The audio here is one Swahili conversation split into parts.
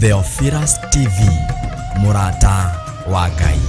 Theophilus TV, Murata wa Ngai.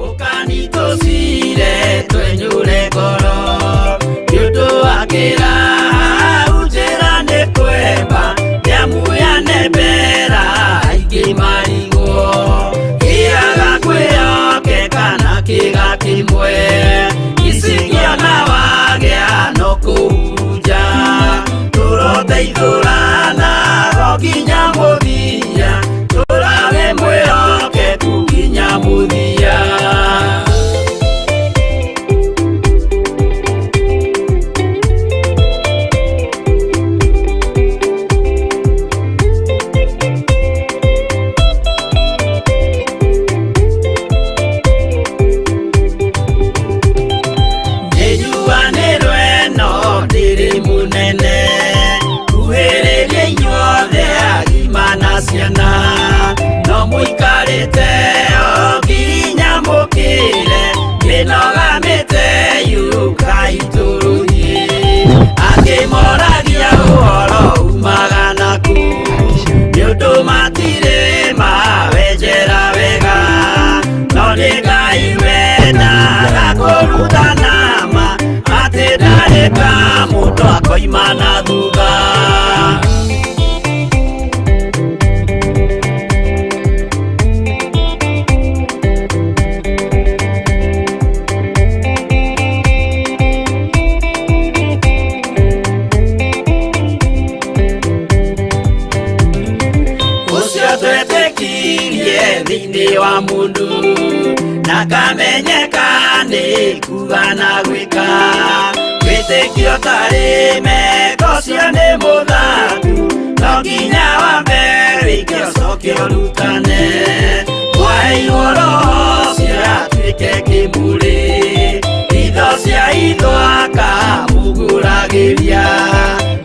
Ukanito sire twenyure koro yudo akira ujera ne kweba yamuya nebera ikimarigo kiaga kweo kekana kiga kimwe isikia na wagea no kuja turote idurana rokinya muthia turage mweo ketukinya muthia. No muikarite okinya mukire ginogamite yukaituruhi akimoragia uhoro umaga naku niundu matire mawenjera wega no ni Ngai wendaga kuruta nama ati ndareka mundu akoima na thutha. Thini wa mundu nakamenyeka ni kuga na gwika witikio tari meko cio ni muthaku no nginya wambe wikio cokio rutane waihoro cio atuike kimuri itho cia ithwaka muguragiria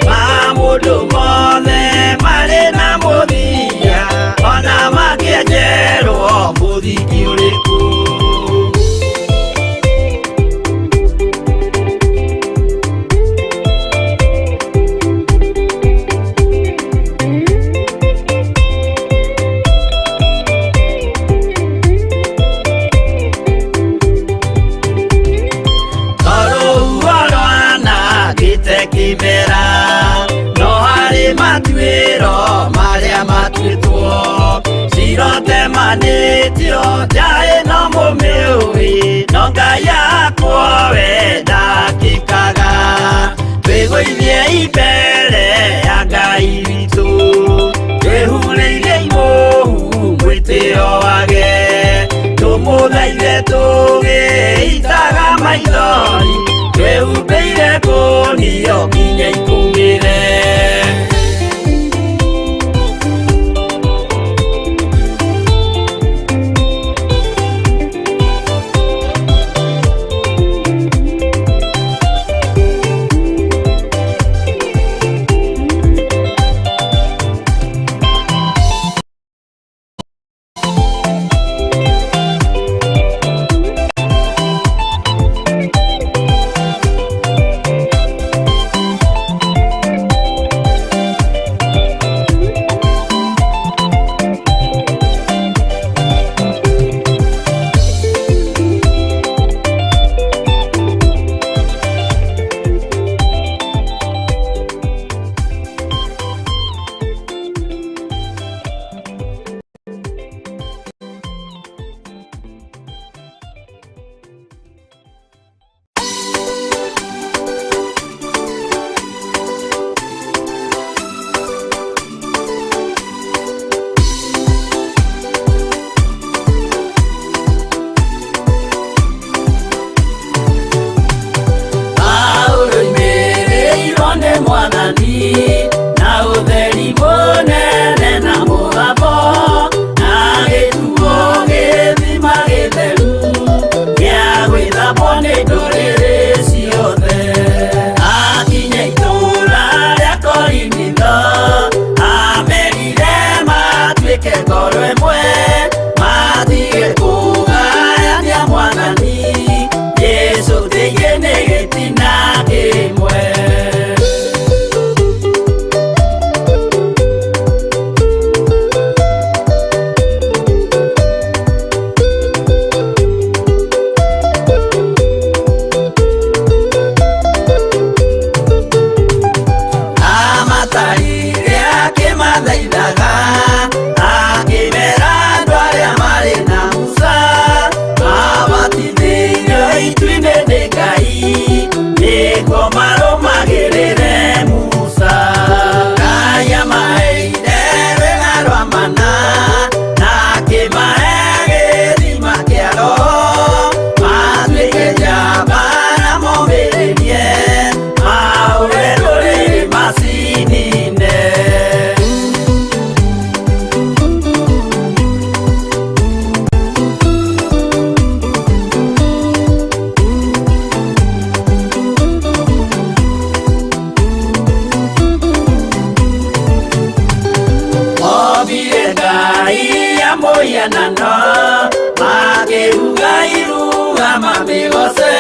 ma mundu mothe mari na muthia ona makienjerwo muthiki uriku. Kimera no hari matuiro maria matuitwo sirote manitio jae no mumiui no Ngai akwa wenda kikaga twiguithie ibere ya Ngai witu twehureirie imuhu mwitio wage tumuthaithe tugiitaga maithori twehumbeire kunio nginya ikumire. mũhianano makĩruga iruga mamĩgoce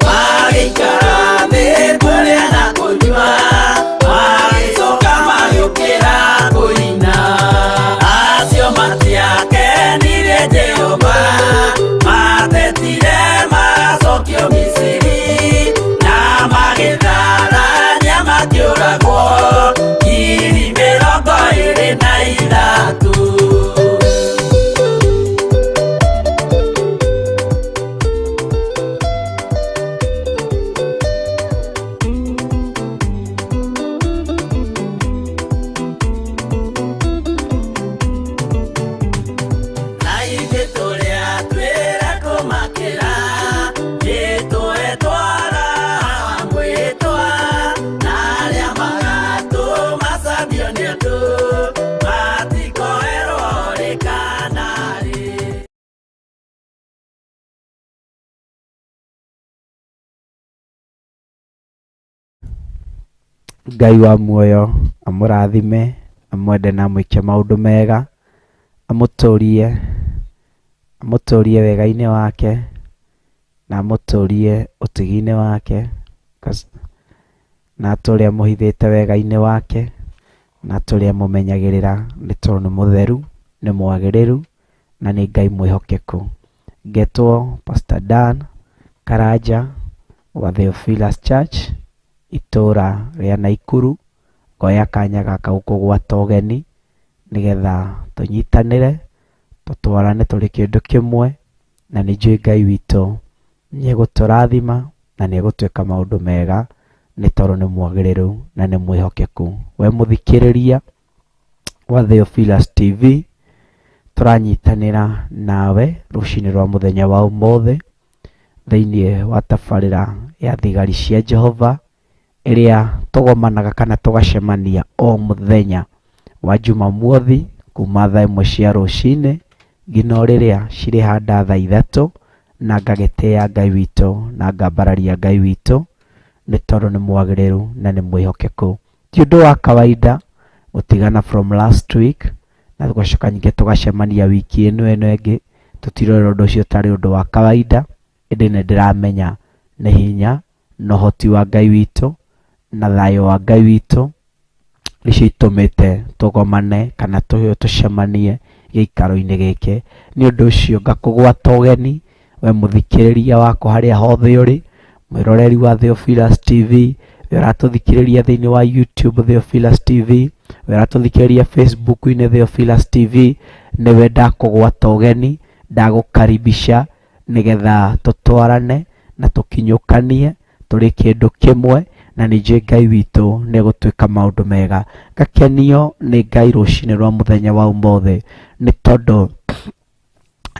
magĩikara thĩ kũrĩa na kũnyua magĩcoka magĩũkĩra kũina acio matiakenirie Jehova matetire magacokio Misiri na magĩtharania makĩũragwo ngiri 23. Ngai wa muoyo amũrathime amwende na amwĩke maũndũ mega amũtũrie wega-inĩ wake na amũtũrie ũtigi-inĩ wake na atũre amũhithĩte wega-inĩ wake na atũre amũmenyagĩrĩra nĩ tondũ nĩ mũtheru nĩ mwagĩrĩru na nĩ Ngai mwĩhokeku. Ngetwo Pastor Dan Karanja wa Theophilus Church itũra rĩa Naikuru, ngoya kanya gaka gũkũ gwata ũgeni nĩgetha tũnyitanĩre tũtwarane tũrĩ kĩndũ kĩmwe, na nĩ njũĩ Ngai witũ nĩ egũtũrathima na nĩ egũtwĩka maũndũ mega nĩ tondũ nĩ mwagĩrĩru na nĩ mwĩhokeku. We mũthikĩrĩria wa Theophilus TV, tũranyitanĩra nawe rũcinĩ rwa mũthenya wa ũmũthĩ thĩinĩ wa tabarĩra ya thigari cia Jehova ĩrĩa tũgomanaga kana tũgacemania o mũthenya wa Jumamothi kuma thaa 1 cia rũcinĩ nginya rĩrĩa cirĩ handa thaa 3, na ngagĩtĩĩa Ngai witũ na ngambararia Ngai witũ nĩ tondũ nĩ mwagĩrĩru na nĩ mwĩhokeku. Ti ũndũ wa kawaida gũtigana from last week na tũgacoka ningĩ tũgacemania wiki ĩno ĩngĩ, tũtirore ũndũ ũcio tarĩ ũndũ wa kawaida, ĩndĩ nĩ ndĩramenya nĩ hinya na ũhoti wa Ngai witũ na thayũ wa Ngai witũ nĩcio itũmĩte tũgomane kana tũcemanie gĩikaro-inĩ gĩkĩ. Nĩ ũndũ ũcio ngakũgwata ũgeni we mũthikĩrĩria wakwa harĩa hothe ũrĩ, mwĩroreri wa Theophilus TV, we ũratũthikĩrĩria thĩinĩ wa YouTube Theophilus TV, we ũratũthikĩrĩria Facebook-inĩ Theophilus TV, nĩwe ndakũgwata ũgeni ndagũkaribisha nĩgetha tũtwarane na tũkinyũkanie tũrĩ kĩndũ kĩmwe, na nĩ njũĩ Ngai witũ nĩ egũtwĩka maũndũ mega. Ngakenio nĩ Ngai rũcinĩ rwa mũthenya wa ũmũthĩ nĩ tondũ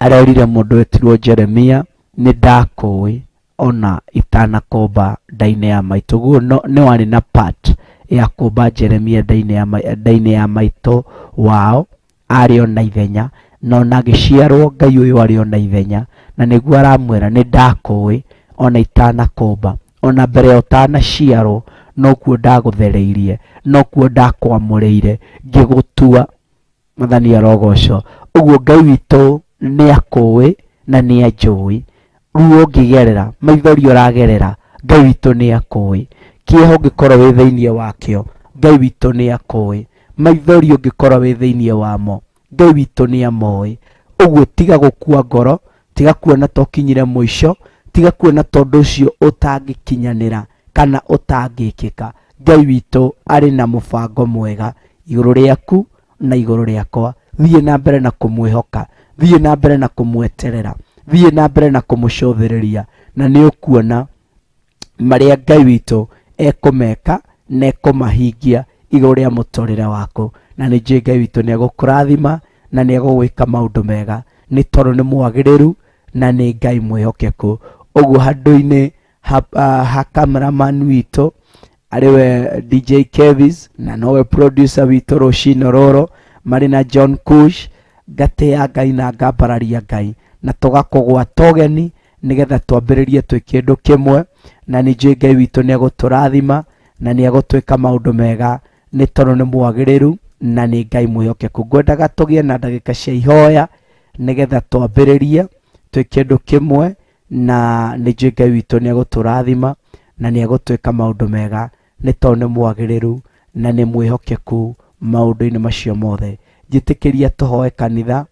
arerire mũndũ wĩtirwo Jeremia, nĩ ndakũĩ ona itanakũmba nda-inĩ ya maitũ. Guo nĩ warĩ na part ya kũmba Jeremia nda-inĩ ya maitũ wao, arĩ o na ithenya na ona agĩciarwo Ngai ũyũ arĩ o na ithenya, na nĩguo aramwĩra nĩ ndakũĩ ona itanakũmba, ona mbere ya ũtanaciarwo nokuo ndagũthereirie, nokuo ndakwamũrĩire ngĩgũtua. Mwathani arogocwo. Ũguo Ngai witũ nĩ akũĩ na nĩ anjũĩ. Rĩu ũngĩgerera maithori ũragerera, Ngai witũ nĩ akũĩ. Kĩeha ũngĩkorwo wĩ thĩinĩ wakĩo, Ngai witũ nĩ akũĩ. Maithori ũngĩkorwo wĩ thĩinĩ wamo, Ngai witũ nĩ amoĩ. Ũguo tiga gũkua ngoro, tiga kuona ta ũkinyire mũico, tiga kuona tondũ ũcio ũtangĩkinyanĩra kana ũtangĩkĩka. Ngai witũ arĩ na mũbango mwega igũrũ rĩaku na igũrũ rĩakwa. Thiĩ na mbere na kũmwĩhoka, thiĩ na mbere na kũmweterera, thiĩ na mbere na kũmũcũthĩrĩria, na nĩ ũkuona marĩa Ngai witũ ekũmeka na ekũmahingia igũrũ rĩa mũtũrĩre waku. Na nĩ njũĩ Ngai witũ nĩ egũkũrathima na nĩ egũgwĩka maũndũ mega nĩ tondũ nĩ mwagĩrĩru na nĩ Ngai mwĩhokeku. Ũguo handũ-inĩ ha cameraman witũ arĩwe DJ Kevis na nowe producer witũ rũcinĩ rũrũ marĩ na John Kush, ngatĩĩa Ngai na ngambararia Ngai na tũgakũgwata ũgeni nĩgetha twambĩrĩrie twĩ kĩndũ kĩmwe. Na nĩ njũĩ Ngai witũ nĩ egũtũrathima na nĩ egũtwĩka maũndũ mega nĩ tondũ nĩ mwagĩrĩru na nĩ Ngai mwĩhokeku. Ngwendaga tũgĩe na ndagĩka cia ihoya nĩgetha twambĩrĩrie twĩ kĩndũ kĩmwe, na nĩ njũĩ Ngai witũ nĩ egũtũrathima na nĩ egũtwĩka maũndũ mega, nĩ tondũ nĩ mwagĩrĩru na nĩ mwĩhokeku maũndũ-inĩ macio mothe. Njĩtĩkĩria tũhoe kanitha,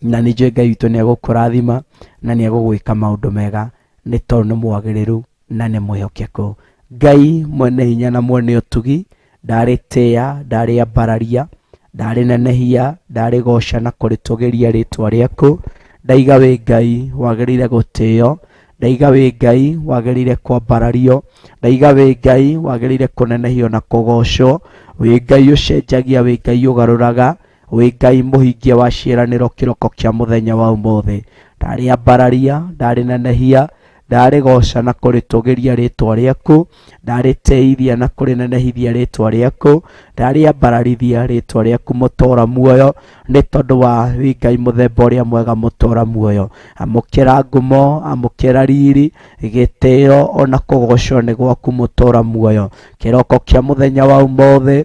na nĩ njũĩ Ngai witũ nĩ egũkũrathima na nĩ egũgwĩka maũndũ mega, nĩ tondũ nĩ mwagĩrĩru na nĩ mwĩhokeku. Ngai mwene hinya na mwene ũtugi, ndarĩ tĩa, ndarĩ ambararia, ndarĩ nenehia, ndarĩ goca na kũrĩtũgĩria rĩtwa rĩaku. Ndaiga wĩ Ngai wagĩrĩire gũtĩo, ndaiga wĩ Ngai wagĩrĩire kwambarario, ndaiga wĩ Ngai wagĩrĩire kũnenehio na kũgocwo. Wĩ Ngai ũcenjagia, wĩ Ngai ũgarũraga, wĩ Ngai mũhingia wa ciĩranĩro kĩroko kĩa mũthenya wa ũmũthĩ. Ndarĩ ambararia, ndarĩ nenehia, ndarĩ goca na kũrĩtũgĩria rĩtwa rĩaku, ndarĩ teithia na kũrĩnenehithia rĩtwa rĩaku, ndarĩ ambararithia rĩtwa rĩaku mũtora muoyo, nĩ tondũ wa wĩ Ngai mũthemba ũrĩa mwega mũtora muoyo. Amũkĩra ngumo, amũkĩra riri, gĩtĩo ona kũgocwo nĩ gwaku mũtora muoyo. Kĩroko kĩa mũthenya wa ũmũthĩ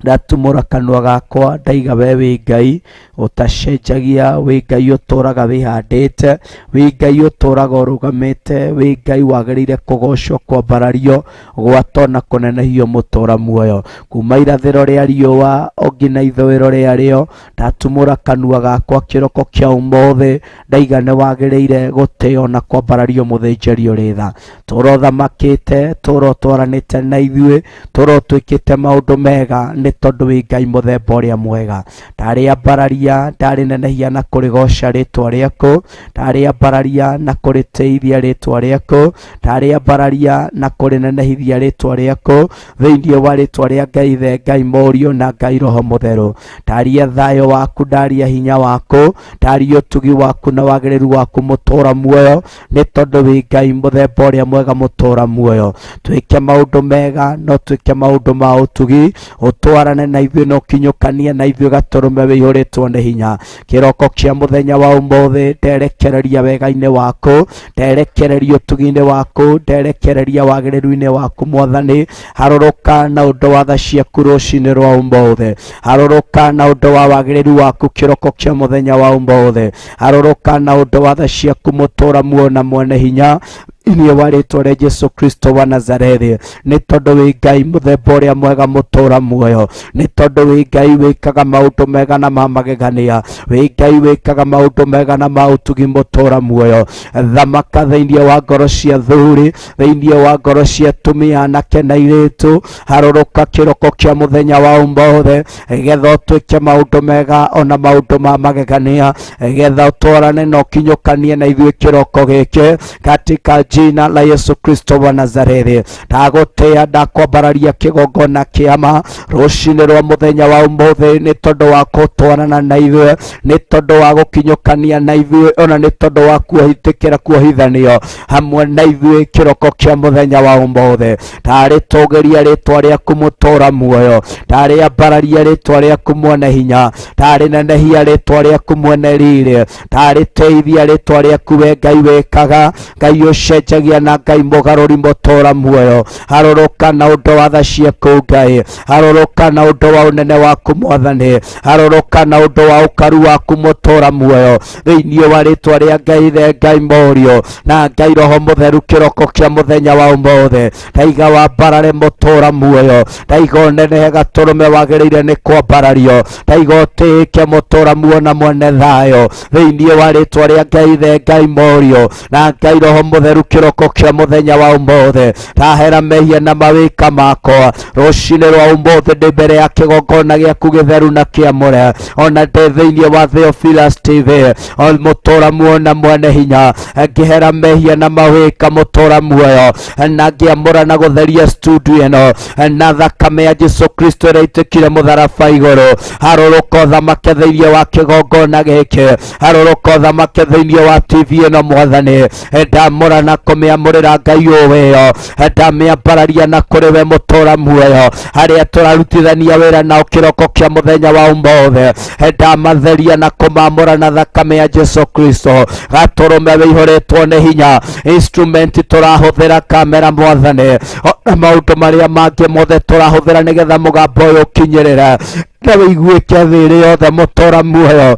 ndatumũra kanua gakwa, ndaiga we wĩ Ngai ũtacenjagia, wĩ Ngai ũtũraga wĩhandĩte, wĩ Ngai ũtũraga ũrũgamĩte, wĩ Ngai wagĩrĩire kũgocwo, kwambarario, gwatwo na kũnenehio mũtora muoyo. Kuma irathĩro rĩa riũa nginya ithũĩro rĩarĩo, ndatumũra kanua gakwa kĩroko kĩa ũmũthĩ, ndaiga nĩ wagĩrĩire gũtĩo na kwambarario mũthĩnjĩri ũrĩ tha. Tũra ũthamakĩte, tũra ũtwaranĩte na ithuĩ, tũra ũtwĩkĩte maũndũ mega, nĩ tondũ wĩ Ngai mũthemba ũrĩa mwega. Ndarĩ ambararia, ndarĩ nenehia na kũrĩgoca rĩtwa rĩaku, ndarĩ ambararia na kũrĩtĩithia rĩtwa rĩaku, ndarĩ ambararia na kũrĩnenehithia rĩtwa rĩaku, thĩinĩ wa rĩtwa rĩa Ngai Ithe, Ngai Mũriũ na Ngai Roho Mũtheru. Ndaria thayũ waku, ndaria hinya waku, ndaria ũtugi waku na wagĩrĩru waku mũtũra muoyo, nĩ tondũ wĩ Ngai mũthemba ũrĩa mwega mũtũra muoyo. Twĩke maũndũ mega, no twĩke maũndũ ma ũtugi, ũtwarane na ithuĩ na ũkinyũkanie na ithuĩ gatũrũme wĩihũrĩtwo nĩ hinya. Kĩroko kĩa mũthenya wa ũmũthĩ nderekereria wega-inĩ waku, nderekereria ũtugi-inĩ waku, nderekereria wagĩrĩru-inĩ waku Mwathani. Harũrũka na ũndũ wa tha ciaku rũcinĩ rwa ũmũthĩ, harũrũka na ũndũ wa wagĩrĩru waku kĩroko kĩa mũthenya wa ũmũthĩ, harũrũka na ũndũ wa tha ciaku mũtũra muoyo na mwene hinya, thĩinĩ wa rĩtwa rĩa Jesu Kristo wa Nazarethi. Nĩ tondũ wĩ Ngai mũthemba ũrĩa mwega mũtũra muoyo, nĩ tondũ wĩ Ngai wĩkaga maũndũ mega na ma magegania, wĩ Ngai wĩkaga maũndũ mega na ma ũtugi mũtũra muoyo. Thamaka thĩinĩ wa ngoro cia athuri, thĩinĩ wa ngoro cia atumia, anake na airĩtu. Harũrũka kĩroko kĩa mũthenya wa ũmũthĩ, getha ũtwĩke maũndũ mega ona maũndũ ma magegania, getha ũtwarane na ũkinyũkanie na ithuĩ kĩroko gĩkĩ, katika jina la Yesu Kristo wa Nazarethi. Ndagũtĩa, ndakwambararia kĩgongona kĩama rũcinĩ rwa mũthenya wa ũmũthĩ, nĩ tondũ wa gũtwarana na ithuĩ, nĩ tondũ wa gũkinyũkania na ithuĩ, ona nĩ tondũ wa kuohitĩkĩra kuohithanio hamwe na ithuĩ kĩroko kĩa mũthenya wa ũmũthĩ. Ndarĩ tũgĩria rĩtwa rĩaku mũtũra muoyo, ndarĩ ambararia rĩtwa rĩaku mwene hinya, ndarĩ nenehia rĩtwa rĩaku mwene riri, ndarĩ teithia rĩtwa rĩaku we Ngai wĩkaga, Ngai ũcenjagia na Ngai mũgarũri mũtũra muoyo. Harũrũka na ũndũ wa tha ciaku Ngai, harũrũka na ũndũ wa ũnene waku Mwathani, harũrũka na ũndũ wa ũkaru waku mũtũra muoyo, thĩinĩ wa rĩtwa rĩa Ngai Ithe, Ngai Mũriũ na Ngai Roho Mũtheru kĩroko kĩa mũthenya wa ũmũthĩ. Ndaiga wambarare mũtũra muoyo, ndaiga ũnenehe gatũrũme wagĩrĩire nĩ kwambarario, ndaiga ũtĩĩke mũtũra muoyo na mwene thayũ, thĩinĩ wa rĩtwa rĩa Ngai Ithe, Ngai Mũriũ na Ngai Roho Mũtheru kĩroko kĩa mũthenya wa ũmũthĩ. Ndahera mehia na mawĩka makwa rũcinĩ rwa ũmũthĩ ndĩ mbere ya kĩgongona gĩaku gĩtheru na kĩamũre, ona ndĩ thĩinĩ wa Theophilus TV, o mũtũra muoyo na mwene hinya, ngĩhera mehia na mawĩka mũtũra muoyo, na ngĩamũra na gũtheria studio ĩno na thakame ya Jesu Kristo ĩrĩa ĩitĩkire mũtharaba igũrũ. Harũrũka ũthamake thĩinĩ wa kĩgongona gĩkĩ, harũrũka ũthamake thĩinĩ wa TV ĩno Mwathani. Ndamũra na kũmĩamũrĩra Ngai ũwĩyo, ndamĩambararia na kũrĩ we mũtũũra muoyo, arĩa tũrarutithania wĩra nao kĩroko kĩa mũthenya wa ũmũthĩ, ndamatheria na kũmamũra na thakame ya Jesu Kristo. Gatũrũme wĩihũrĩtwo nĩ hinya, instrument tũrahũthĩra, kamera Mwathani, ona maũndũ marĩa mangĩ mothe tũrahũthĩra nĩgetha mũgambo ũyũ ũkinyĩrĩre na wĩiguĩke thĩ ĩrĩ yothe mũtũũra muoyo.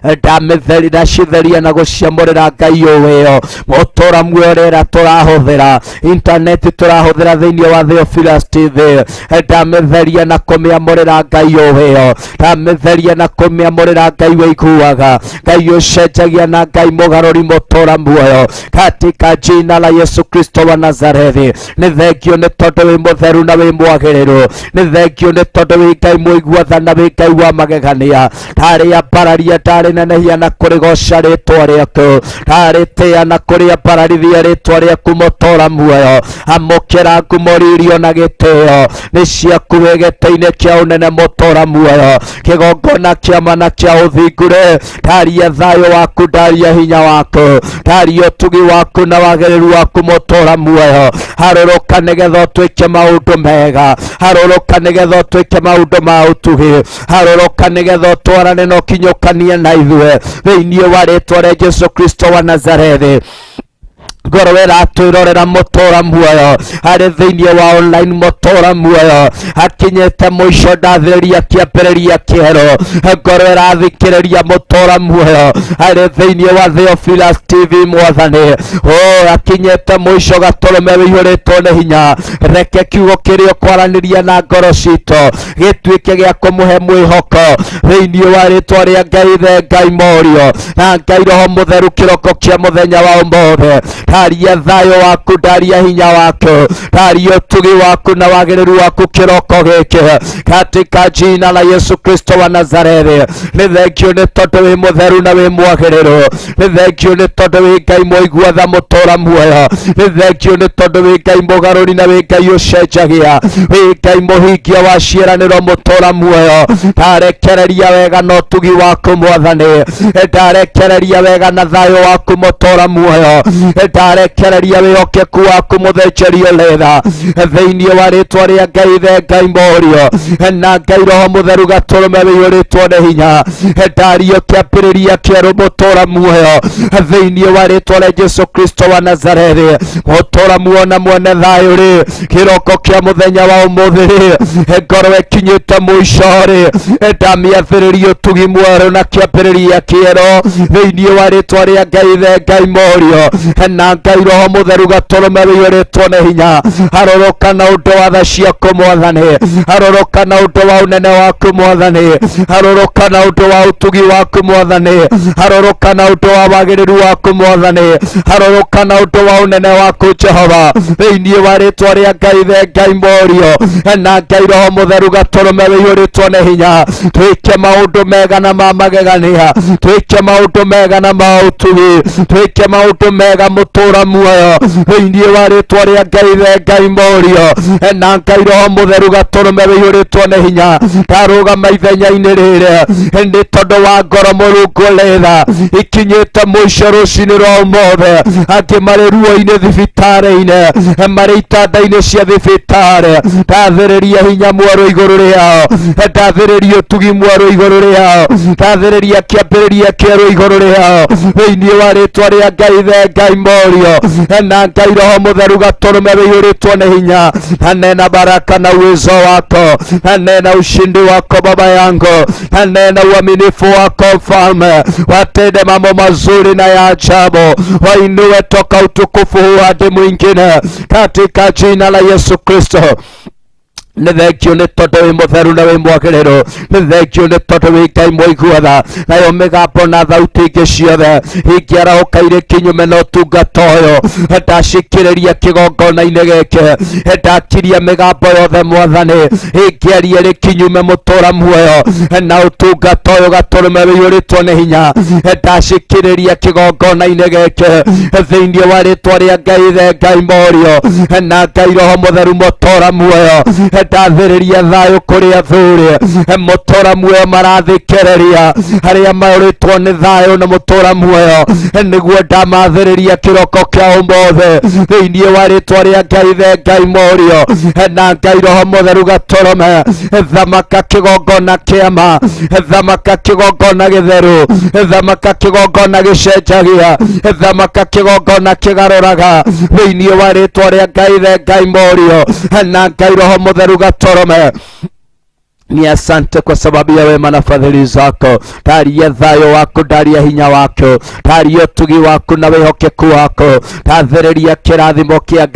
ndamĩtheria na gũciamũrĩra Ngai ũwĩyo, mũtũũra muoyo rĩera tũrahũthĩra, intaneti tũrahũthĩra thĩinĩ wa Theophilus TV, ndamĩtheria na kũmĩamũrĩra Ngai ũwĩyo, ndamĩtheria na kũmĩamũrĩra Ngai wĩiguaga, Ngai ũcenjagia na Ngai mũgarũri mũtũũra muoyo, katika jina la Yesu Kristo wa Nazarethi. Nĩ thengio nĩ tondũ wĩ mũtheru na wĩ mwagĩrĩru, nĩ thengio nĩ tondũ wĩ Ngai mũiguatha na wĩ Ngai wa magegania, ndarĩ ambararia, ndarĩ nenehia na kũrĩgoca rĩtwa rĩaku, ndarĩ tĩa na kũrĩambararithia rĩtwa rĩaku mũtũũra muoyo. Amũkĩra ngumo ririo na gĩtĩo nĩ ciaku wĩ gĩtĩ-inĩ kĩa ũnene mũtũũra muoyo, kĩgongona kĩa mana kĩa ũthingu-rĩ, ndaria thayũ waku, ndaria hinya waku, ndaria ũtugi waku na wagĩrĩru waku mũtũũra muoyo. Harũrũka nĩgetha ũtwĩke maũndũ mega, harũrũka nĩgetha ũtwĩke maũndũ ma ũtugi, harũrũka nĩgetha ũtwarane na ũkinyũkanie na ithuĩ thĩinĩ wa rĩtwa rĩa Jesu Kristo wa Nazarethi. ngoro ĩratwĩrorera mũtũũra muoyo harĩ thĩinĩ wa online mũtũũra muoyo hakinyĩte mũico, ndathĩrĩria kĩambĩrĩria kĩerũ, ngoro ĩrathikĩrĩria mũtũũra muoyo harĩ thĩinĩ wa Theophilus TV Mwathani, hakinyĩte mũico, gatũrũme wĩihũrĩtwo nĩ hinya, reke kiugo kĩrĩa kwaranĩria na ngoro citũ gĩtuĩke gĩa kũmũhe mwĩhoko thĩinĩ wa rĩtwa rĩa Ngai the Ngai Morio na Ngai Roho Mũtheru kĩroko kĩa mũthenya wa ũmũthĩ. Ndaria thayũ waku, ndaria hinya waku, ndaria ũtugi waku na wagĩrĩru waku kĩroko gĩkĩ katika jina la Yesu Kristo wa Nazarethi. Nĩ thengio nĩ tondũ wĩ mũtheru na wĩ mwagĩrĩru, nĩ thengio nĩ tondũ wĩ Ngai mũiguatha mũtũũra muoyo, nĩ thengio nĩ tondũ wĩ Ngai mũgarũri na wĩ Ngai ũcenjagia, wĩ Ngai mũhingia wa ciĩranĩro mũtũũra muoyo. Ndarekereria wega na ũtugi waku Mwathani, ndarekereria wega na thayũ waku mũtũũra muoyo, ndarekereria wĩhokeku waku mũthĩnjĩri ũrĩtha thĩinĩ wa rĩtwa rĩa Ngai the Ngai Morio na Ngai Roho Mũtheru gatũrũme wĩihũrĩtwo nĩ hinya. Ndario kĩambĩrĩria kĩerũ mũtũũra muoyo thĩinĩ wa rĩtwa rĩa Jesu Kristo wa Nazarethi. Mũtũũra muoyo na mwene thayũ-rĩ, kĩroko kĩa mũthenya wa ũmũthĩ-rĩ, ngoro ĩkinyĩte mũico-rĩ, ndamĩathĩrĩria ũtugi mwerũ na kĩambĩrĩria kĩerũ thĩinĩ wa rĩtwa rĩa Ngai the Ngai Morio na Ngai Roho Mũtheru gatũrũme wĩihũrĩtwo nĩ hinya. Harũrũka na ũndũ wa tha ciaku Mwathani, harũrũka na ũndũ wa ũnene waku Mwathani, harũrũka na ũndũ wa ũtugi waku Mwathani, harũrũka na ũndũ wa wagĩrĩru waku Mwathani, harũrũka na ũndũ wa ũnene waku Jehova thĩinĩ wa rĩtwa rĩa Ngai the Ngai Morio na Ngai Roho Mũtheru gatũrũme wĩihũrĩtwo nĩ hinya. Twĩke maũndũ mega na ma magegania, twĩke maũndũ mega na ma ũtugi, twĩke maũndũ mega mũtũũra muoyo thĩinĩ wa rĩtwa rĩa Ngai the Ngai Morio na Ngai Roho Mũtheru gatũrũme wĩihũrĩtwo nĩ hinya. Ndarũgama ithenya-inĩ rĩrĩ nĩ tondũ wa ngoro Mũrungu ũrĩtha ikinyĩte mũico rũcinĩ rwa ũmũthĩ, angĩ marĩ ruo-inĩ thibitarĩ-inĩ, marĩ itanda-inĩ cia thibitarĩ. Ndathĩrĩria hinya mwerũ igũrũ rĩao, ndathĩrĩria ũtugi mwerũ igũrũ rĩao, ndathĩrĩria kĩambĩrĩria kĩerũ igũrũ rĩao thĩinĩ wa rĩtwa rĩa Ngai the Ngai Morio na Ngai Roho Mũtheru gatũrũme wĩihũrĩtwo nĩ hinya. Nena baraka na uwezo wako, nena ushindi wako Baba yangu, nena uaminifu wako Mfalme, watende mambo mazuri na ya ajabu, wainue toka utukufu huu hadi mwingine katika jina la Yesu Kristo. Nĩ thengio nĩ tondũ wĩ mũtheru na wĩ mwagĩrĩru, nĩ thengio nĩ tondũ wĩ Ngai mũiguatha, nayo mĩgambo na thauti ingĩ ciothe ingĩarahũka irĩ kinyume na ũtungata ũyũ ndacikĩrĩria kĩgongona-inĩ gĩkĩ, ndakiria mĩgambo yothe Mwathani ingĩaria ĩrĩ kinyume mũtũũra muoyo na ũtungata ũyũ gatũrũme wĩihũrĩtwo nĩ hinya, ndacikĩrĩria kĩgongona-inĩ gĩkĩ thĩinĩ wa rĩtwa rĩa Ngai the Ngai Morio na Ngai Roho Mũtheru mũtũũra muoyo. ndathĩrĩria thayũ kũrĩ athuri mũtũra muoyo marathikĩrĩria harĩa maũrĩtwo nĩ thayũ na mũtũra muoyo nĩguo ndamathĩrĩria kĩroko kĩa ũmũthĩ thĩinĩ wa rĩtwa rĩa Ngai the Ngai Morio na Ngai Roho Mũtheru Gatũrũme thamaka kĩgongona kĩama thamaka kĩgongona gĩtheru thamaka kĩgongona gĩcenjagia thamaka kĩgongona kĩgarũraga thĩinĩ wa rĩtwa rĩa Ngai the Ngai Morio na Ngai Roho Mũtheru Gatũrũme. Ni asante kwa sababu ya wema na fadhili zako. Taria thayo wako, taria hinya wako, taria utugi wako na wihokeku wako. Tathĩrĩria kĩrathimo kĩa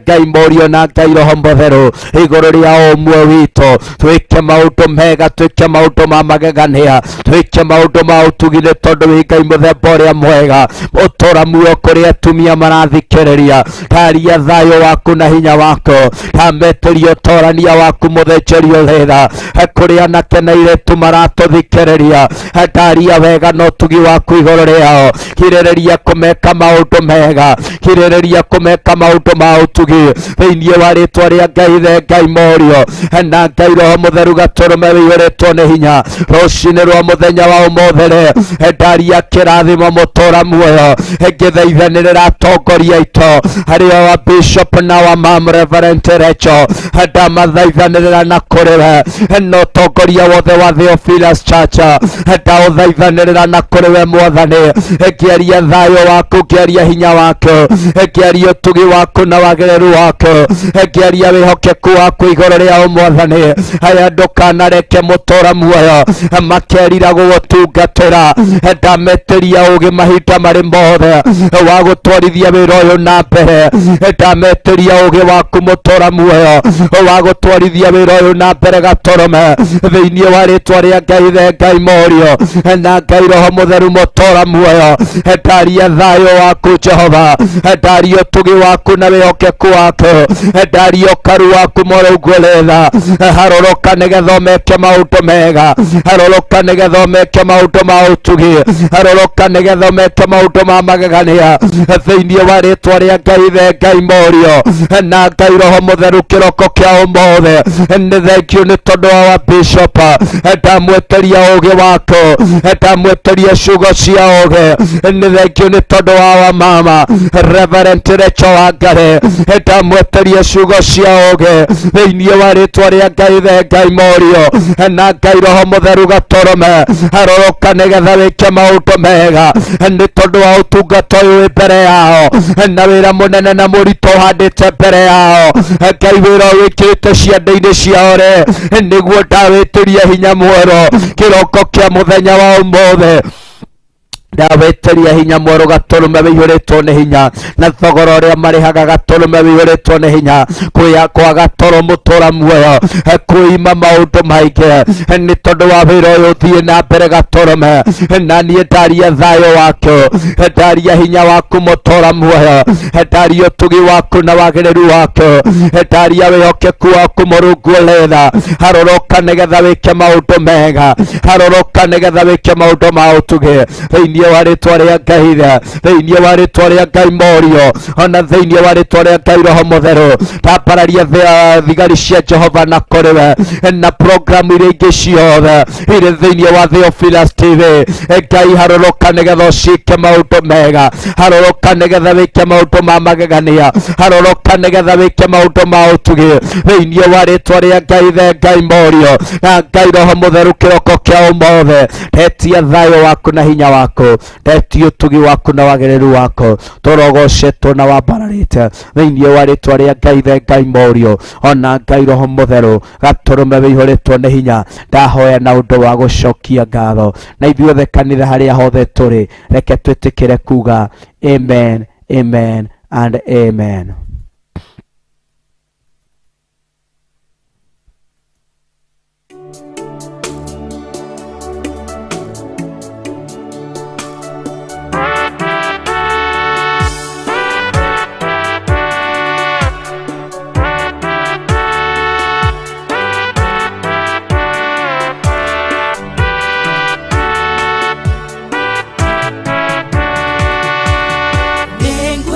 Ngai Morio na Ngai Roho Mũtheru igũrũ rĩa ũmwe witũ. Twĩke maũndũ mega, twĩke maũndũ ma magegania, twĩke maũndũ ma ũtugi nĩ tondũ wĩ Ngai mũthemba ũrĩa mwega. Ũtũra muoyo kũrĩ atumia marathikĩrĩria. Taria thayo wako na hinya wako. Tametĩria ũtorania waku mũthĩnjĩri ũtheri kũrĩ anake na airĩtu maratũthikĩrĩria. Taria wega na ũtugi waku igũrũ rĩao. Kirĩrĩria kũmeka maũndũ mega, kirĩrĩria kũmeka maũndũ ma ũtugi thĩinĩ wa rĩtwa rĩa Ngai the Ngai Morio na Ngai Roho Mũtheru Gatũrũme wĩihũrĩtwo nĩ hinya. Rũcinĩ rwa mũthenya wa ũmũthĩ taria kĩrathimo mũtũra muoyo ngĩthaithanĩrĩra atongoria aitũ harĩ wa Bishop na wa Mam Reverend Rachel. Ndamathaithanĩrĩra na kũrĩ we no tongoria wothe wa Theophilus Church. Ndaũthaithanĩrĩra na kũrĩ we Mwathani ngĩaria thayũ waku, ngĩaria hinya waku, ngĩaria ũtugi waku na wagĩrĩru waku, ngĩaria wĩhokeku waku igũrũ rĩa Mwathani. Aya ndũkanareke mũtũra muoyo makerira gũgũtungatĩra. Ndametĩria ũgĩ mahinda marĩ mothe wa gũtwarithia wĩra ũyũ na mbere. Ndametĩria ũgĩ waku mũtũra muoyo wa gũtwarithia wĩra ũyũ na mbere Gatũrũme thĩinĩ wa rĩtwa rĩa Ngai the Ngai Morio na Ngai Roho Mũtheru mũtũra muoyo. Ndaria thayũ waku Jehova, ndaria ũtugi waku na wĩhokeku waku, ndaria ũkaru waku mũrũngũrĩtha. Harũrũka nĩgetha ũmeke maũndũ mega, harũrũka nĩgetha ũmeke maũndũ ma ũtugi, harũrũka nĩgetha ũmeke maũndũ ma magegania thĩinĩ wa rĩtwa rĩa Ngai the Ngai Morio na Ngai Roho Mũtheru kĩroko kĩa ũmũthĩ. Nĩ thengiũ nĩ tondũ wa Bishop. Ndamweteria ũgĩ wako, ndamweteria ciugo cia ũgĩ. Nĩ thengiũ nĩ tondũ wa Mama Reverend Rachel Wangari. Ndamweteria ciugo cia ũgĩ thĩinĩ wa rĩtwa rĩa Ngai the Ngai Morio na Ngai Roho Mũtheru Gatũrũme. Harũrũka nĩgetha wĩke maũndũ mega nĩ tondũ wa ũtungata ũyũ wĩ mbere yao na wĩra mũnene na mũritũ ũhandĩte mbere yao. Ngai wĩra wĩkĩrĩte ciande-inĩ ciao nĩguo ndawĩtĩria hinya mwerũ kĩroko kĩa mũthenya wa ũmũthĩ. Ndawĩtĩria hinya mwerũ Gatũrũme wĩihũrĩtwo nĩ hinya na thogora ũrĩa marĩhaga Gatũrũme wĩihũrĩtwo nĩ hinya. Kwaga toro mũtũra muoyo kwĩima maũndũ maingĩ nĩ tondũ wa wĩra ũyũ ũthiĩ na mbere Gatũrũme. Na niĩ ndaria thayũ waku, ndaria hinya waku mũtũra muoyo, ndaria ũtugi waku na wagĩrĩru waku, ndaria wĩhokeku waku mũrũngũrĩtha. Harũrũka nĩgetha wĩke maũndũ mega, harũrũka nĩgetha wĩke maũndũ ma ũtugi thĩinĩ wa rĩtwa rĩa Ngai, thĩinĩ wa rĩtwa rĩa Ngai Morio ona thĩinĩ wa rĩtwa rĩa Ngai Roho Mũtheru. Tambararia thigari cia Jehova na kũrĩ we na programu iria ingĩ ciothe irĩ thĩinĩ wa Theophilus TV. Ngai harũrũka nĩgetha ũciĩke maũndũ mega, harũrũka nĩgetha wĩke maũndũ ma magegania, harũrũka nĩgetha wĩke maũndũ ma ũtugi thĩinĩ wa rĩtwa rĩa Ngai the Ngai Morio na Ngai Roho Mũtheru kĩroko kĩa ũmũthĩ. Ndetia thayũ waku na hinya waku, ndetia ũtugi waku na wagĩrĩru waku. Tũrogocetwo na wambararĩte thĩinĩ wa rĩtwa rĩa Ngai the Ngai Morio ona Ngai Roho Mũtheru Gatũrũme wĩihũrĩtwo nĩ hinya. Ndahoya na ũndũ wa gũcokia ngatho na ithuothe kanitha harĩa hothe tũrĩ, reke twĩtĩkĩre kuga amen, amen and amen.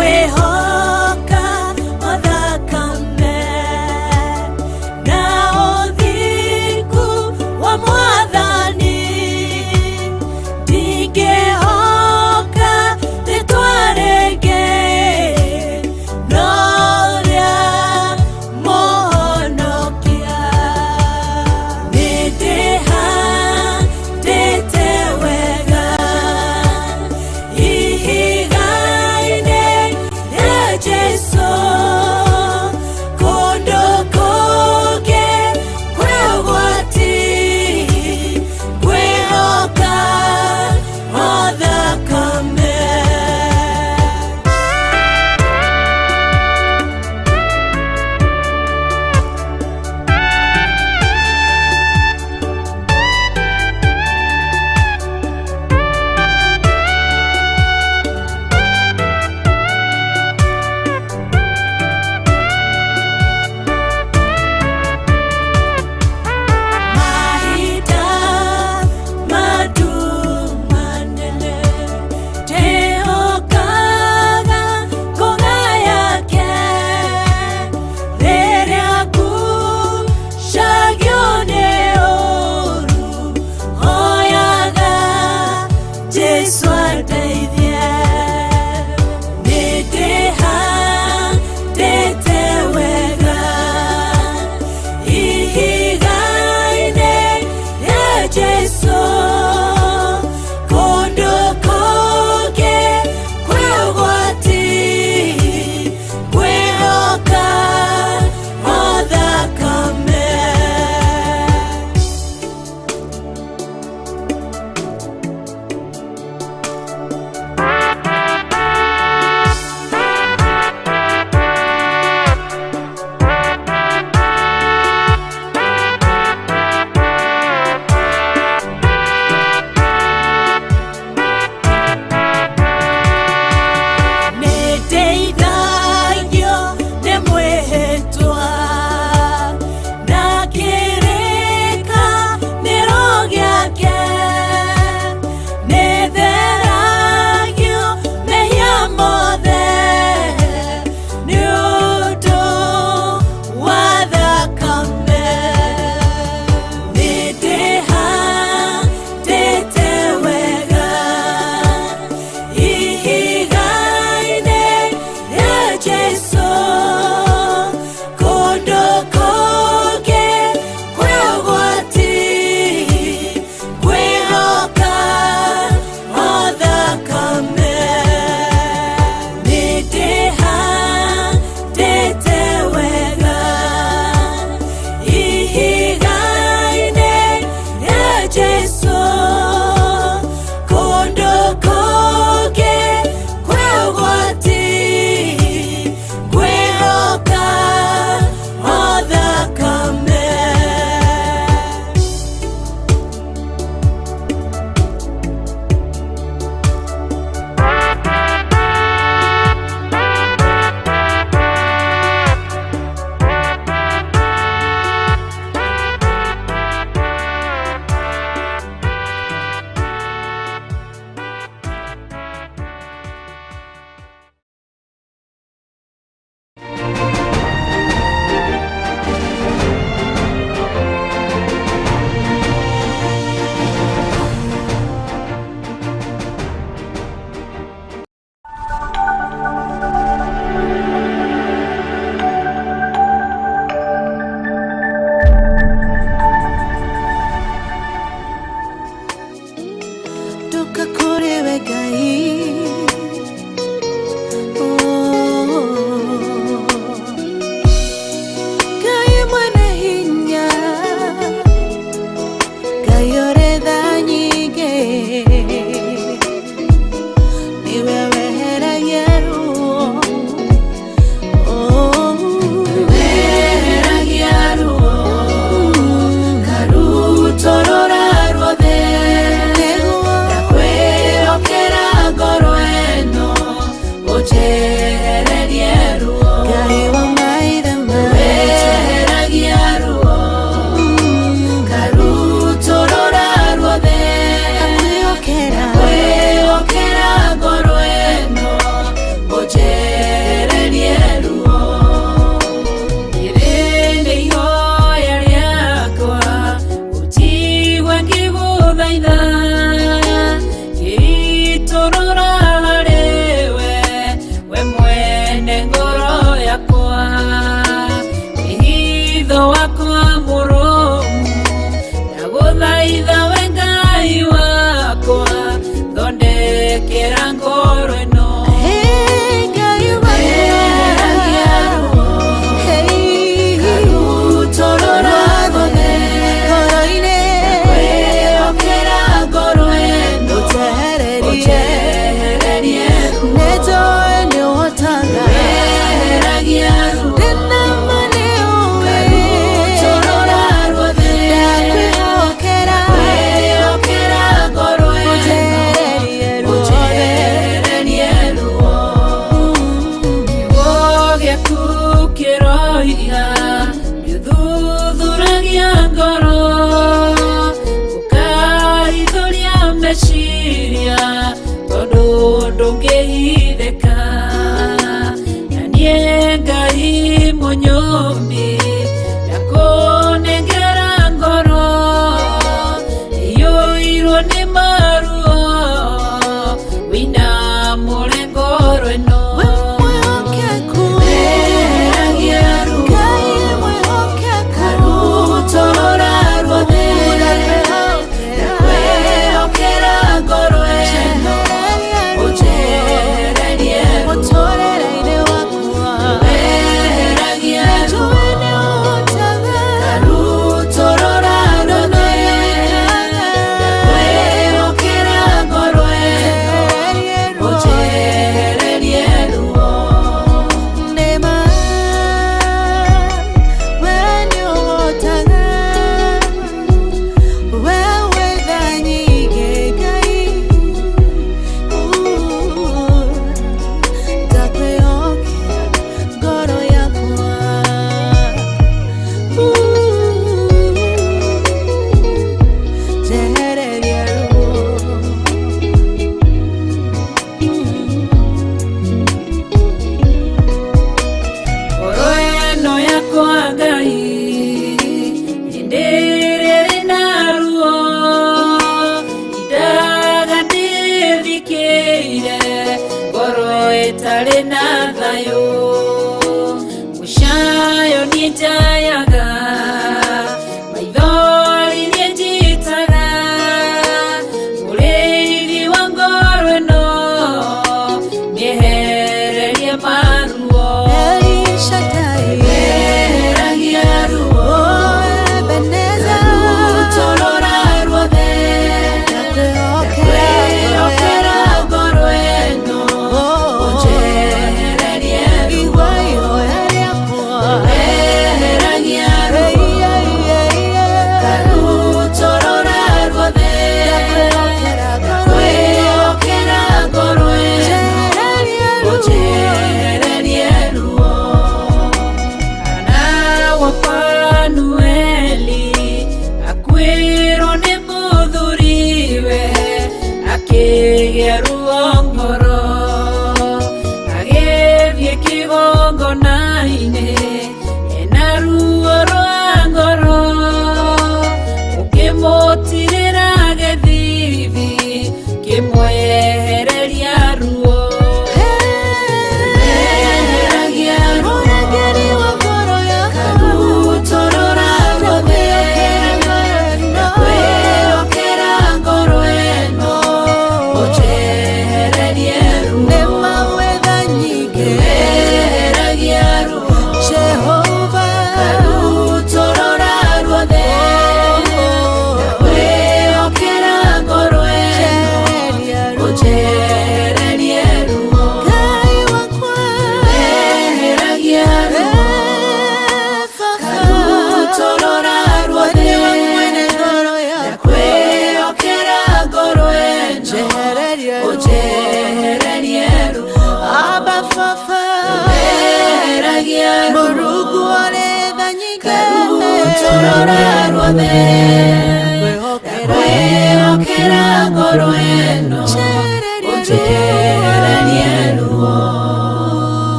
Ningwĩhoka Yesu kondo koge kwegwati kwehoka othakame agĩe ruo ngoro agĩthiĩ kĩgongona-inĩ ena ruo rwa ngoro ũkĩmũtirĩra gĩthithi kĩmwehereria ruo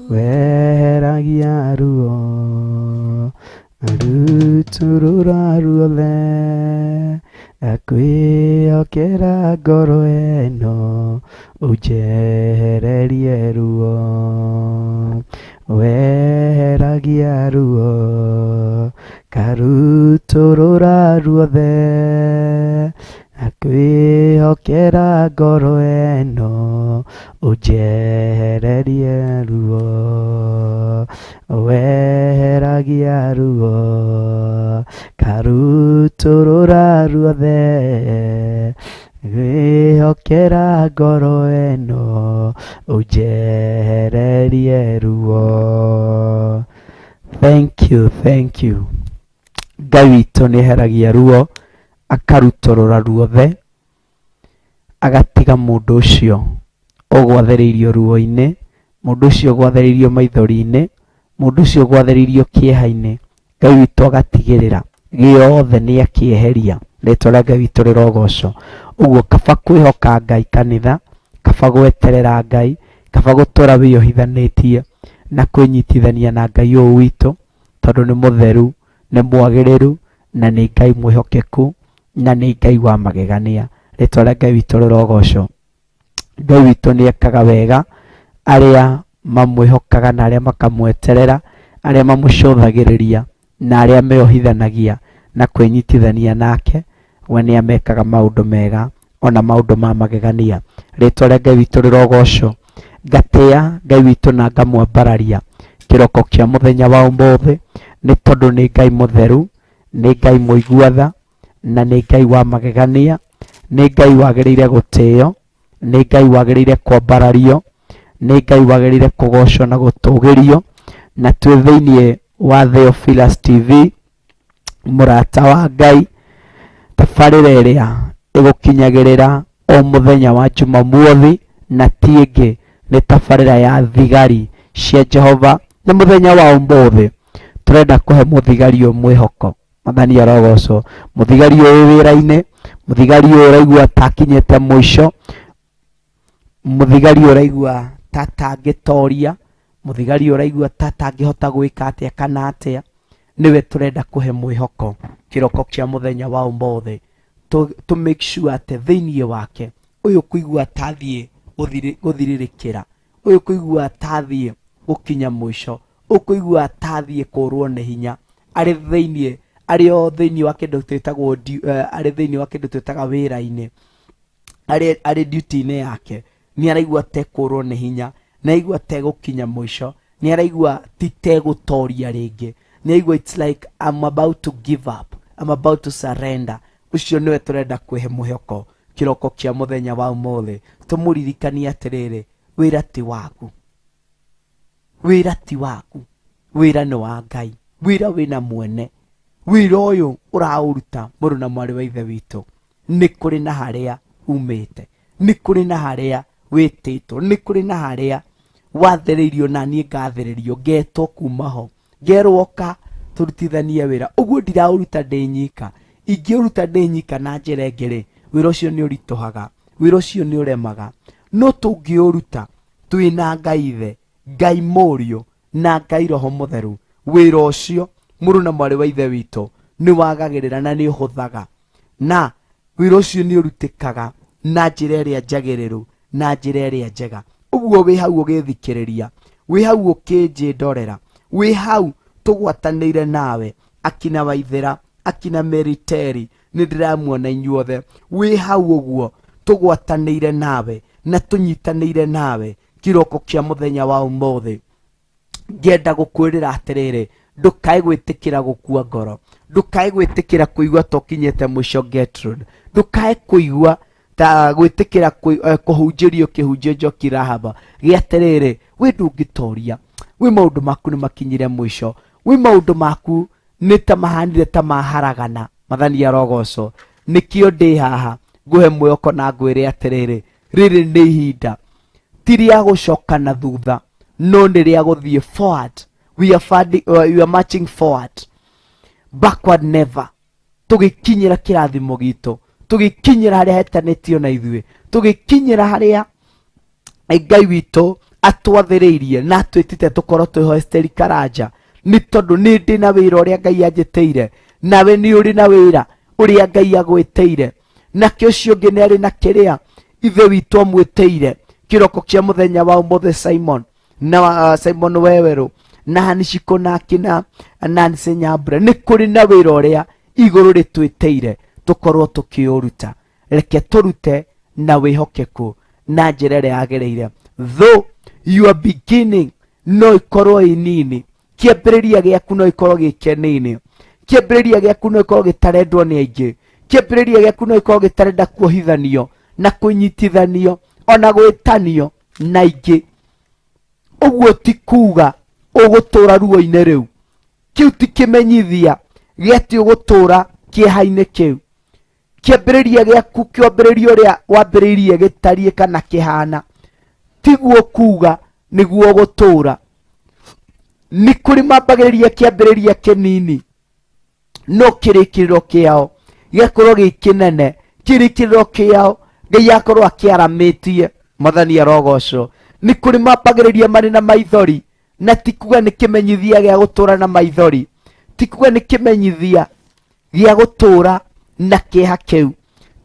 weheragia ruo aruturura ruothe akwĩhokera ngoro ĩno ũnjehererie ruo weheragia ruo karuturura ruothe akwĩhokera ngoro ĩno ũnjehererie ruo weheragia ruo karuturura ruothe akwĩhokera ngoro ĩno ũnjehererie ruo. Thank you. Ngai witũ nĩ eheragia ruo akarutorora ruothe agatiga mũndũ ũcio ũgwathĩrĩirio ruo-inĩ, mũndũ ũcio ũgwathĩrĩirio maithori-inĩ, mũndũ ũcio ũgwathĩrĩirio kĩeha-inĩ. Ngai witũ agatigĩrĩra gĩothe nĩ akĩeheria. Rĩtwa rĩa Ngai witũ rĩrogocwo. Ũguo kaba kwĩhoka Ngai kanitha, kaba gweterera Ngai, kaba gũtũra wĩyohithanĩtie na kwĩnyitithania na Ngai ũyũ witũ, tondũ nĩ mũtheru, nĩ mwagĩrĩru na nĩ Ngai mwĩhokeku na nĩ Ngai wa magegania. Rĩtwa rĩa Ngai witũ rĩrogocwo. Ngai witũ nĩ ekaga wega arĩa mamwĩhokaga na arĩa makamweterera, arĩa mamũcũthagĩrĩria na arĩa meyohithanagia na kwĩnyitithania nake. We nĩ amekaga maũndũ mega ona maũndũ ma magegania. Rĩtwa rĩa Ngai witũ rĩrogocwo. Ngatĩa Ngai witũ na ngamwambararia kĩroko kĩa mũthenya wa ũmũthĩ, nĩ tondũ nĩ Ngai mũtheru, nĩ Ngai mũigua-tha na nĩ Ngai wa magegania, nĩ Ngai wagĩrĩire gũtĩo, nĩ Ngai wagĩrĩire kwambarario, nĩ Ngai wagĩrĩire kũgocwo na gũtũgĩrio. Na twĩ thĩinĩ wa Theophilus TV, mũrata wa Ngai, tabarĩra ĩrĩa ĩgũkinyagĩrĩra o mũthenya wa Jumamothi, na ti ĩngĩ nĩ tabarĩra ya thigari cia Jehova. Na mũthenya wa ũmũthĩ tũrenda kũhe mũthigari ũyũ mwĩhoko. Mwathani arogocwo. Mũthigari ũyũ wĩra-inĩ, mũthigari ũyũ ũraigua takinyĩte mũico, mũthigari ũyũ ũraigua tatangĩtoria, mũthigari ũyũ ũraigua tatangĩhota gwĩka atĩa kana atĩa, nĩwe tũrenda kũhe mwĩhoko kĩroko kĩa mũthenya wa ũmũthĩ. To make sure atĩ thĩinĩ wake ũyũ kũigua tathiĩ gũthirĩrĩkĩra, ũyũ kũigua tathiĩ gũkinya mũico, ũkũigua tathiĩ kũrwo nĩ hinya, arĩ thĩinĩ wa kĩndũ twĩtagwo arĩ thĩinĩ wa kĩndũ twĩtaga wĩra-inĩ, arĩ duty-inĩ yake, nĩ araigua tekũrwo nĩ hinya, nĩ araigua tegũkinya mũico, nĩ araigua titegũtoria rĩngĩ, nĩ araigua it's like I'm about to give up, I'm about to surrender. Ũcio nĩwe tũrenda kwĩhe mwĩhoko kĩroko kĩa mũthenya wa ũmũthĩ. Tũmũririkanie atĩrĩrĩ, wĩra ti waku, wĩra ti waku, wĩra nĩ wa Ngai, wĩra wĩna mwene. Wĩra ũyũ ũraũruta mũrũ na mwarĩ wa ithe witũ, nĩ kũrĩ na harĩa umĩte, nĩ kũrĩ na harĩa wĩtĩtwo, nĩ kũrĩ na harĩa wathĩrĩirio na niĩ ngathĩrĩrio, ngetwo kuma ho, ngerwo ka tũrutithanie wĩra. Ũguo ndiraũruta ndĩ nyika, ingĩũruta ndĩ nyika na njĩra ĩngĩ-rĩ, wĩra ũcio nĩ ũritũhaga, wĩra ũcio nĩ ũremaga. No tũngĩũruta twĩna Ngai Ithe, Ngai Mũriũ na Ngai Roho Mũtheru, wĩra ũcio mũrũ na mwarĩ wa Ithe witũ nĩ wagagĩrĩra na nĩ ũhũthaga, na wĩra ũcio nĩ ũrutĩkaga na njĩra ĩrĩa njagĩrĩru na njĩra ĩrĩa njega. Ũguo wĩ hau ũgĩthikĩrĩria, wĩ hau ũkĩnjĩndorera, wĩ hau tũgwatanĩire nawe, akina Waithĩra, akina Meriteri, nĩ ndĩramuona inyuothe, wĩ hau ũguo tũgwatanĩire nawe na tũnyitanĩire nawe kĩroko kĩa mũthenya wa ũmũthĩ. Ngenda gũkwĩrĩra atĩrĩrĩ, ndũkae gwĩtĩkĩra gũkua ngoro, ndũkae gwĩtĩkĩra kũigua tokinyĩte mũico Gertrude, ndũkae kũigua ta gwĩtĩkĩra kũhunjĩrio kĩhunjio Njoki Rahaba gĩatĩrĩrĩ, wĩ ndũngĩtoria, wĩ maũndũ maku nĩ makinyire mũico, wĩ maũndũ maku nĩ ta mahanire ta maharagana. Mathani arogocwo, nĩkĩo ndĩ haha ngũhe mwĩhoko na ngwĩre atĩrĩrĩ, rĩrĩ nĩ ihinda ti rĩa gũcoka na thutha, no nĩ rĩa gũthiĩ forward. We are marching forward, backward never. Tũgĩkinyĩra kĩrathimo gitũ, tũgĩkinyĩra harĩa hetanĩtio na ithuĩ, tũgĩkinyĩra harĩa Ngai witũ atwathĩrĩirie na twĩtĩte tũkorwo twĩho Esteri Karanja, nĩ tondũ nĩ ndĩ na wĩra ũrĩa Ngai anjĩtĩire, nawe nĩ ũrĩ na wĩra ũrĩa Ngai agwĩtĩire, nake ũcio ũngĩ nĩ arĩ na kĩrĩa Ithe witũ amwĩtĩire. Kĩroko kĩa mũthenya wa ũmũthĩ Simon na Simon Wewerũ na Hanishiko na akina Nancy Nyambura, nĩ kũrĩ na wĩra ũrĩa igũrũ rĩtwĩtĩire tũkorwo tũkĩũruta. Reke tũrute na wĩhokeku na njĩra ĩrĩa yagĩrĩire. Though your beginning no ikorwo ĩ nini, kĩambĩrĩria gĩaku no ikorwo gĩ kĩnini, kĩambĩrĩria gĩaku no ikorwo gĩtarendwo nĩ aingĩ, kĩambĩrĩria gĩaku no ikorwo gĩtarenda kuohithanio na kũnyitithanio ona gwĩtanio na aingĩ. Ũguo ti kuga ũgũtũra ruo-inĩ rĩu, kĩu ti kĩmenyithia gĩatĩ ũgũtũra kĩeha-inĩ kĩu. Kĩambĩrĩria gĩaku, kĩambĩrĩria ũrĩa wambĩrĩirie gĩtariĩ kana kĩhana, tiguo kuga nĩguo ũgũtũra. Nĩ kũrĩ mambagĩrĩria kĩambĩrĩria kĩnini, no kĩrĩkĩrĩro kĩao gĩakorwo gĩ kĩnene, kĩrĩkĩrĩro kĩao Ngai akorwo akĩaramĩtie. Mathani arogocwo. Nĩ kũrĩ mambagĩrĩria marĩ na maithori, na ti kuga nĩ kĩmenyithia gĩa gũtũra na maithori, ti kuga nĩ kĩmenyithia gĩa gũtũra na kĩeha kĩu.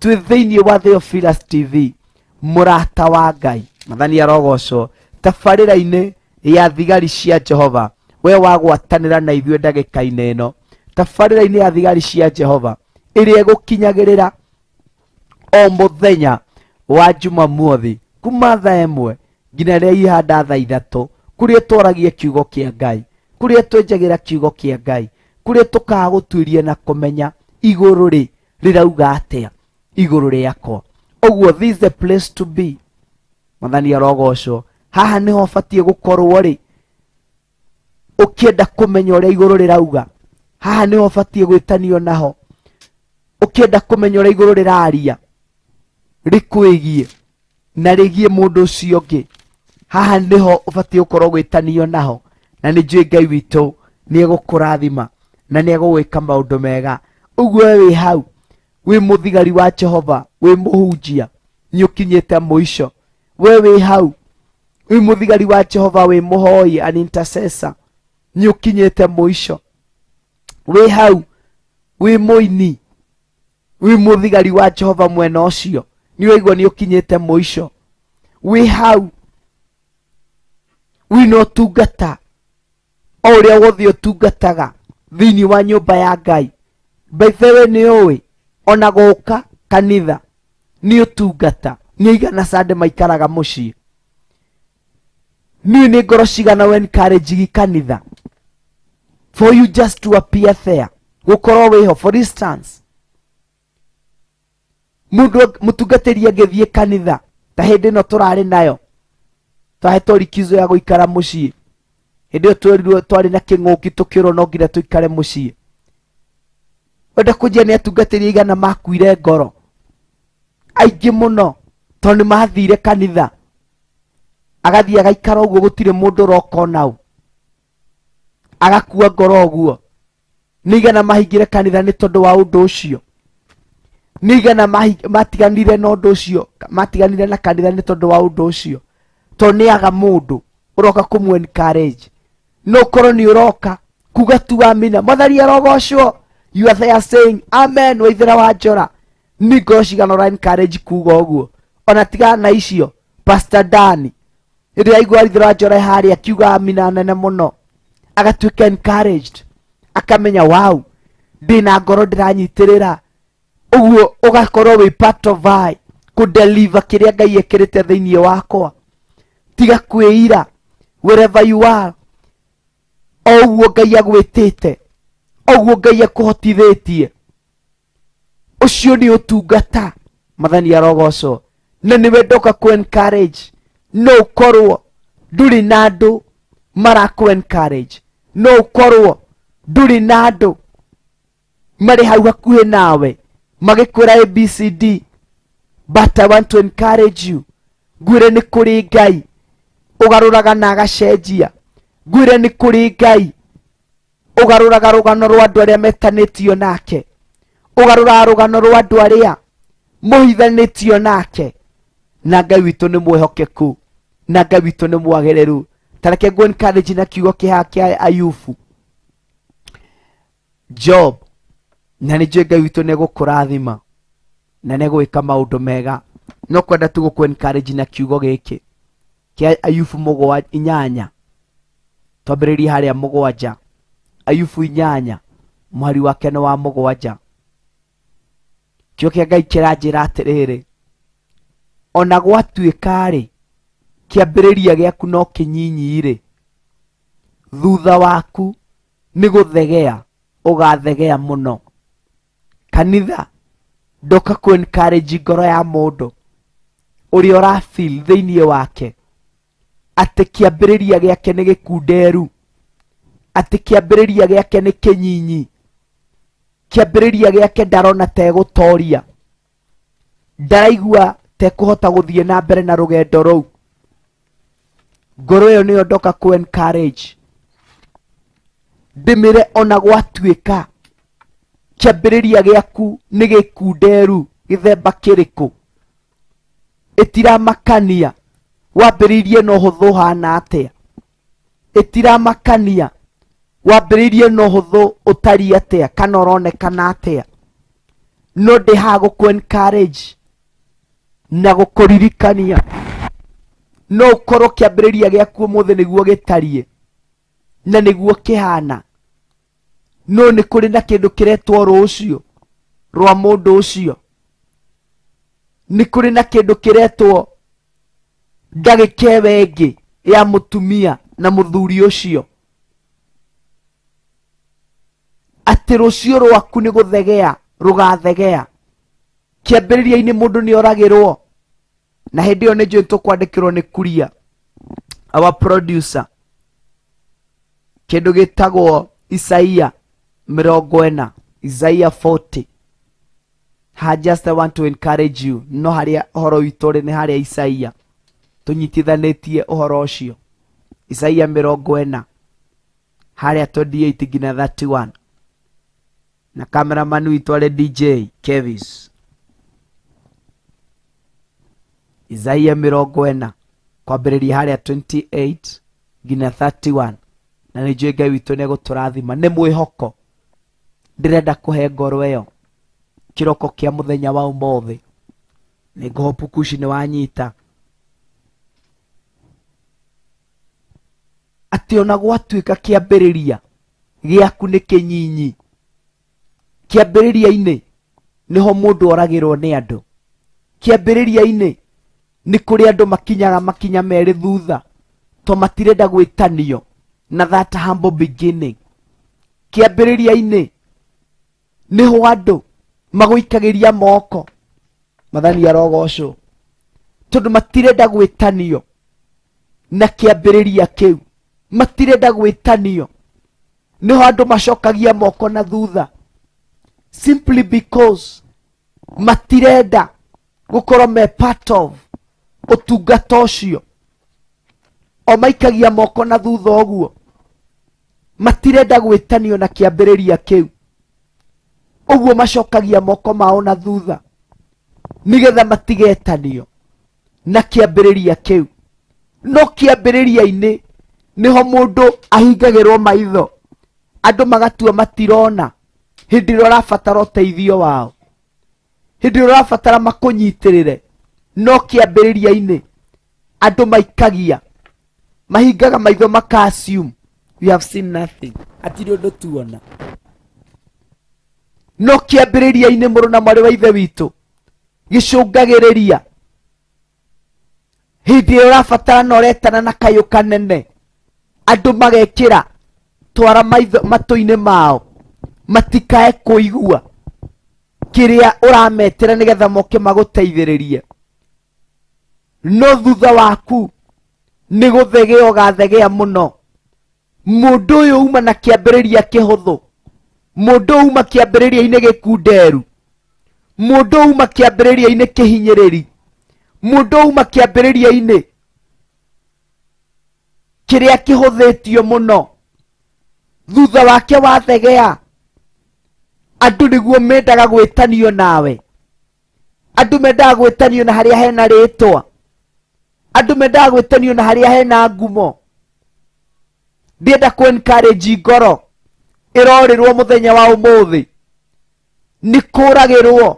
Twĩ thĩinĩ wa Theophilus TV, mũrata wa Ngai. Mathani arogocwo. Tabarĩra-inĩ ya thigari cia Jehova, we wagwatanĩra na ithuĩ ndagĩka-inĩ ĩno, tabarĩra-inĩ ya thigari cia Jehova ĩrĩa ĩgũkinyagĩrĩra o mũthenya wa Jumamothi kuma thaa 1 nginya rĩrĩa ihanda thaa 3, kũrĩa tworagia kiugo kĩa Ngai, kũrĩa twenjagĩra kiugo kĩa Ngai, kũrĩa tũkaga gũtuĩria na kũmenya igũrũ rĩrauga atĩa igũrũ rĩakwa. Ũguo this is the place to be. Mathani arogocwo. Haha nĩho batiĩ gũkorwo rĩ, ũkĩenda kũmenya ũrĩa igũrũ rĩrauga. Haha nĩho batiĩ gwĩtanio naho, ũkĩenda kũmenya ũrĩa igũrũ rĩraria rĩkwĩgie na rĩgie mũndũ ũcio ũngĩ. Haha nĩho ũbatiĩ gũkorwo gwĩtanio naho, na nĩ njũĩ Ngai witũ nĩ egũkũrathima na nĩ egũgwĩka maũndũ mega. Ũguo wĩ hau, wĩ mũthigari wa Jehova, wĩ mũhunjia, nĩ ũkinyĩte mũico. We wĩ hau, wĩ mũthigari wa Jehova, wĩ mũhoi, an intercessor, nĩ ũkinyĩte mũico. Wĩ hau, wĩ mũini, wĩ mũthigari wa Jehova mwena ũcio, nĩ waigua nĩ ũkinyĩte mũico. Wĩ hau, wĩna ũtungata o ũrĩa wothe ũtungataga thĩinĩ wa nyũmba ya Ngai. By the way, nĩ ũĩ ona gũka kanitha nĩ ũtungata. Nĩ aigana Sunday maikaraga mũciĩ? Nĩ ngoro cigana we encourage kanitha for you just to appear there, gũkorwo wĩho? For instance, mũndũ mũtungatĩri angĩthiĩ kanitha ta hĩndĩ ĩno tũrarĩ nayo, twahetwo likizo ya gũikara mũciĩ, hĩndĩ ĩyo twerirwo twarĩ na kĩng'ũki tũkĩrwo no nginya tũikare mũciĩ. Wenda kũnjia nĩ atungatĩri aigana makuire ngoro? Aingĩ mũno, tondũ nĩ mathire kanitha, agathiĩ agaikara ũguo, gũtirĩ mũndũ ũroka nao, agakua ngoro ũguo. Nĩ aigana mahingire kanitha nĩ tondũ wa ũndũ ũcio? nigana matiganire na undu ucio, matiganire na kanitha ni tondu wa undu ucio, to niaga mundu uroka kumu encourage. No korwo ni uroka kuga tu amina, Mwathani arogocwo, you are there saying amen. Waithira wa Njora ni ngoro cigana ura encourage kuga uguo. Ona tigana na icio, Pastor Dani hindi yaigua Waithira wa Njora hari akiuga amina nene muno, agatuika encouraged, akamenya wow, ndina ngoro ndiranyitirira. Uguo ugakorwo wi part of I ku deliver kiria Ngai ekirite thiini wakwa. Tiga kwira wherever you are. Oguo Ngai agwitite, oguo Ngai akuhotithitie, ucio ni utungata. Mwathani arogocwo. Na niwe ndoka ku encourage. No korwo nduri na andu maraku encourage, no korwo nduri na andu mari hau hakuhi nawe magikwira ABCD, but I want to encourage you. Gwire ni kuri Ngai ugaruraga na agacenjia. Gwire ni kuri Ngai ugaruraga rugano rwa andu aria metanitio nake, ugaruraga rugano rwa andu aria muhithanitio nake. Na Ngai witu ni mwehokeku, na Ngai witu ni mwagiriru. Tareke go encourage na kiugo kia Ayubu, Job, na ni Ngai witu ni gukurathima na ni gwika maundu mega. No kwenda tu go encourage na kiugo giki kia Ayubu 8 twambiririe haria 7. Ayubu 8 mwari wake ni wa 7. Kio kia Ngai kiranjira atiriri, ona gwatuika ri kiambiriria giaku no kinyinyi ri, thutha waku ni guthegea ugathegea muno. Kanitha ndoka ku encourage ngoro ya mundu uria ura feel thiini wake ati kiambiriria giake ni gikunderu, ati kiambiriria giake ni kinyinyi, kiambiriria giake ndarona te gutoria, ndaraigua te kuhota guthie na mbere na rugendo rou. Ngoro iyo niyo ndoka ku encourage, ndimire ona gwatuika kiambiriria giaku ni gikunderu githemba kiriku, itiramakania wambiririe no huthu hana atia, itiramakania wambiririe no huthu utari atia kana uronekana atia. No ndi ha guku encourage na gukuririkania no ukorwo kiambiriria giaku umuthi niguo gitarie na niguo kihana. No ni kuri na kindu kiretwo rucio rwa mundu ucio, ni kuri na kindu kiretwo ndagikewe ingi ya mutumia na muthuri ucio, ati rucio rwaku ni guthegea rugathegea. Kiambiriria-ini mundu ni oragirwo, na hindi iyo ni njui tukwandikirwo ni Kuria our producer, kindu gitagwo Isaia 40, Isaia 40. I just want to encourage you, no haria horo witore ni haria Isaia tunyitithanitie uhoro ucio. Isaia 40 haria 28 ngina 31. Na cameraman witu ale DJ Kevis. Isaia 40 kwambiriria haria 28 ngina 31. Na ni njui Ngai witu ni guturathima, ni mwihoko ndirenda kuhe ngoro iyo kiroko kia muthenya wa umuthi. Ni ngohopu kuci ni wanyita ati ona gwatuika kiambiriria giaku ni kinyinyi. Kiambiriria-ini niho mundu oragirwo ni andu. Kiambiriria-ini ni kuri andu makinyaga makinya meri thutha to matirenda gwitanio na that humble beginning. Kiambiriria-ini niho andu maguikagiria moko. Mwathani arogocwo, tondu matirenda gwitanio na kiambiriria kiu, matirenda gwitanio. Niho andu macokagia moko na thutha simply because matirenda gukorwo me part of utungata ucio. O maikagia moko na thutha uguo, matirenda gwitanio na kiambiriria kiu, uguo macokagia moko mao na thutha. nigetha matigetanio na kiambiriria kiu. No kiambiriria-ini niho mundu ahingagirwo maitho, andu magatua matirona hindi ĩrĩa ũrabatara ũteithio wao, hindi ĩrĩa ũrabatara makunyitirire. No kiambiriria-ini andu maikagia, mahingaga maitho maka-assume we have seen nothing, atiri undu tuona. No kiambiriria-ini mũrũ na mwarĩ wa ithe witũ gĩcũngagĩrĩria hindi ĩrĩa ũrabatara na ũretana na kayũ kanene, andu magekĩra twara matũ-inĩ mao matikae kũigua kĩrĩa ũrametĩra nĩgetha moke magũteithĩrĩrie. No thutha waku nĩ gũthegea ũgathegea mũno. Mũndũ ũyũ uma na kĩambĩrĩria kĩhũthũ, mũndũ ũyũ uma kĩambĩrĩria-inĩ gĩkunderu, mũndũ ũyũ uma kĩambĩrĩria-inĩ kĩhinyĩrĩri, mũndũ ũyũ uma kĩambĩrĩria-inĩ kĩrĩa kĩhũthĩtio mũno. Thutha wake wathegea, andu nĩguo mendaga gwĩtanio nawe, andu mendaga gwĩtanio na harĩa hena rĩtwa, andu mendaga gwĩtanio na harĩa hena ngumo. Ndienda ku-encourage ngoro ĩrorĩrwo mũthenya wa ũmũthĩ, nĩ kũragĩrwo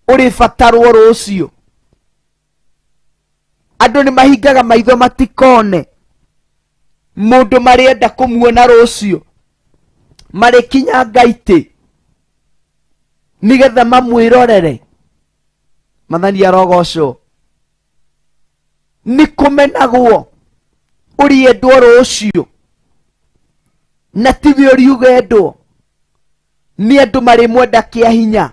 ũrĩbatarwo rũciũ. Andu nĩ mahingaga maitho matikone mũndũ marĩenda kũmuona rũciũ, marĩkinya ngaitĩ nigetha mamwĩrorere. Mathani arogocwo. Nĩ kũmenagwo ũrĩendwo rũciũ, na tiwe ũriugendwo nĩ andũ marĩmwenda kĩa hinya,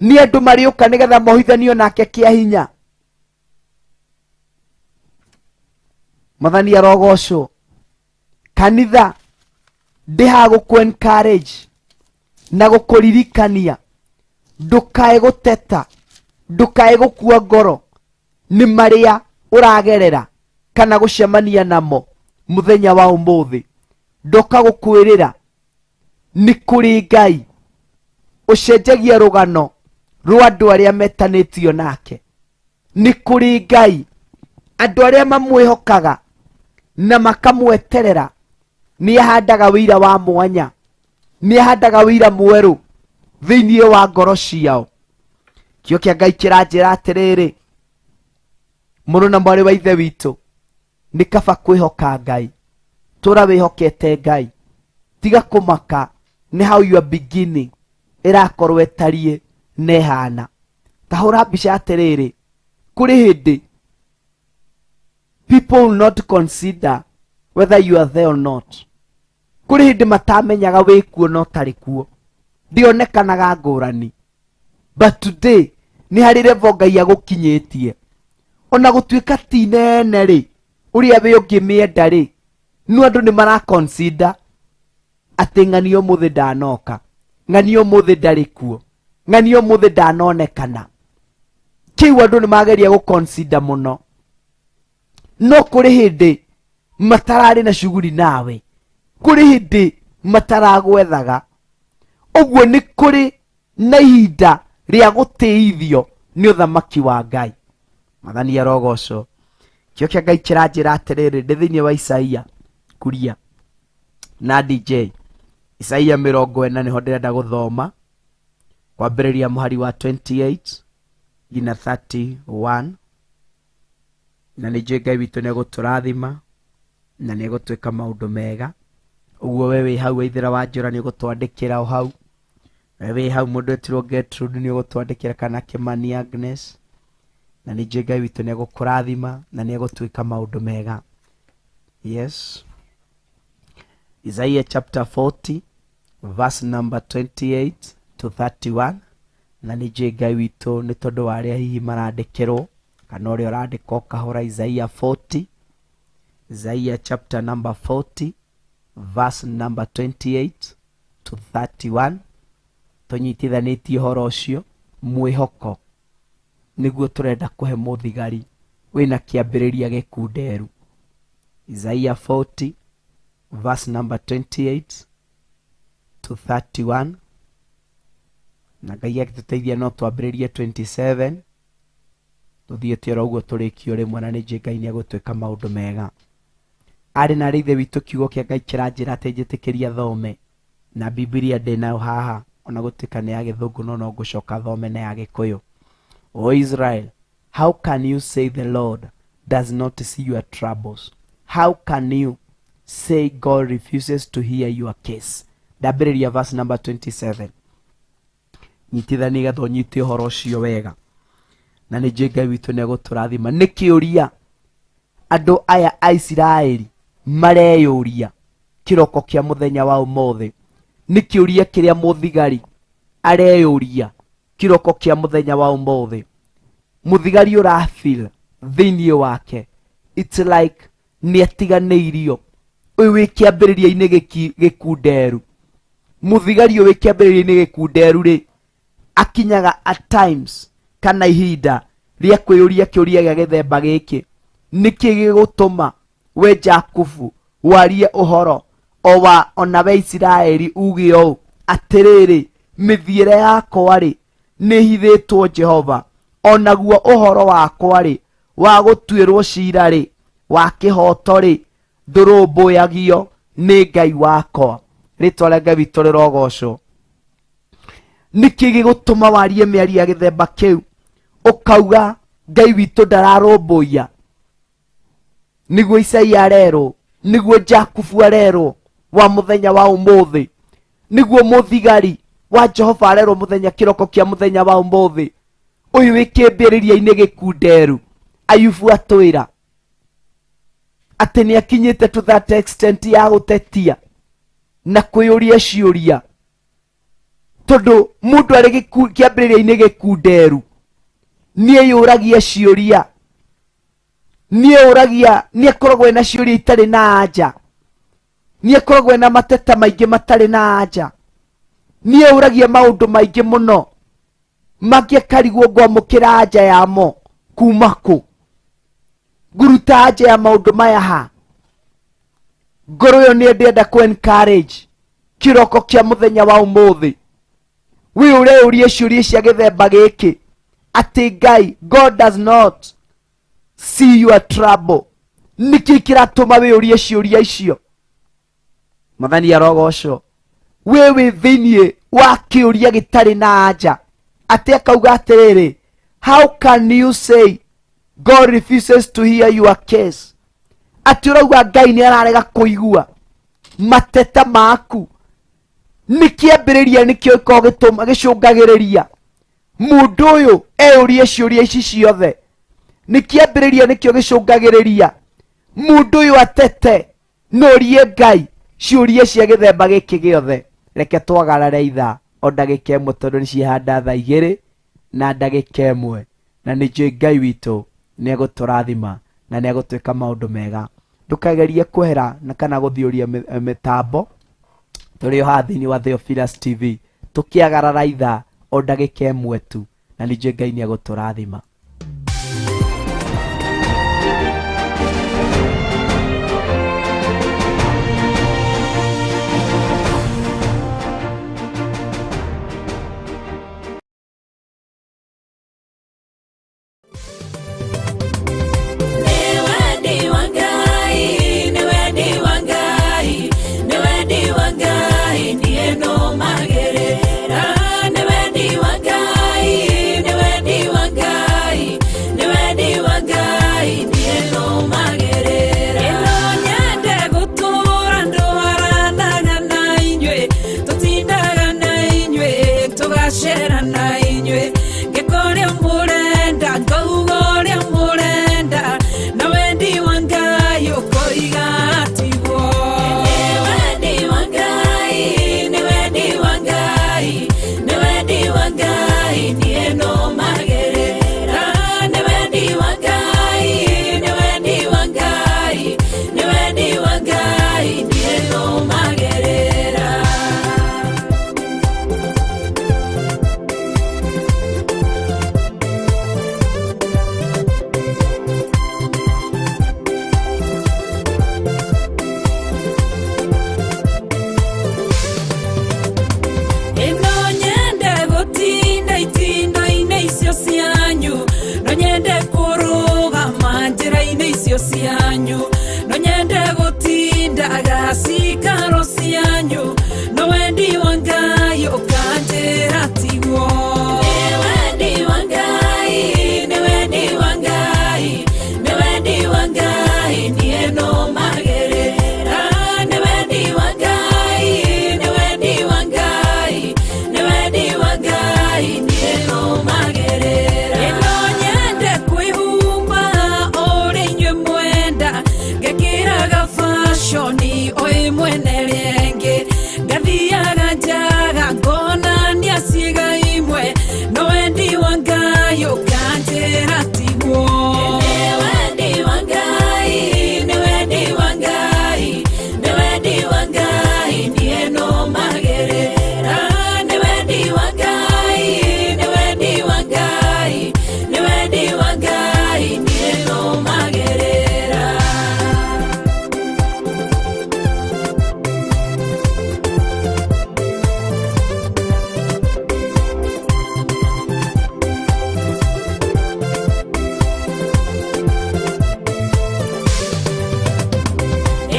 nĩ andũ marĩũka nĩgetha mohithanio nake kĩa hinya. Mathani arogocwo. Kanitha ndĩha gũkũ-encourage na gũkũririkania ndũkae gũteta, ndũkae gũkua ngoro nĩ marĩa ũragerera kana gũcemania namo mũthenya wa ũmũthĩ. Ndoka gũkwĩrĩra nĩ kũrĩ Ngai ũcenjagia rũgano rwa andũ arĩa metanĩtio nake. Nĩ kũrĩ Ngai andũ arĩa mamwĩhokaga na makamweterera. Nĩ ahandaga wĩira wa mwanya, nĩ ahandaga wĩira mwerũ thĩinĩ wa ngoro ciao. Kĩo kĩa Ngai kĩranjĩra atĩrĩrĩ, mũrũ na mwarĩ wa ithe witũ, nĩ kaba kwĩhoka Ngai. Tũra wĩhokete Ngai, tiga kũmaka nĩ how your beginning ĩrakorwo ĩtariĩ na ĩhana. Tahũra mbica atĩrĩrĩ, kũrĩ hĩndĩ people will not consider whether you are there or not. Kũrĩ hĩndĩ matamenyaga wĩ kuo no tarĩ kuo, ndionekanaga ngũrani. But today nĩ harĩ level Ngai agũkinyĩtie. Ona gũtuĩka ti nene rĩ, ũrĩa wĩ ũngĩmĩenda rĩ, no andũ nĩ mara-consider atĩ ng'ani ũmũthĩ ndanoka, ng'ani ũmũthĩ ndarĩ kuo, ng'ani ũmũthĩ ndanonekana. Kĩu andũ nĩ mageria gũ-consider mũno. No kũrĩ hĩndĩ matararĩ na shughuli nawe, kũrĩ hĩndĩ mataragwethaga. Ũguo nĩ kũrĩ na ihinda rĩa gũtĩithio nĩ ũthamaki wa Ngai. Mathani arogocwo. Kĩo kĩa Ngai kĩranjĩra atĩrĩrĩ, ndĩ thĩinĩ wa Isaia kuria na DJ Isaia 40 nĩho ndĩrenda gũthoma kwambĩrĩria mũhari wa 28 nginya 31. Na nĩ njũĩ Ngai witũ nĩ egũtũrathima na nĩ egũtwĩka maũndũ mega. Ũguo we wĩ hau Waithĩra wa Njũra nĩ ũgũtwandĩkĩra o hau, we wĩ hau mũndũ etirwo Gertrude nĩ ũgũtwandĩkĩra, kana Kĩmani Agnes. Na nĩ njũĩ Ngai witũ nĩ egũkũrathima na nĩ egũtwĩka maũndũ mega. Yes. Isaiah chapter 40 verse number 28 to 31. Na nĩ njũĩ Ngai witũ nĩ tondũ wa arĩa hihi marandĩkĩrwo kana ũrĩa ũrandĩka ũkahũra Isaiah 40, Isaiah chapter number 40 verse number 28 to 31. Tũnyitithanĩtie ũhoro ũcio mwĩhoko nĩguo tũrenda kũhe mũthigari wĩna kĩambĩrĩria gĩkunderu. Isaiah 40 verse number 28 to 31. na Ngai agĩtũteithia no twambĩrĩrie 27 tuthiĩte oro ũguo tũrĩkio rĩmwe, na nĩ Ngai nĩegũtwĩka maũndũ mega. Arĩ na ithe witũ kiugo kĩa Ngai kĩranjĩra atĩ njĩtĩkĩria thome, na Biblia ndĩnayo haha ona gũtuĩka nĩ ya Gĩthũngũ no ngũcoka thome na ya Gĩkũyũ. O Israel, how can you say the Lord does not see your troubles? How can you say God refuses to hear your case? Ndambĩrĩria verse number 27. Nyitithani gatho nyite ũhoro ũcio wega, na nĩ Ngai witũ nĩegũtũrathima. Nĩ kĩũria andũ aya a Isiraeli mareyũria kĩroko kĩa mũthenya wa ũmũthĩ. Nĩ kĩũria kĩrĩa mũthigari areyũria kĩroko kĩa mũthenya wa ũmũthĩ. Mũthigari ũrafeel thĩinĩ wake it's like nĩ atiganĩirio. Ũyũ wĩ kĩambĩrĩria-inĩ gĩkunderu, mũthigari ũyũ wĩ kĩambĩrĩria-inĩ gĩkunderu rĩ, akinyaga at times kana ihinda rĩa kwĩyũria kĩũria gĩa gĩthemba gĩkĩ. Nĩkĩ gĩgũtũma we Jakubu warie ũhoro ona we Isiraeli uge ũũ atĩrĩrĩ, mĩthiĩre yakwa rĩ nĩ hithĩtwo Jehova, onaguo ũhoro wakwa rĩ wa gũtuĩrwo cira rĩ wa kĩhoto rĩ ndũrũmbũyagio nĩ Ngai wakwa. Rĩtwa rĩa Ngai witũ rĩrogocwo. Nĩkĩ gĩgũtũma warie mĩario ya gĩthemba kĩu ũkauga Ngai witũ ndararũmbũia? Nĩguo Isaia arerwo, nĩguo Jakubu arerwo wa mũthenya wa ũmũthĩ, nĩguo mũthigari wa Jehova arerwo mũthenya kĩroko kĩa mũthenya wa ũmũthĩ. Ũyũ wĩ kĩambĩrĩria-inĩ gĩkunderu Ayubu atwĩra atĩ nĩ akinyĩte to that extent ya gũtetia na kwĩyũria ciũria, tondũ mũndũ arĩ kĩambĩrĩria-inĩ gĩkunderu nĩeyũragia ciũria, nĩakoragwo na ciũria itarĩ na anja, nĩakoragwo na mateta maingĩ matarĩ na anja, nĩeyũragia maũndũ maingĩ mũno, mangĩ akarigwo ngwamũkĩra anja yamo kuma kũ, nguruta anja ya maũndũ maya ha. Ngoro ĩyo nĩ ndĩenda ku encourage kĩroko kĩa mũthenya wa ũmũthĩ. We ũreyũria ciũria cia gĩthemba gĩkĩ atĩ Ngai, God does not see your trouble. Nĩkĩ kĩratũma wĩyũrie ciũria icio? Mwathani arogocwo. We wĩ thĩinĩ wa kĩũria gĩtarĩ na anja, atĩ akauga atĩrĩrĩ, how can you say God refuses to hear your case? Atĩ ũrauga Ngai nĩ ararega kũigua mateta maku. Nĩ kĩambĩrĩria nĩkĩo gĩkoragwo gĩcũngagĩrĩria mũndũ ũyũ eyũrie ciũria ici ciothe. Nĩ kĩambĩrĩria nĩkĩo gĩcũngagĩrĩria mũndũ ũyũ atete norie Ngai ciũria cia gĩthemba gĩkĩ gĩothe. Reke twagarare ithaa o ndagĩka ĩmwe tondũ nĩcihanda thaa 2 na ndagĩka 1, na nĩ Ngai witũ nĩegũtũrathima na nĩegũtwĩka maũndũ mega. Ndũkagerie kwehera na kana gũthiũria mĩtambo. Tũrĩ o haha thĩinĩ wa Theophilus TV tũkĩagarara ithaa o ndagĩka 1 tu, na nĩ Ngai nĩegũtũrathima. cio cianyu no nyende gutindaga cikaro cianyu no wendi wa Ngai ukanjira tiguo ni wendi wa Ngai ni wendi wa Ngai ni wendi wa Ngai nie no magerera ni wendi wa Ngai ni wendi wa Ngai ni wendi wa Ngai nie no magerera ino nyende kwihumba uri nywe mwenda ngekiraga fashoni oi mwene renge ngathiaga njaga ngonania ciĩga imwe no wendi wa Ngai ukanjĩra tiguo nĩ wendi wa Ngai nĩ wendi wa Ngai nĩ wendi wa Ngai niĩ no magerera nĩ wendi wa Ngai nĩ wendi wa Ngai nĩ wendi wa Ngai niĩ no magerera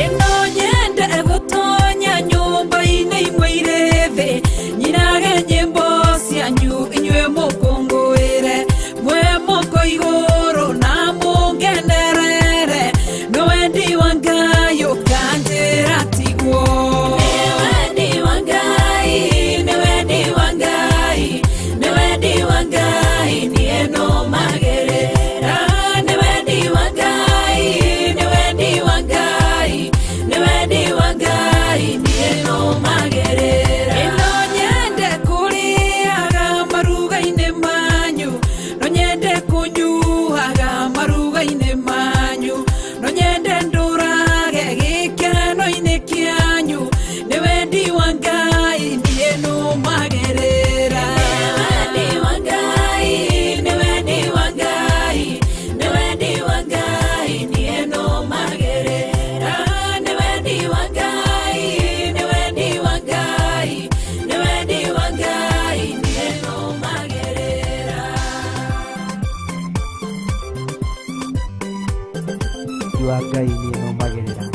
ino nyende gutonya nyumba-inĩ imwe irĩ thĩ nyinage nyĩmbo cianyu inyuĩ mũkũngũĩre mwĩ mũkũ igũrũ na mũngenerere nĩ wendi wa Ngai ũkanjĩra tiguo nĩ wendi wa Ngai nĩ wendi wa Ngai nĩ wendi wa Ngai niĩ no magerera nĩ wendi wa Ngai nĩ wendi wa Ngai nĩ wendi wa Ngai niĩ no magerera ino nyende kũrĩaga maruga-inĩ manyu no nyende kũnyuaga maruga-inĩ manyu no nyende ndũrage gĩkeno-inĩ kĩanyu nĩ wendi wa Ngai niĩ no magerera nĩ wendi wa Ngai nĩ wendi wa Ngai nĩ wendi wa Ngai niĩ no magerera nĩ wendi wa Ngai nĩ wendi wa Ngai nĩ wendi wa Ngai niĩ no magerera wa Ngai niĩ no magerera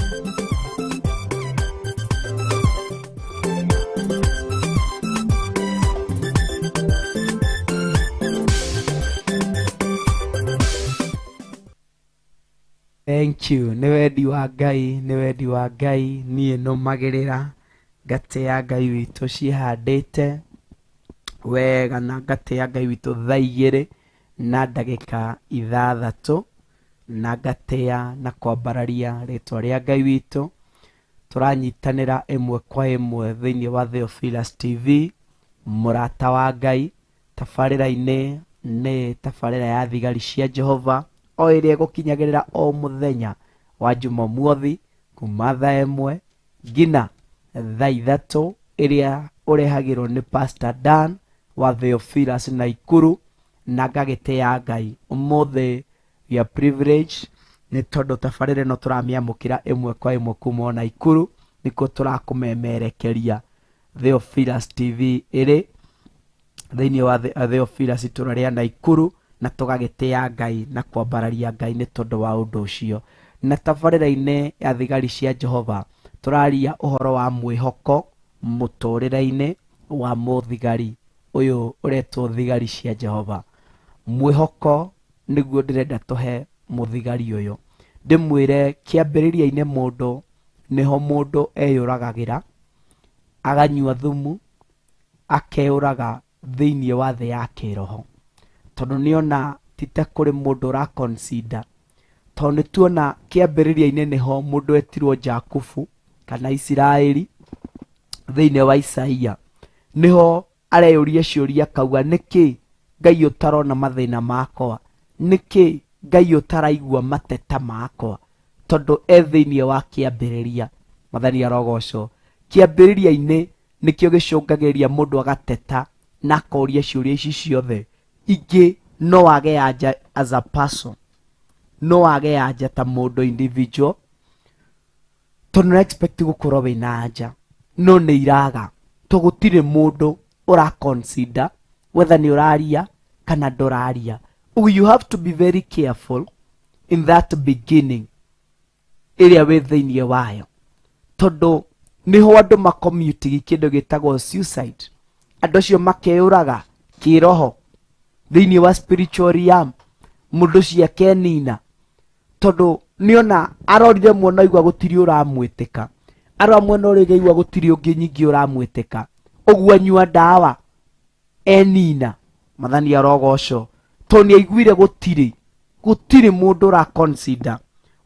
Thank you. Nĩ wendi wa Ngai, nĩ wendi wa Ngai niĩ no magerera ngatĩa Ngai witũ cihandĩte wega na ngatĩa Ngai witũ thaa 2 na ndagĩka 6 na ngatĩa na kwambararia rĩtwa rĩa Ngai witũ tũranyitanĩra ĩmwe kwa ĩmwe thĩinĩ wa Theophilus TV mũrata wa Ngai tabarĩra-inĩ nĩ tabarĩra ya thigari cia Jehova o ĩrĩa gũkinyagĩrĩra o mũthenya wa Jumamothi kuma thaa 1 nginya thaa 3 ĩrĩa ũrehagĩrwo nĩ Pastor Dan wa Theophilus Naikuru na ngagĩtĩa Ngai ũmũthĩ we are privileged nĩ tondũ tabarĩra ĩno tũramĩamũkĩra ĩmwe kwa ĩmwe kuma Naikuru nĩkuo tũrakũmemerekeria Theophilus TV ĩrĩ thĩinĩ wa Theophilus itũra rĩa Naikuru na tũgagĩtĩa Ngai na kwambararia Ngai nĩ tondũ wa ũndũ ũcio na tabarĩra-inĩ ya thigari cia Jehova tũraria ũhoro wa mwĩhoko mũtũrĩre-inĩ wa mũthigari ũyũ ũretwo thigari cia Jehova mwĩhoko nĩguo ndĩrenda tũhe mũthigari ũyũ ndĩmwĩre kĩambĩrĩria-inĩ mũndũ nĩho mũndũ eyũragagĩra aganyua thumu akeũraga thĩinĩ wa thĩ ya kĩroho tondũ nĩona tite kũrĩ mũndũ ũra consider tondũ nĩtuona kĩambĩrĩria-inĩ nĩho mũndũ etirwo Jakubu kana Isiraeli thĩinĩ wa Isaia nĩho areyũria ciũria kauga nĩkĩ Ngai ũtarona mathĩna makwa nĩkĩ Ngai ũtaraigua mateta makwa tondũ thĩinĩ wa kĩambĩrĩria mathani arogocwo kĩambĩrĩria-inĩ nĩkĩo gĩcũngagĩrĩria mũndũ agateta na akoria ciũria ici ciothe ingĩ no wage anja as a person no wage anja ta mũndũ individual tondũ na expect gũkorwo wĩna anja no nĩ iraga to gũtirĩ mũndũ ũra consider whether nĩ ũraria kana ndũraria you have to be very careful in that beginning ĩrĩa wĩ thĩinĩ wayo, tondũ niho andũ makommute kĩndũ gĩtagwo suicide. Andũ acio makeyũraga kĩroho thĩinĩ wa spiritual realm, mũndũ ũcio akenina tondũ nĩona arorire muona igua gũtirĩ ũramwĩtĩka, arora muona ũrĩge igua gũtirĩ ũngĩ nyingĩ ũramwĩtĩka, ũguo anyua ndawa enina. Mathani arogocwo tondũ nĩaiguire gũtirĩ mũndũ ũra consider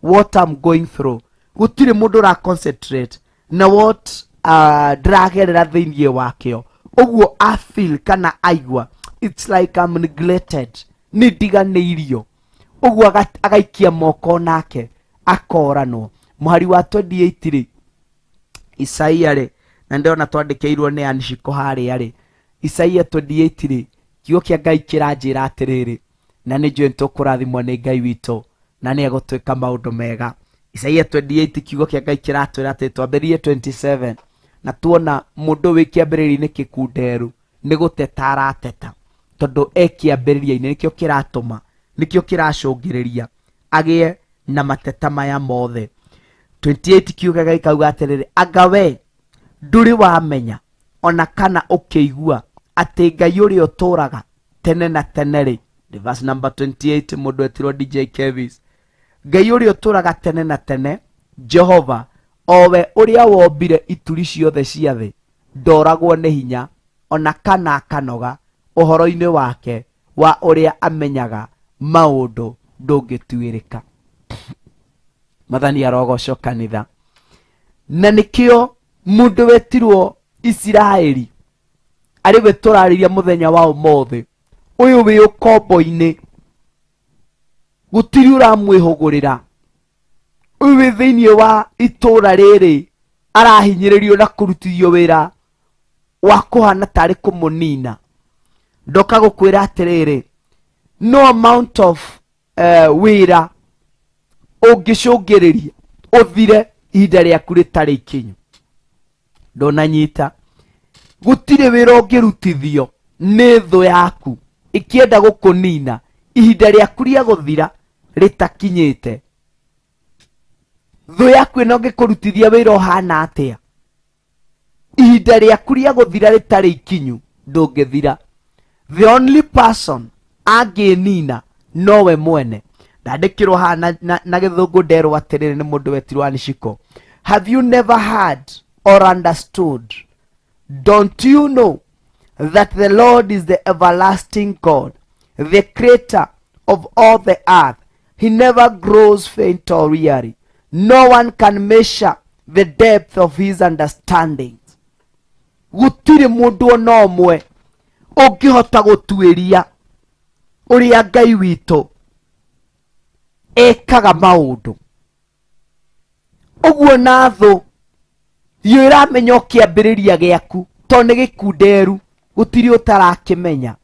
what I'm going through, gũtirĩ mũndũ ũra concentrate na what ndĩragerera thĩinĩ wakĩo, ũguo I feel kana aigua it's like I'm neglected, nĩ ndiganĩirio, ũguo agaikia moko nake akoranwo. Mũhari wa 28 rĩ, Isaia rĩ, na ndĩrona twandĩkĩirwo nĩ Anshiko harĩa rĩ, Isaia 28 rĩ, kiugo kĩa Ngai kĩranjĩra atĩrĩrĩ, na nĩ njũĩ nĩtũkũrathimwo nĩ Ngai witũ na nĩ egũtwĩka maũndũ mega. Isaia 28 kiugo kĩa Ngai kĩratwĩra atĩ twambĩrĩrie 27 na tuona mũndũ wĩ kĩambĩrĩria-inĩ kĩkunderu nĩ gũteta arateta, tondũ kĩambĩrĩria-inĩ nĩkĩo kĩratũma, nĩkĩo kĩracũngĩrĩria agĩe na mateta maya mothe. 28 kiugo gĩa kauga atĩrĩrĩ, anga we ndũrĩ wamenya ona kana ũkĩigua atĩ Ngai ũrĩa ũtũũraga tene na tene rĩ. Verse number 28, mũndũ etirwo DJ Kevis, Ngai ũrĩa ũtũũraga tene na tene, Jehova, owe ũrĩa wombire ituri ciothe cia thĩ, ndoragwo nĩ hinya ona kana akanoga, ũhoro-inĩ wake wa ũrĩa amenyaga maũndũ ndũngĩtuĩrĩka. Mathani arogocwo kanitha. Na nĩkĩo mũndũ wetirwo Isiraeli arĩ we tũrarĩria mũthenya wa ũmũthĩ, ũyũ wĩ ũkombo-inĩ, gũtirĩ ũramwĩhũgũrĩra, ũyũ wĩ thĩinĩ wa itũũra rĩrĩ arahinyĩrĩrio na kũrutithio wĩra wa kũhana tarĩ kũmũnina. Ndoka gũkwĩra atĩrĩrĩ, no amount of wĩra ũngĩcũngĩrĩria ũthire ihinda rĩaku rĩtarĩ ikinyu. Ndonanyita, gũtirĩ wĩra ũngĩrutithio nĩ thũ yaku ĩkĩenda gũkũnina ihinda rĩaku rĩa gũthira rĩtakinyĩte. Thũ yaku ĩno ĩngĩkũrutithia wĩra ũhana atĩa, ihinda rĩaku rĩa gũthira rĩtarĩ ikinyu ndũngĩthira. The only person angĩnina nowe mwene. Ndandĩkĩrwo haha na gĩthũngũ nderwo atĩrĩrĩ nĩ mũndũ wetirwo Anshiko, have you never heard or understood? Don't you know that the Lord is the everlasting God, the creator of all the earth? He never grows faint or weary. No one can measure the depth of his understanding. Gũtirĩ mũndũ ona ũmwe ũngĩhota gũtuĩria ũrĩa Ngai witũ ekaga maũndũ. Ũguo na thũ yĩramenya kĩambĩrĩria gĩaku tondũ nĩ gĩkunderu, gũtirĩ ũtarakĩmenya.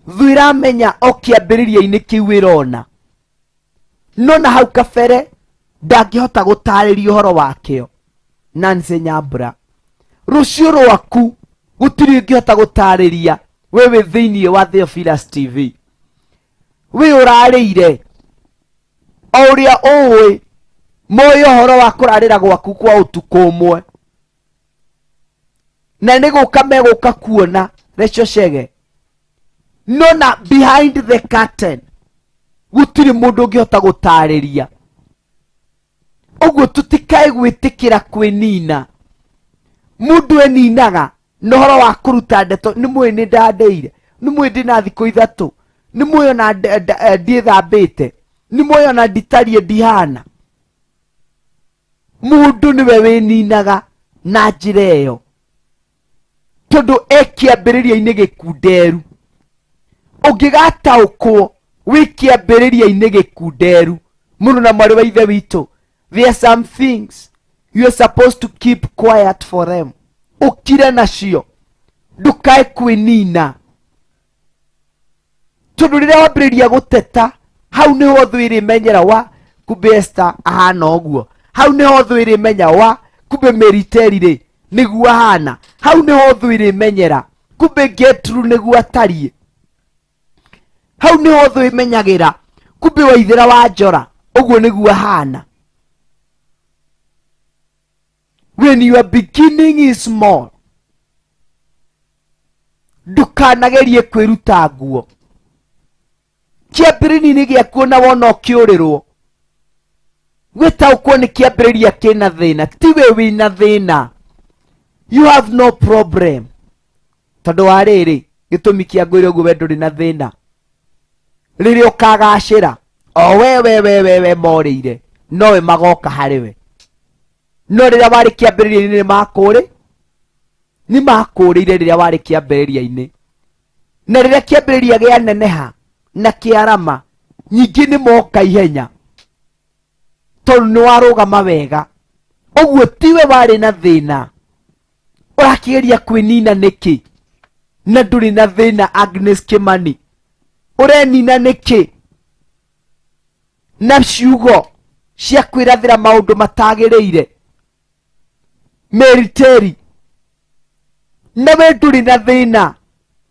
Thũ ĩramenya o kĩambĩrĩria-inĩ kĩu ĩrona, no na hau kabere ndangĩhota gũtarĩria ũhoro wakĩo. Nancy Nyambura, rũciũ rwaku gũtirĩ ũngĩhota gũtarĩria we wĩ thĩinĩ wa Theophilus TV. We ũrarĩire o ũrĩa ũĩ moyo ũhoro wa kũrarĩra gwaku kwa ũtukũ ũmwe, na nĩ gũka megũka kuona reco cege, no na behind the curtain gũtirĩ mũndũ ũngĩhota gũtarĩria. Ũguo tũtikae gwĩtĩkĩra kwĩnina. Mũndũ eninaga na ũhoro wa kũruta ndeto, nĩ mũĩ nĩ ndandĩire, nĩ mũĩ ndĩna thikũ ithatũ, nĩ mũĩ ona ndiĩthambĩte, nĩ mũĩ ona nditariĩ ndihana. Mũndũ nĩwe wĩninaga na njĩra ĩyo tondũ kĩambĩrĩria-inĩ gĩkunderu. Ũngĩgataũkwo wĩ kĩambĩrĩria-inĩ gĩkunderu, mũndũ na mwarĩ wa ithe witũ, there are some things you are supposed to keep quiet for them. Ũkire nacio, ndũkae kwĩnina, tondũ rĩrĩa wambĩrĩria gũteta, hau nĩho thũ ĩrĩmenyera wa kumbe Esther ahana ũguo, hau nĩho thũ ĩrĩmenya wa kumbe Meriteri rĩ nĩguo ahana, hau nĩho thũ ĩrĩmenyera kumbe Gertrude nĩguo atariĩ, hau nĩho thũ ĩmenyagĩra kumbe Waithera wa Njora uguo niguo hana. When your beginning is small, ndukanagerie kwiruta nguo. Kiambiriria-inĩ gĩaku na wona ũkĩũrĩrwo, gwĩtaũkwo nĩ kĩambĩrĩria kĩna thĩna, tiwe wĩna thĩna. You have no problem. Tondũ wa rĩrĩ, gĩtũmi kĩa ngwĩre ũguo we ndũrĩ na thĩna. Rĩrĩa ũkagacĩra, o we morĩire, nowe magoka harĩwe. No rĩrĩa warĩ kĩambĩrĩria-inĩ nĩ makũrĩire rĩrĩa warĩ kĩambĩrĩria-inĩ. Na rĩrĩa kĩambĩrĩria gĩa neneha na kĩarama, nyingĩ nĩ moka ihenya, tondũ nĩ warũgama wega. Ũguo tiwe warĩ na thĩna. Ũrakĩgeria kwĩnina nĩkĩ? Na ndũrĩ na thĩna Agnes Kimani. Ũrenina nĩkĩ? Na ciugo cia kwĩrathĩra maũndũ matagĩrĩire. Mary Terry, nawe ndũrĩ na thĩna,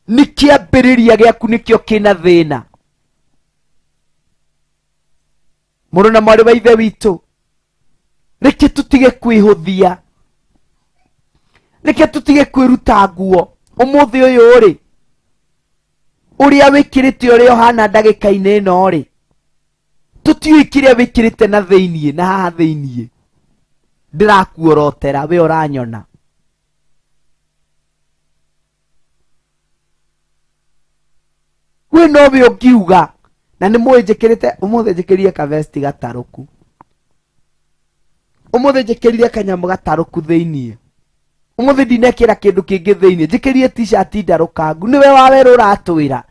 nĩ kĩambĩrĩria gĩaku nĩkĩo kĩna thĩna. Mũrũ na mwarĩ wa ithe witũ, reke tũtige kwĩhũthia, reke tũtige kwĩruta nguo. Ũmũthĩ ũyũ rĩ, ũrĩa wĩkĩrĩte ũrĩa ũhana ndagĩka-inĩ ĩno rĩ, tũtiũĩ kĩrĩa wĩkĩrĩte na thĩiniĩ, na haha thĩiniĩ. Ndĩrakuorotera we ũranyona. We nowe ũngiuga, na nĩ mũĩ njĩkĩrĩte, ũmũthĩ njĩkĩrire kavesti gatarũku, ũmũthĩ njĩkĩrire kanyamũ gatarũku thĩiniĩ, ũmũthĩ ndinekĩra kĩndũ kĩngĩ thĩiniĩ, njĩkĩrire t-shirt ndarũkangu. Nĩwe wawerũ ũratwĩra,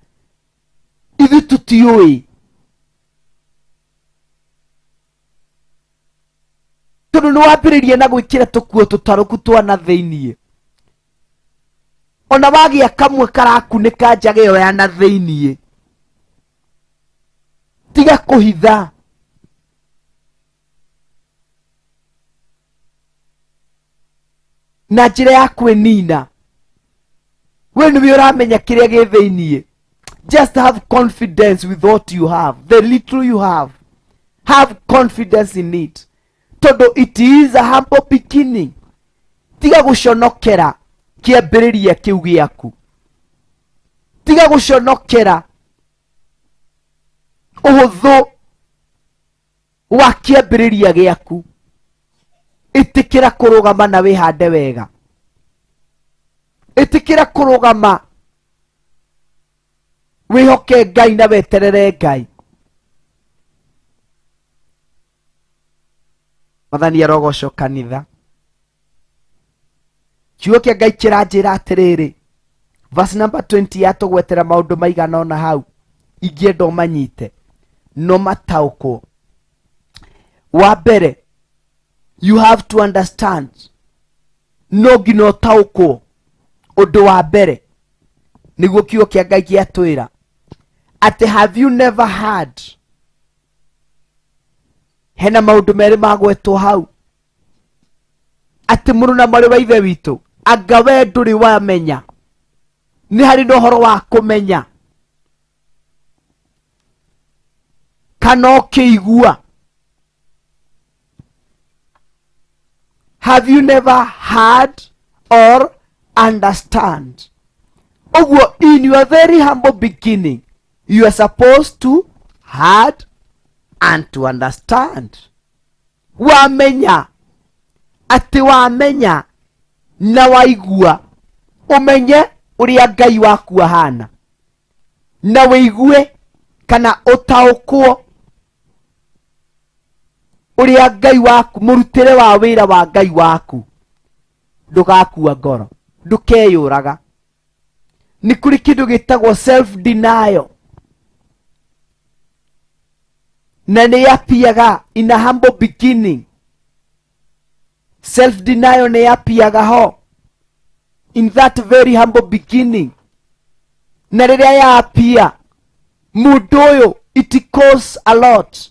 ithuĩ tũtiũĩ. Tondũ nĩ wambĩrĩrie na gwĩkĩra tũkuo tũtarũku twa na thĩiniĩ. Ona wagĩa kamwe karakunĩka njaga ĩyo ya na thĩiniĩ, tiga kũhitha. Na njĩra ya kwĩnina, we nĩwe ũramenya kĩrĩa gĩ thĩiniĩ. Just have confidence with what you have, the little you have. Have confidence in it. Tondũ it is a humble beginning. Tiga gũconokera kĩambĩrĩria kĩu gĩaku. Tiga gũconokera ũhũthũ wa kĩambĩrĩria gĩaku. Ĩtĩkĩra kũrũgama na wĩhande wega. Ĩtĩkĩra kũrũgama wĩhoke Ngai na weterere Ngai. Mathani arogocwo kanitha. Kiugo kĩa Ngai kĩranjĩra atĩrĩrĩ, verse number 20 yatũgwetera maũndũ maigana ũna hau, ingĩenda ũmanyite no mataũkwo. Wa mbere, you have to understand, no nginya ũtaũkwo ũndũ wa mbere, nĩguo kiugo kĩa Ngai gĩatwĩra atĩ have you never heard. Hena maũndũ merĩ magwetwo hau, atĩ mũrũ na mwarĩ wa ithe witũ, anga we ndũrĩ wamenya. Nĩ harĩ na ũhoro wa kũmenya, kana ũkĩigua. Have you never heard or understand? Ũguo, in your very humble beginning, you are supposed to heard and to understand. Wamenya, atĩ wamenya na waigua, ũmenye ũrĩa Ngai waku ahana, na wĩigue kana ũtaũkwo ũrĩa Ngai waku, mũrutĩre wa wĩra wa Ngai waku. Ndũgakua ngoro, ndũkeyũraga. Nĩ kũrĩ kĩndũ gĩtagwo self denial, na nĩ yapiaga in a humble beginning. Self denial nĩ yapiaga ho in that very humble beginning. Na rĩrĩa yapia mũndũ ũyũ, it costs a lot.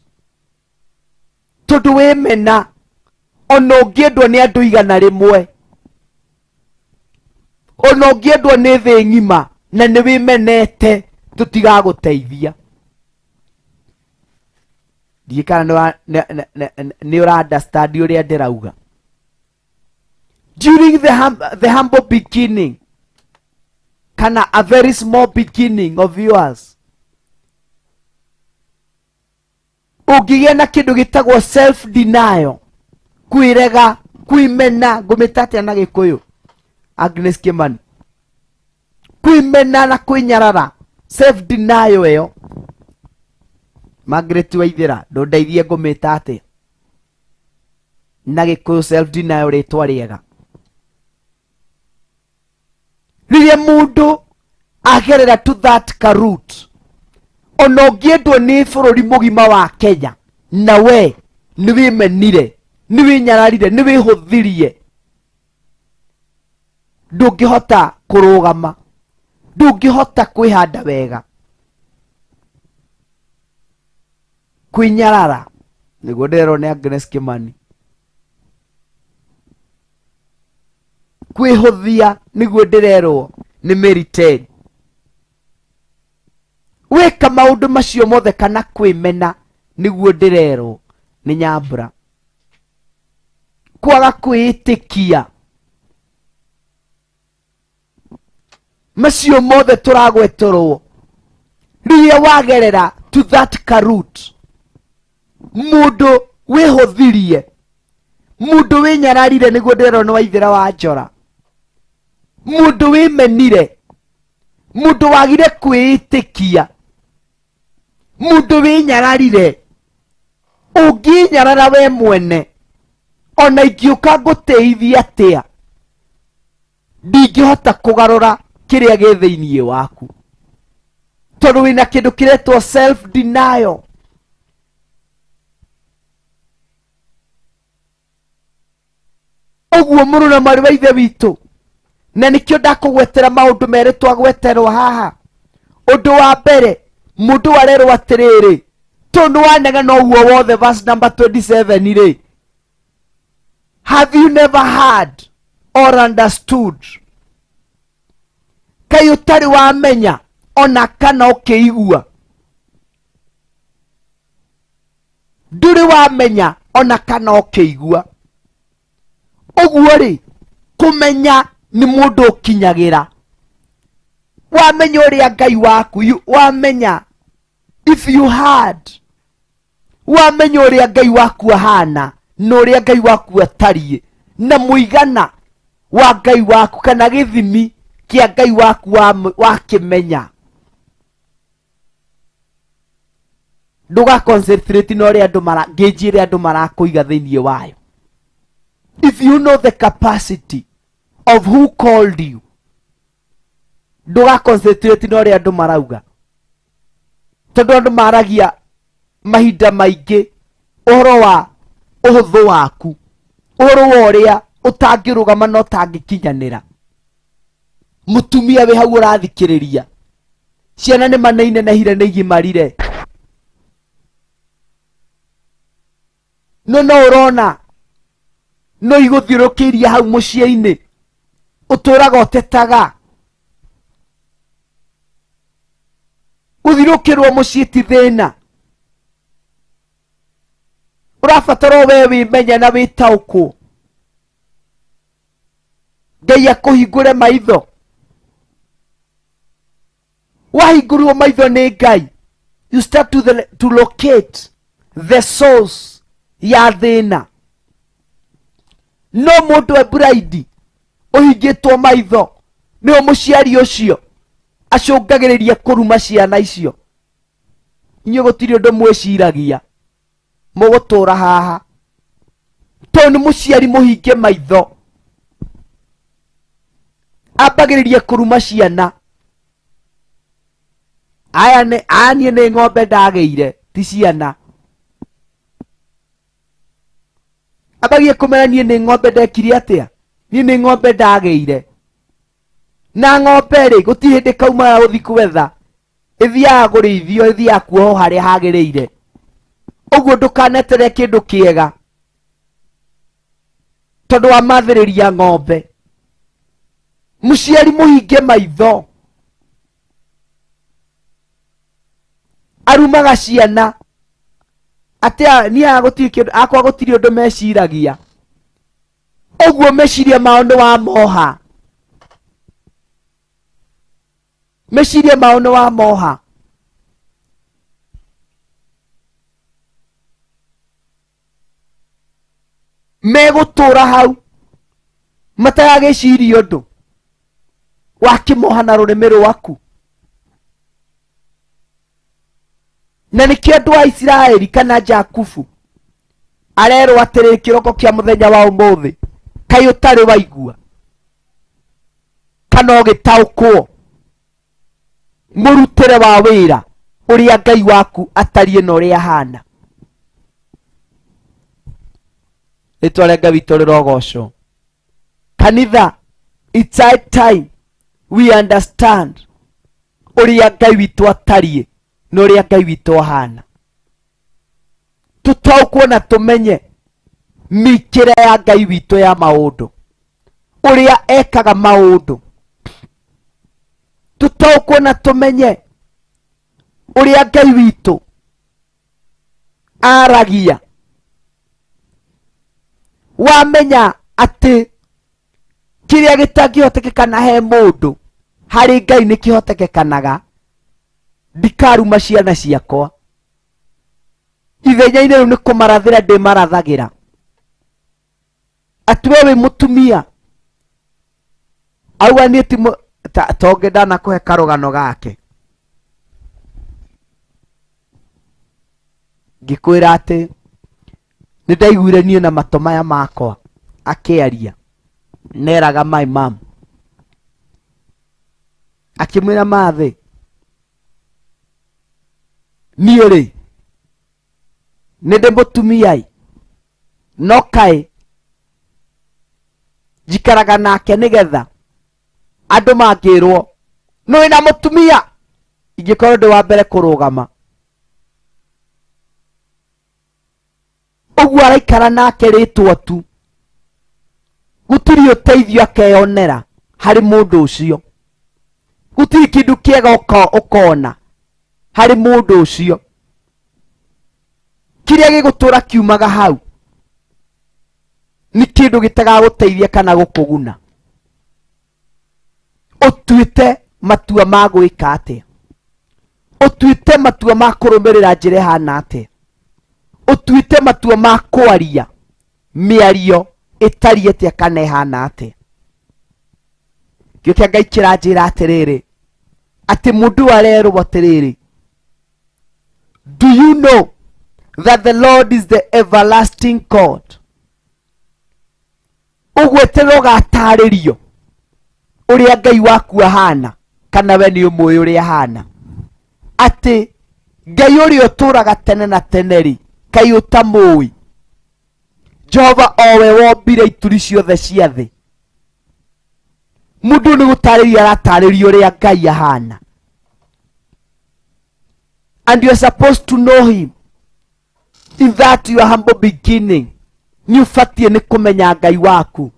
Tondũ wĩmena, ona ũngĩendwo nĩ andũ igana rĩmwe, ona ũngĩendwo nĩ thĩ ng'ima, na nĩ wĩmenete, tũtigagũteithia. ndikana ni ura understand uria ndirauga. During the humble beginning, kana a very small beginning of yours, ugiye na kindu gitagwo self denial, kwirega, kwimena, ngumitate na Gikuyu Agnes Kimani, kwimena na kwinyarara, self denial eyo. Margaret Waithira ndundeithie ngumitate na Gikuyu self denial ritwa riega. Riria mundu agerera to that route, ona ungiendwo ni bururi mugima wa Kenya, na we ni wimenire, ni winyararire, ni wihuthirie, ndungihota kurugama, ndungihota kwihanda wega. Kwinyarara niguo ndirwo ni Agnes Kimani, kwihuthia niguo ndirerwo ni Mary Ted. Weka maundu macio mothe kana kwimena niguo ndirerwo ni Nyambura. Kwaga kwitikia macio mothe turagweterwo, riria wagerera to that route, mundu wihuthirie, mundu winyararire niguo ndirerwo ni Waithira wa Njora, mundu wimenire, mundu wagire kwitikia, mundu winyararire. Unginyarara we mwene, ona ingiuka nguteithia atia, ndingihota kugarura kiria gi thiini waku, tondu wina kindu kiretwo self denial. Oguo muruna mari wa ithe witu, na nikio ndakugwetera maundu meri twagweterwo haha. Undu wa mbere, mundu warerwo atiriri, tondu wanegena uguo wothe, verse number 27 ri, have you never heard or understood? Kai utari wamenya ona kana ukiigua, nduri wamenya ona kana ukiigua. Oguo ri, kumenya ni mundu ukinyagira, wamenya uria Ngai waku, wamenya, if you heard, wamenya uria Ngai waku ahana na uria Ngai waku atarie, na muigana wa Ngai waku kana githimi kia Ngai waku wakimenya. Nduga concentrate na uria andu ngijire andu marakuiga thiini wayo. If you know the capacity of who called you, nduga concentrate na uria andu marauga, tondu andu maragia mahinda maingi uhoro wa uhuthu waku, uhoro wa uria utangirugama na utangikinyanira. Mutumia we hau urathikiriria, ciana ni manaine na hire ni igimarire, no urona no iguthirukiria hau muciini, uturaga utetaga, uthirukirwo mucii ti thina. Urabatara we wimenya na witaukwo, Ngai akuhingure maitho. Wahingurwo maitho ni Ngai, you start to locate the source ya thina. No mundu e bride uhingitwo maitho ni muciari ucio acungagiriria kuruma ciana icio. Inyo gutiri undu mwiciragia mugutura haha, to ni muciari muhinge maitho, ambagiririe kuruma ciana. Anie ni ng'ombe ndageire ti ciana, ambagie kumenya nie ni ng'ombe ndekire atia, nie ni ng'ombe ndageire. Na ng'ombe ri guti hindi kauma uthi kwetha, ithiaga kurithio, ithiaga kuoho haria hagiriire. Uguo ndukanetere kindu kiega tondu wa mathiriria ng'ombe. Muciari muhinge maitho, arumaga ciana atia ni agutiri kindu akwa gutiri undu meciragia oguo meciria mao ni wa moha meciria mao ni wa moha megutura hau matagagiciria undu wakimoha na rurimi rwaku na nikio andu a Isiraeli kana Jakubu arerwo atiriri kiroko kia muthenya wa umuthi kai utari waigua kana ugitaukwo murutire wa wira uria Ngai waku atarie na uria hana itware Ngai witu rirogocwo kanitha. It's high time we understand uria Ngai witu atarie na uria Ngai witu ahana. Tutaukwo na tumenye mikire ya Ngai witu ya maundu uria ekaga maundu. Tutaukwo na tumenye uria Ngai witu aragia. Wamenya ati kiria gitagihotekekana he mundu hari Ngai nikihotekekanaga. Ndikaruma ciana ciakwa ithenya-ini riu ni kumarathira ndimarathagira. Ati we wi mutumia auga ni ti tonge ndanakuhe karugano gake ngikwira ati ni ndaiguire nie na mato maya makwa akiaria neraga my mom akimwira mathi nie ri ni ndi mutumiai no kai njikaraga nake nigetha andu mangirwo no wina mutumia ingikorwo ndi wa mbere kurugama. Uguo araikara nake ritwa tu gutiri uteithio akeyonera hari mundu ucio gutiri kindu kiega ukona hari mundu ucio kiria gigutura kiumaga hau ni kindu gitagaguteithia kana gukuguna. Utuite matua ma gwika atia utuite matua ma kurumirira njira hana atia utuite matua ma kwaria miario itari atia kana hana atia. Giokia Ngai kiranjira atiriri ati mundu arerwo atiriri, do you know that the Lord is the everlasting God? Ugweterwo gataririo uria Ngai waku ahana kana we ni umwe uria ahana ati Ngai uria uturaga tene na teneri kai utamui Jehova owe wombire ituri ciothe cia thi. Mundu ni gutariria arataririo uria Ngai ahana, and you are supposed to know him in that your humble beginning. Ni ufatie ni kumenya Ngai waku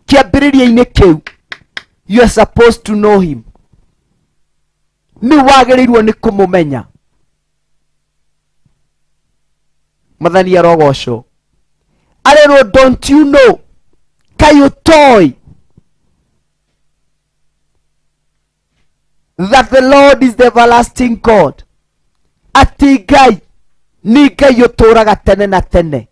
kiambiriria-ini kiu. You are supposed to know him. Ni wagirirwo ni kumumenya. Mathani arogocwo arerwo, don't you know kai utoi that the Lord is the everlasting God? Ati Ngai ni Ngai uturaga tene na tene.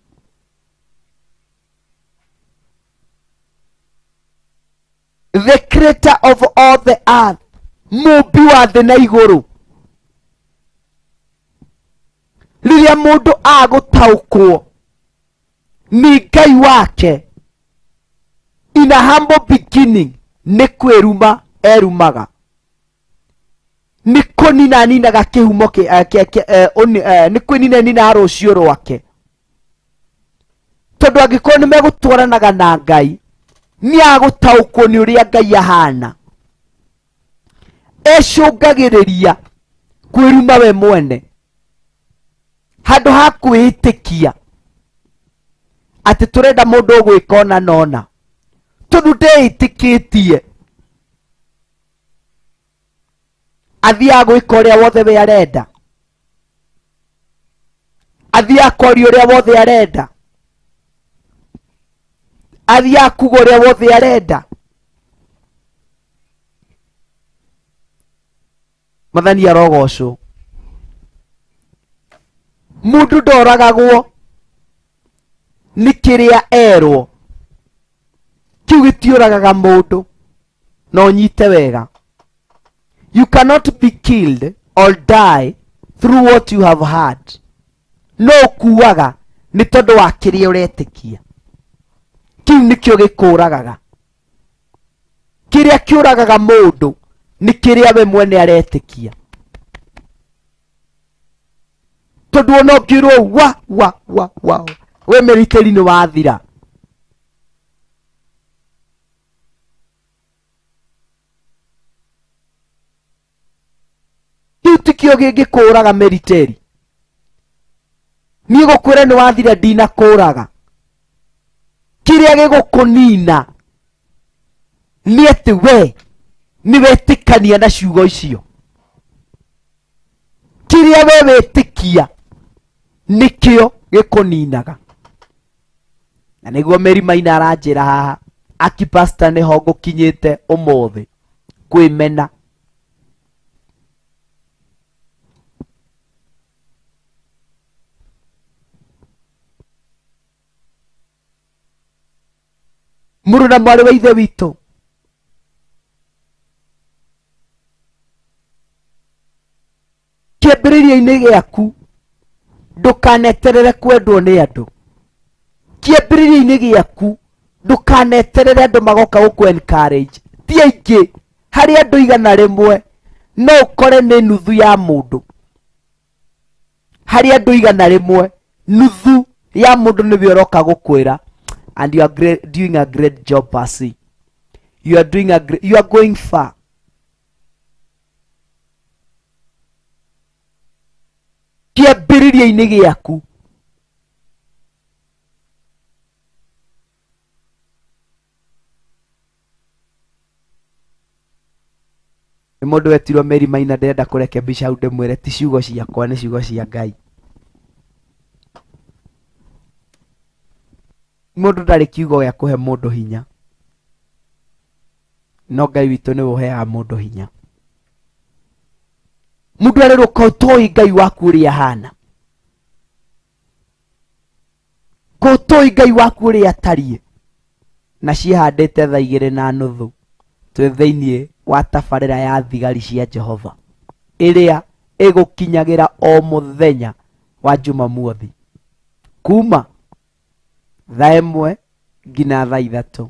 The creator of all the earth, mumbi wa thĩ na igũrũ. Riria mundu agutaukwo ni Ngai wake, in a humble beginning, ni kwiruma erumaga, ni kunina ninaga kihumo ni kwinina nina rucio rwake. Tondu angikorwo ni megutwaranaga na Ngai, ni agutaukwo ni uria Ngai ahana, ecungagiriria kwiruma we mwene handu ha kwitikia ati turenda mundu ugwika ona nona, tondu ndeitikitie athia gwika uria wothe we arenda. Athia akori uria wothe arenda, athia akuga uria wothe arenda. Mathani arogocwo. Mundu ndoragagwo ni kiria erwo, kiu gitiuragaga mundu. No nyite wega, you cannot be killed or die through what you have heard. No kuaga ni tondu wa kiria uretikia. Kiu nikio gikuragaga. Kiria kiuragaga mundu ni kiria we mwene aretikia. Tondu ono ngirwo wa we meriteri ni wathira. Kiu tikio gingikuraga meriteri. Ni gukwira ni wathira ndina kuraga. Kiria gigukunina ni ati we ni wetikania na ciugo icio. Kiria we wetikia nikio gikuninaga. Na niguo Mary Maina aranjira haha aki pastor ni ho ngukinyite umuthi kwimena. Muru na mwari wa ithe witũ, kĩambĩrĩria-inĩ gĩaku ndũkaneterere kwendwo nĩ andũ. Kĩambĩrĩria-inĩ gĩaku ndũkaneterere andũ magoka gũkũ encourage. Ti aingĩ, harĩ andũ igana rĩmwe no ũkore nĩ nuthu ya mũndũ. Harĩ andũ igana rĩmwe nuthu ya mũndũ nĩwe ũroka gũkwĩra, and you are doing a great job, Percy. You are going far. Kĩambĩrĩria-inĩ gĩaku nĩ mũndũ wetirwo Mary Maina ndenda kũrekebisha hau ndĩmwĩre ti ciugo ciakwa nĩ ciugo cia Ngai. Mundu ndari kiugo gĩa kuhe mundu hinya, no Ngai witũ nĩ ũheaga mundu hinya. Mundu arĩrũka ũtoi Ngai waku ũrĩa ahana, kũtoi Ngai waku ũrĩa atariĩ. Na cihandĩte thaa 2:30 twĩ thĩinĩ wa tabarĩra ya thigari cia Jehova ĩrĩa ĩgũkinyagĩra o mũthenya wa Jumamothi kuma thaa 1 nginya thaa 3.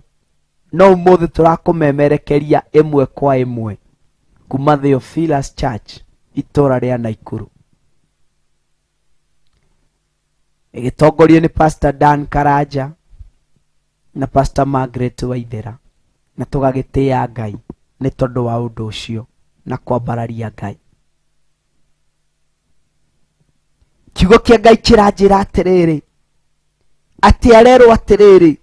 No ũmũthĩ tũrakũmemerekeria 1 kwa 1 kuma Theophilus Church itũra rĩa Naikuru, ĩgĩtongorio nĩ Pastor Dan Karanja na Pastor Margaret Waithera, na tũgagĩtĩĩa Ngai nĩ tondũ wa ũndũ ũcio na kwambararia Ngai. Kiugo kĩa Ngai kĩranjĩra atĩrĩrĩ, atĩ arerwo atĩrĩrĩ,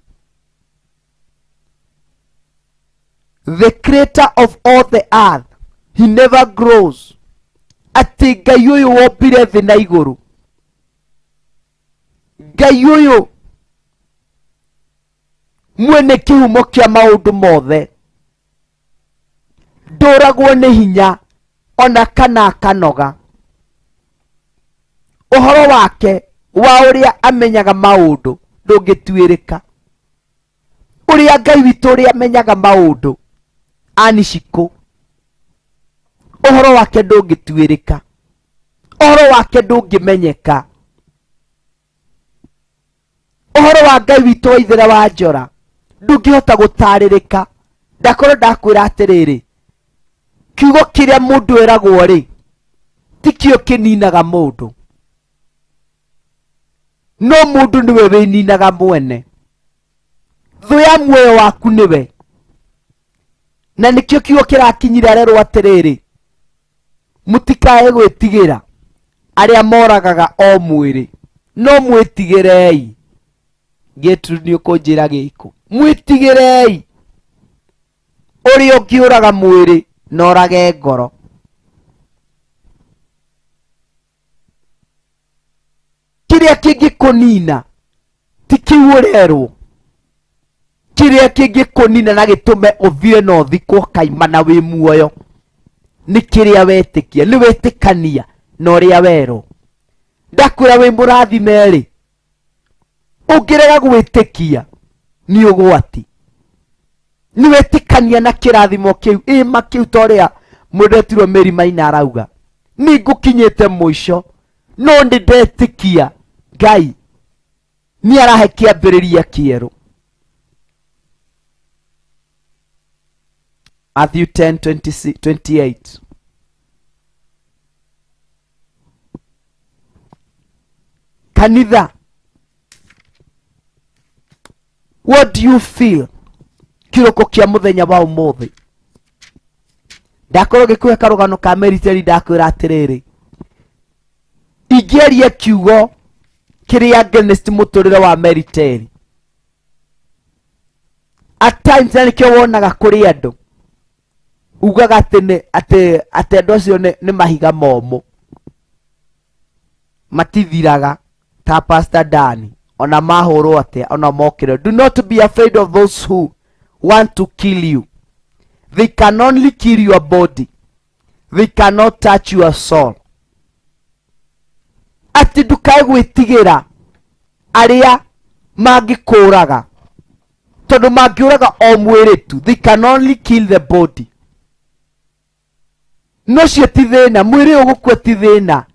the creator of all the earth, he never grows. Atĩ Ngai ũyũ wombire thĩ na igũrũ, Ngai ũyũ mwene kĩhumo kĩa maũndũ mothe, ndũragwo nĩ hinya ona kana akanoga. Ũhoro wake wa ũrĩa amenyaga maũndũ ndũngĩtuĩrĩka. Ũrĩa Ngai witũ ũrĩa amenyaga maũndũ anishiko, ũhoro wake ndũngĩtuĩrĩka, ũhoro wake ndũngĩmenyeka. Ũhoro wa Ngai witũ Waithera wa Njora ndũngĩhota gũtarĩrĩka. Ndakorwo ndakwĩra atĩrĩrĩ, kiugo kĩrĩa mũndũ eragwo rĩ, tikĩo kĩninaga mũndũ, no mũndũ nĩwe wĩninaga mwene. Thũ ya muoyo waku nĩwe. Na nĩkĩo kiugo kĩrakinyira arerwo atĩrĩrĩ, mũtikae gwĩtigĩra arĩa moragaga o mwĩrĩ, no mwĩtigĩrei. Gertrude nĩ ũkũnjĩra gĩkũ, mwĩtigĩrei ũrĩa ũngĩũraga mwĩrĩ na orage ngoro. kiria kingikunina ti kiu urerwo, kiria kingikunina na gitume uthire na uthikwo kaimana wi muoyo ni kiria wetikia, ni wetikania na uria werwo. Ndakwira wi murathime ri, ungirega gwitikia ni ugwati. Ni wetikania na kirathimo kiu, ima kiu toria muretirwo Mary Maina arauga ni ngukinyite mwisho no ndi ndetikia Ngai ni arahe kiambiriria kieru. Matthew 10:28. Kanitha, what do you feel kiroko kia muthenya wa umuthi? Ndakorwo gikuhe karugano ka meriteri, ndakwira atiriri, ingierie kiugo kiria against muturire wa meriteri. At times nikio wonaga kuri andu ugaga ati andu acio ni mahiga momo matithiraga ta Pastor Dani ona mahoro ate ona mokire. Do not be afraid of those who want to kill you. They can only kill your body, they cannot touch your soul. Ati ndukae gwitigira aria mangikuraga, tondu mangiuraga o mwiri tu. They can only kill the body. No cio ti thina, mwiri ugukua ti thina,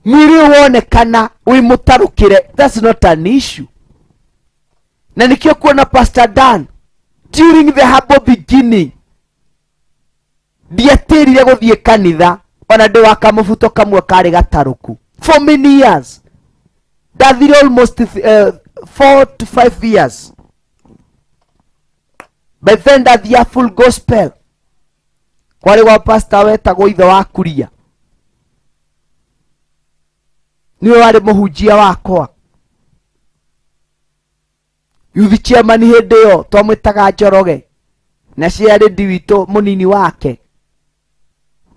mwiri wonekana wi mutarukire, that's not an issue. Na nikio kuona Pastor Dan during the humble beginning ndiatirire guthie kanitha ona ndi wa kamubuto kamwe kari gataruku for many years. Ndathire almost 4 to 5 years. By then ndathia full gospel kwari wa pastor wetagwo ithe wa kuria, niwe wari muhunjia wakwa. Youth chairman hindi yo twamwitaga Njoroge, na ciari ndiwitu munini wake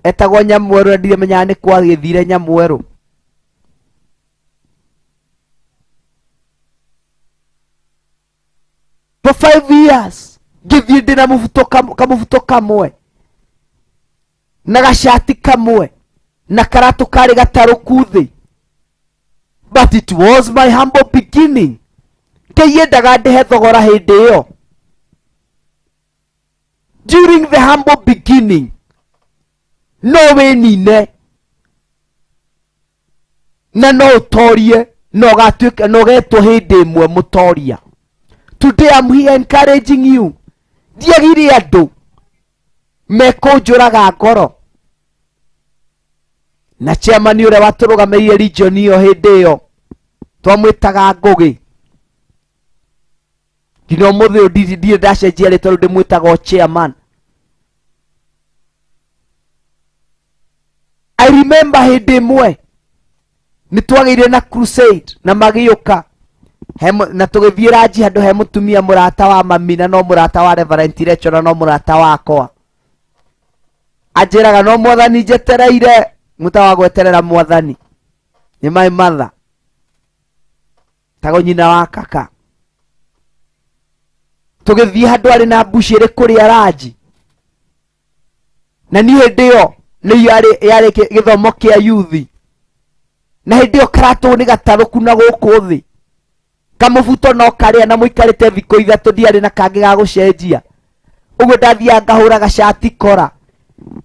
etagwo Nyamweru, na ndiremenya ni kwa githire Nyamweru. For 5 years ngithie ndina kamubuto kamwe na gashati kamwe na karatu kari gataruku thi, but it was my humble beginning. Keyendaga ndihe thogora hindi yo. During the humble beginning no winine na no utorie no gatuike no getwo hindi imwe mutoria. Today I'm here encouraging you. Diagire andu mekunjuraga ngoro, na chairman uria waturugameirie region iyo hindi yo twamwitaga Ngugi. Kino muthi ndire ndacenjia ri tondu ndimwitaga chairman. I remember hindi imwe nitwagire na crusade na magiyuka na tugithie raji handu he mutumia murata wa mami, na no murata wa Reverend Recho, na no murata wakwa. Anjiraga no mwathani njetereire, mutawa gweterera mwathani ni my mother, tago nyina wa kaka. Tugithie handu ari na mbushiri kuria raji, na ni hindi yo ni yari githomo kia youth, na hindi yo karatu ni gataruku na guku thi kamubuto no karia na muikarite thiko ithatu ndiari na kangi ga gucenjia. Uguo ndathia ngahura gacati kora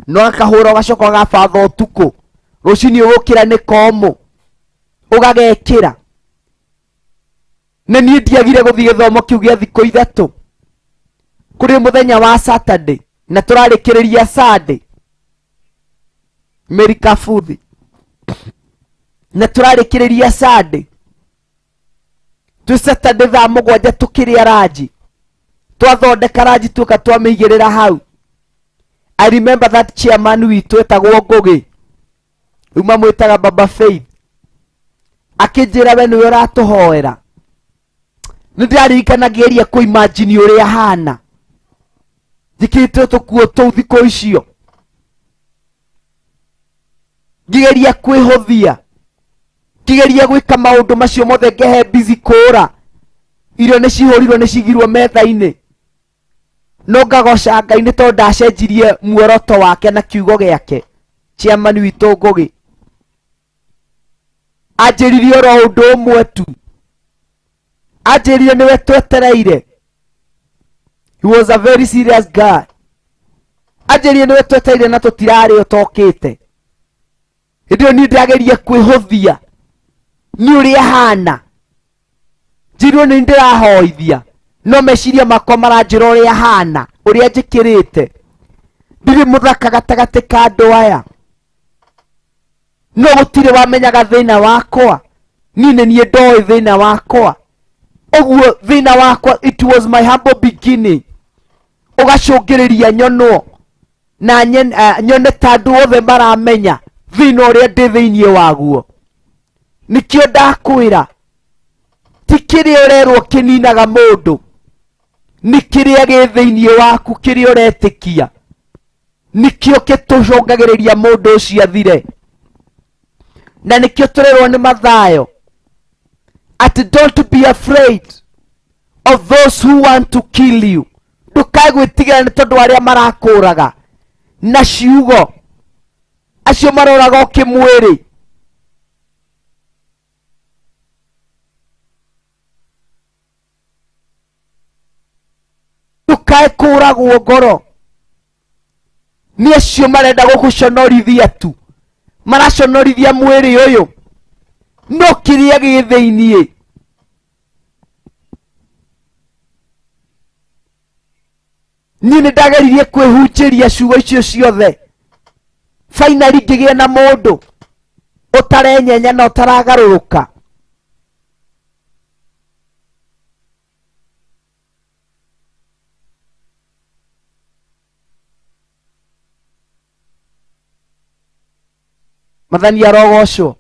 no akahura gacoko ga fatho utuku, rucini ugukira ni komu ugagekira. Na ni ndiagire guthie githomo kiu gia thiko ithatu kuri muthenya wa Saturday na turarikiriria Sunday America Food, na turarikiriria Sunday tu Saturday thaa mugwanja tukiria raji, twathondeka raji tuka twamigirira hau. I remember that chairman witu etagwo Ngugi, uma mwitaga Baba Faith, akinjira we niwe uratuhoera. Nindirikanageria ku imagine uria hana thikite tukuo tu thiko icio, ngigeria kwihuthia ngigeria gwika maundu macio mothe ngehe busy kura irio ni cihurirwo ni cigirwo metha-ini no ngagoca Ngai ni tondu ndacenjirie muoroto wake na kiugo giake chairman witu Ngugi anjiririe ro undu umwe tu anjiririe niwe twetereire. He was a very serious guy. Anjiririe niwe twetereire na tutirari utokite ndio ni ndageria kwihuthia ni uria hana njirwo ni ndirahoithia no meciria makwa maranjira uria hana uria njikirite ndiri muthaka gatagati ka andu aya no gutire wamenyaga thina wakwa nini nie ndoi thina wakwa oguo thina wakwa it was my humble beginning ugacungiriria nyono na nyone tandu othe maramenya thina uria ndi thiini waguo nikio ndakwira ti kiria urerwo kininaga mundu ni kiria gi thiini waku kiria uretikia nikio gitucungagiriria mundu ucio athire na nikio turerwo ni Mathayo ati don't be afraid of those who want to kill you. Ndukae gwitigira ni tondu aria marakuraga na ciugo acio maroraga ukimwiri ndukae kuragwo ngoro ni acio marenda guguconorithia tu maraconorithia mwiri uyu no kiria gi thiini ni ndageririe kwihunjiria ciugo icio ciothe finally ngigia na mundu utarenyenya na utaragaruruka Mathani arogocwo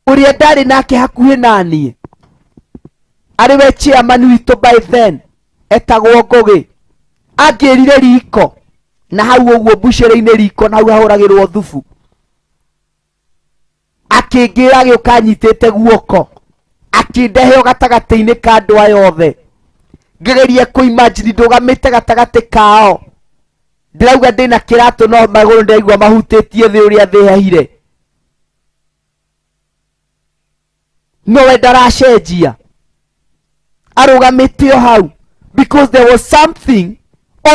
uria ndari nake hakuhi nanie ariwe chairman witu by then etagwo Ngugi angirire riko na hau uguo mbucire-ini riko na hau hahuragirwo thubu akingira agiuka anyitite guoko akindeheo gatagati-ini ka andu aya othe ngegeria kuimagine ndugamite gatagati kao ndirauga ndina kiratu no maguru ndiraigua mahutitie thi uria thi hahire no we ndaracenjia arugamite o hau because there was something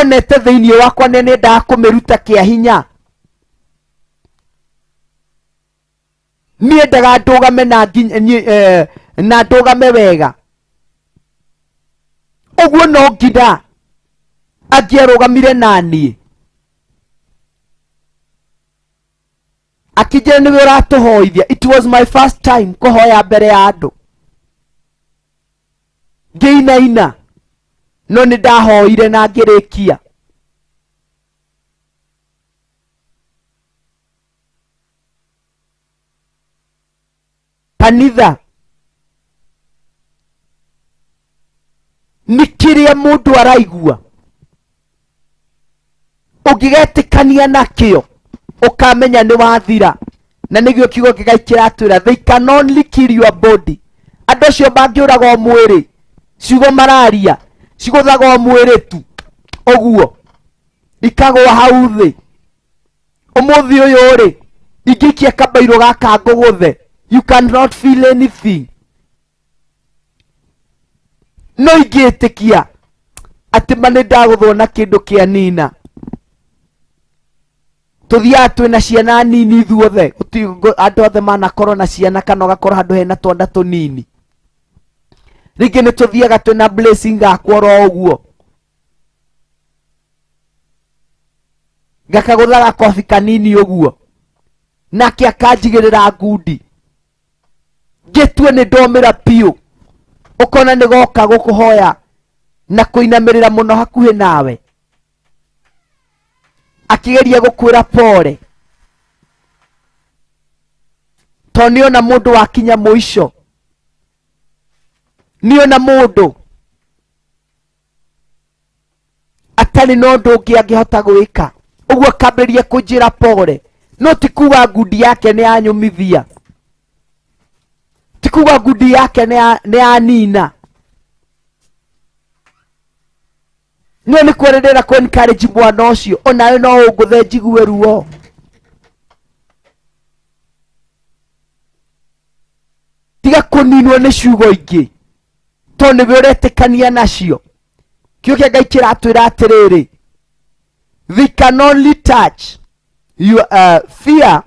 onete thiini wakwa nene ndakumiruta kia hinya nie ndaga ndugame na ndugame wega uguo no ngida angierugamire nanie akijira niwe uratuhoithia. It was my first time kuhoya mbere ya andu ngiinaina no ni ndahoire na ngirikia kanitha ni kiria mundu araigua ungigetikania nakio ukamenya ni wathira na nigio kiugo gigaikira atwira they can only kill your body. Andu acio bangiuraga o mwiri ciugo mararia ciguthaga o mwiri tu uguo ikagwa hau thi umuthi uyu ri ingikia kabairo gaka nguguthe you cannot feel anything no ingitikia ati mani ndaguthwo na kindu kia nina tuthia twina ciana nini ithuothe andu othe manakorwo na ciana kana ugakorwo handu hena twana tunini ringi ni tuthiaga twina blessing gakwa ro uguo gakaguthaga kofi kanini uguo nake akanjigirira ngundi ngitue ni ndomira piu ukona ni goka gukuhoya na kuinamirira muno hakuhi nawe akigeria gukwira pole to niona mundu wakinya muico niona mundu atari no ndu ungi angihota gwika uguo kamberia kunjira pole no tikuga ngundi yake nĩ anyũmithia, tikuga ngundi yake nĩ anina. No nĩ kwerendera kũ encourage mwana ũcio, onawe no ũngũthe njigue ruo. Tiga kũninwo nĩ ciugo ingĩ to nĩwe ũretĩkania nacio. Kĩo kĩa Ngai kĩratwĩra atĩrĩrĩ, they can only touch your fear,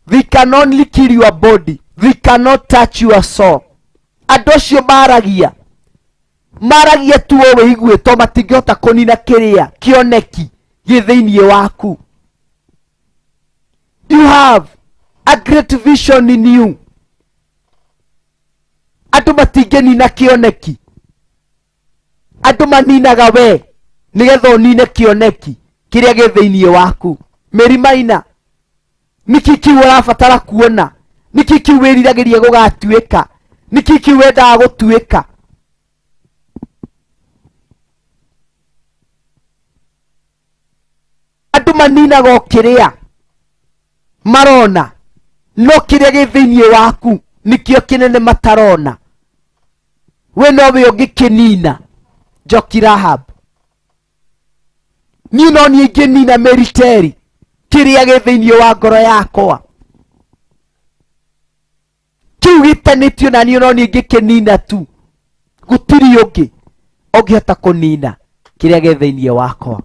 they can only kill your body, they cannot touch your soul. Andũ acio maragia tu o wĩigue to matingĩhota kũnina kĩrĩa kĩoneki gĩ thĩinĩ waku. You have a great vision in you. Andũ matingĩnina kĩoneki, andũ maninaga we nĩgetha ũnine kĩoneki kĩrĩa gĩ thĩinĩ waku. Mary Maina, nĩkĩ kiu ũrabatara kuona? Nĩkĩ kiu wĩriragĩria gũgatuĩka? Nĩkĩ kiu wendaga gũtuĩka? Andũ maninaga o kĩrĩa marona, no kĩrĩa gĩ thĩinĩ waku nĩkĩo kĩnene matarona. We nowe ũngĩkĩnina Njoki Rahab. Niĩ no niĩ ingĩnina Mary Terry kĩrĩa gĩ thĩinĩ wa ngoro yakwa. Kĩu gĩtanĩtio na niĩ no niĩ ingĩkĩnina tu. Gũtirĩ ũngĩ ũngĩhota kũnina kĩrĩa gĩ thĩinĩ wakwa.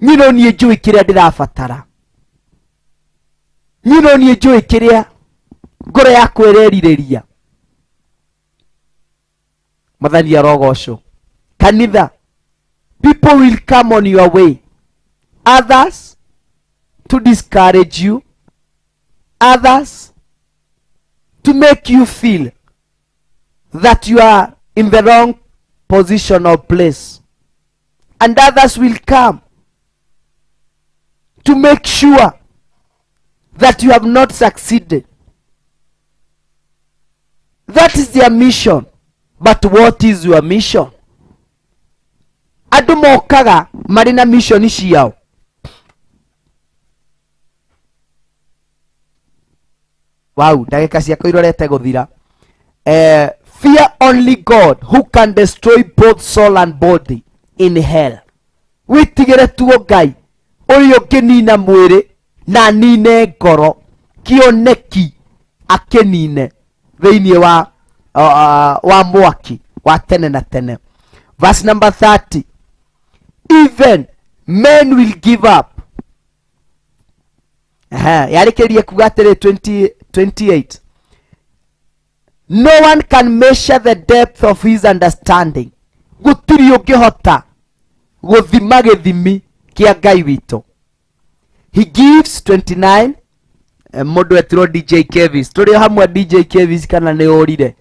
Niĩ no niĩ njũĩ kĩrĩa ndĩrabatara. Niĩ no niĩ njũĩ kĩrĩa ngoro yakwa ĩrerirĩria. Mwathani arogocwo. Kanitha, people will come on your way, others to discourage you, others to make you feel that you are in the wrong position or place, and others will come to make sure that you have not succeeded. That is their mission. But what is your mission? Andũ mokaga marĩ na mission ciao. Wow, ndagĩka ciakwa irorete gũthira. Fear only God who can destroy both soul and body in hell. Wĩtigĩre tu Ngai ũrĩa ũngĩnina mwĩrĩ na nine ngoro, kĩoneki akĩnine thĩinĩ wa mwaki wa tene na tene. Verse number 30. Even men will give up. Yarĩkĩrie kuga atĩrĩ 28. No one can measure the depth of his understanding. Gũtirĩ ũngĩhota gũthima gĩthimi kĩa Ngai witũ. He gives 29. Mũndũ etirwo DJ Kevis. Tũrĩ hamwe DJ Kevis kana nĩ ũrire?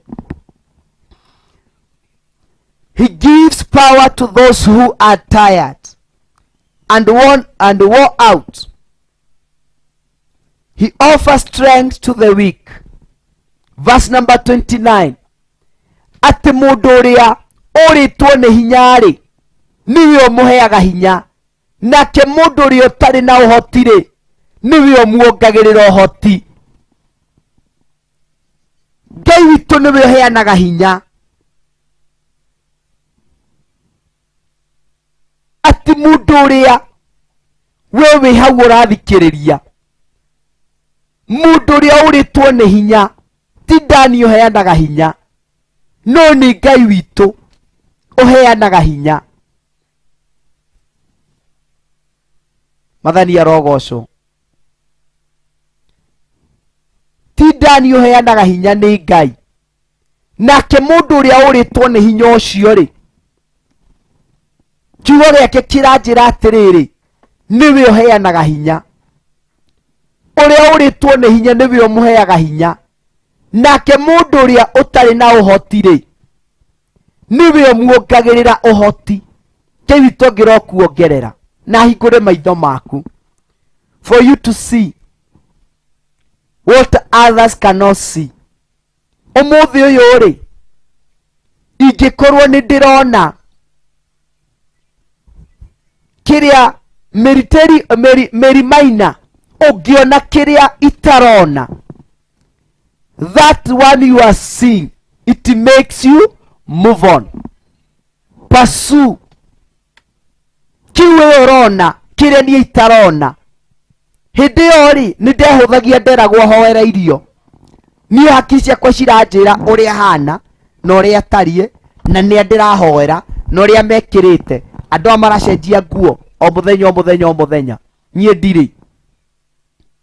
He gives power to those who are tired and wore out. He offers strength to the weak. Verse number 29. Atĩ mũndũ ũrĩa ũrĩtwo nĩ hinya-rĩ, nĩwe ũmũheaga hinya. Nake mũndũ ũrĩa ũtarĩ na ũhoti-rĩ, nĩwe ũmuongagĩrĩra ũhoti. Ngai witũ nĩwe ũheanaga hinya. Atĩ mũndũ ũrĩa we wĩ hau ũrathikĩrĩria, mũndũ ũrĩa ũrĩtwo nĩ hinya, ti Dani ũheanaga hinya, no nĩ Ngai witũ ũheanaga hinya. Mwathani arogocwo. Ti Dani ũheanaga hinya, nĩ Ngai. Nake mũndũ ũrĩa ũrĩtwo nĩ hinya ũcio-rĩ, kiugo gĩake kĩranjĩra atĩrĩrĩ, nĩwe ũheanaga hinya. Ũrĩa ũrĩtwo nĩ hinya nĩwe ũmũheaga hinya. Nake mũndũ ũrĩa ũtarĩ na ũhoti-rĩ, nĩwe ũmuongagĩrĩra ũhoti. Ngai witũ ngĩra kuongerera na hingũre maitho maku, for you to see what others cannot see. Ũmũthĩ ũyũ-rĩ, ingĩkorwo nĩ ndĩrona kĩrĩa Mary Maina ungiona kiria itarona, that one you are seeing, it makes you move on, pursue kiwe urona kiria ni itarona. Hindi yori ni ndehuthagia nderagwo hoera irio, ni haki ciakwa ciranjira uria hana na uria tarie, na ni ndirahoera na uria mekirite. Andu amaracenjia nguo o muthenya nie ndiri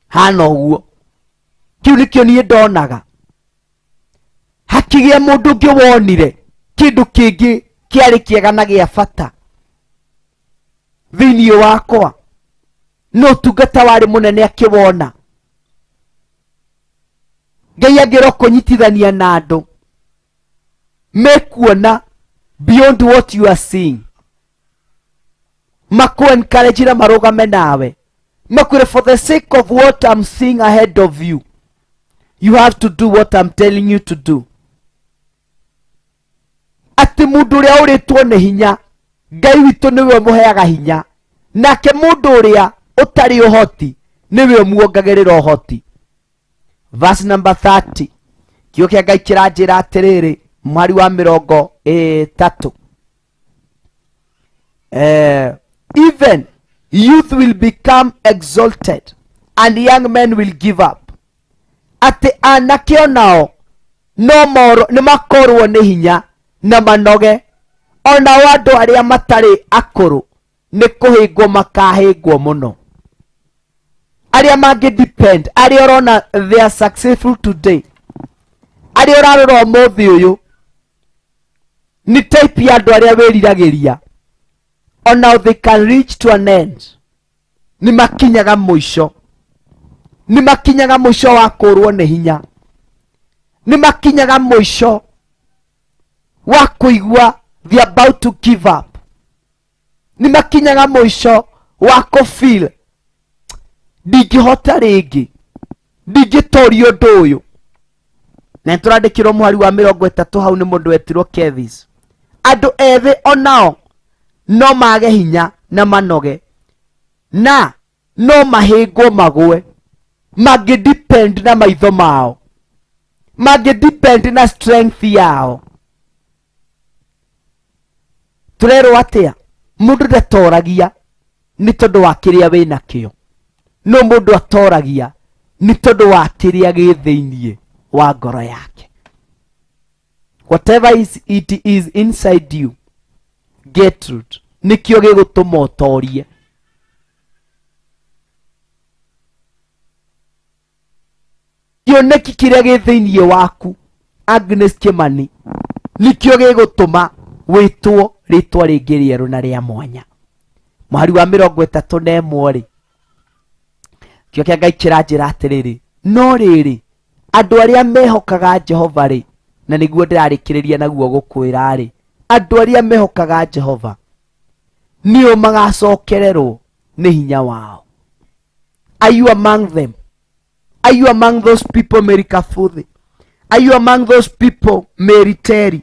hana uguo. Kiu nikio nie ndonaga. Hakigia mundu ngi wonire kindu kingi kiari kiega na gia bata thiini wakwa, no tungata wari munene akiwona. Ngai agiro kunyitithania na andu mekuona beyond what you are seeing, maku encourage na marugame nawe, makwire for the sake of what I'm seeing ahead of you, you have to do what I'm telling you to do. Ati mundu uria uritwo ni hinya, Ngai witu niwe muheaga hinya, nake mundu uria utari uhoti niwe muongagirira uhoti. Verse number 30, kio kia Ngai kiranjira atiriri, mwari wa 30, even youth will become exalted and young men will give up. Ati anake onao no moro ni makorwo ni hinya na manoge, ona wandu aria matari akuru ni kuhingwo makahingwo muno. Aria mangi depend, aria orona they are successful today, aria orarora umuthi uyu ni type ya andu aria wiriragiria, ona they can reach to an end. Ni makinyaga muisho, ni makinyaga muisho wa kurwo ni hinya, ni makinyaga muisho wa kuigua they are about to give up, ni makinyaga muisho wa kufeel ndingihota ringi, ndingitoria undu uyu. Na turandikirwo mwari wa 30 hau ni mundu wetirwo Kevis. Andu ethi onao no mage hinya na manoge, na no mahingwo magwe, magi depend na maitho mao, magi depend na strength yao. Turero atia mundu ndatoragia ni tondu wa kiria wina kio, no mundu atoragia ni tondu wa kiria gi thiinie wa ngoro yake. Whatever it is inside you, Gertrude, nikio gigutuma utorie. Kioneki kiria gi thiinie waku, Agnes Kimani, nikio gigutuma witwo ritwa ringi rieru na ria mwanya. Mwari wa 31 ri, kio kia Ngai kiranjira atiriri, no riri andu aria mehokaga Jehova ri, na niguo ndirarikiriria naguo gukwira ri, andu aria mehokaga Jehova nio magacokererwo ni hinya wao. Are you among them? Are you among those people Mary Kafuthi? Are you among those people Mary Terry?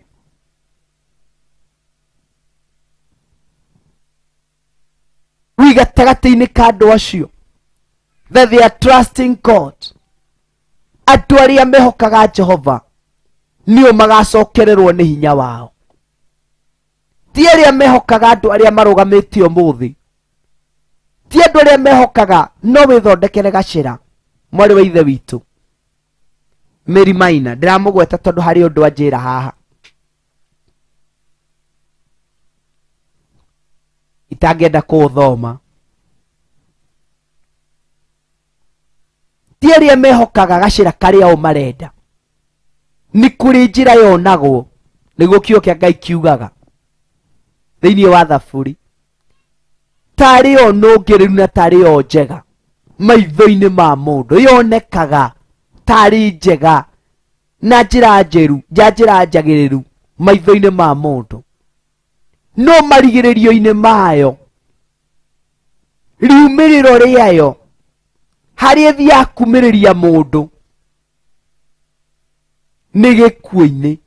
Wigatagati-ini ka andu acio that they are trusting God. Andu aria mehokaga Jehova nio magacokererwo ni hinya wao. Ti aria mehokaga andu aria marugamitio muthi, ti andu aria mehokaga no withondekere gacira. Mwari wa ithe witu Mary Maina ndiramugweta tondu hari undu anjira haha itangenda kuthoma. Ti aria mehokaga gacira karia o marenda, ni kuri njira yonagwo niguo kio kia Ngai kiugaga thiini wa Thaburi. Tari o nungiriru na tari o njega maitho-ini ma mundu, yonekaga tari njega na njira njeru, njira njagiriru maitho-ini ma mundu, no marigiririo-ini mayo, riumiriro riayo hari thia kumiriria mundu ni gikuo-ini.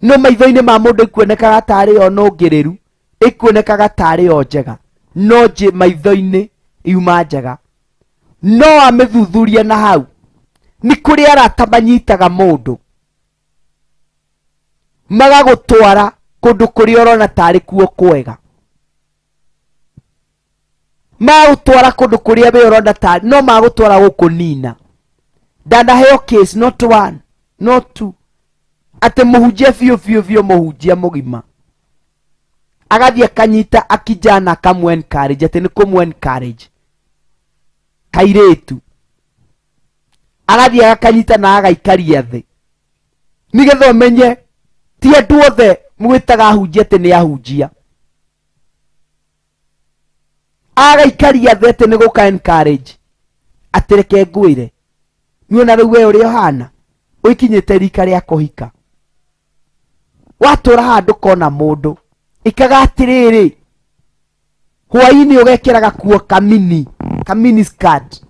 No maitho-ini ma mundu ikuonekaga tari o nungiriru, ikuonekaga tari o njega, no nje maitho-inĩ iuma njega, no amĩthuthuria na hau nĩ kũrĩ arata manyitaga mũndũ magagũtwara kũndũ kũrĩa ũrona tarĩ kuo kwega, magũtwara kũndũ kũrĩa we ũrona tarĩ no magũtwara gũkũnina. Ndanaheo case not one not two, atĩ mũhunjia biũ mũhunjia mũgima agathiĩ akanyita akijana akamwe encourage, atĩ nĩ kũmwe encourage kairĩtu, agathiĩ agakanyita na agaikaria thĩ, nĩgetha ũmenye ti andũ othe mwĩtaga ahunjia atĩ nĩ ahunjia. Agaikaria thĩ atĩ nĩ gũka encourage, atĩ reke ngwĩre niona rĩu we ũrĩa ũhana ũikinyĩte rika rĩa kũhika, watũra handũ kona mũndũ ikaga atĩrĩrĩ, hwainĩ ũgekĩra gakuo kamini skirt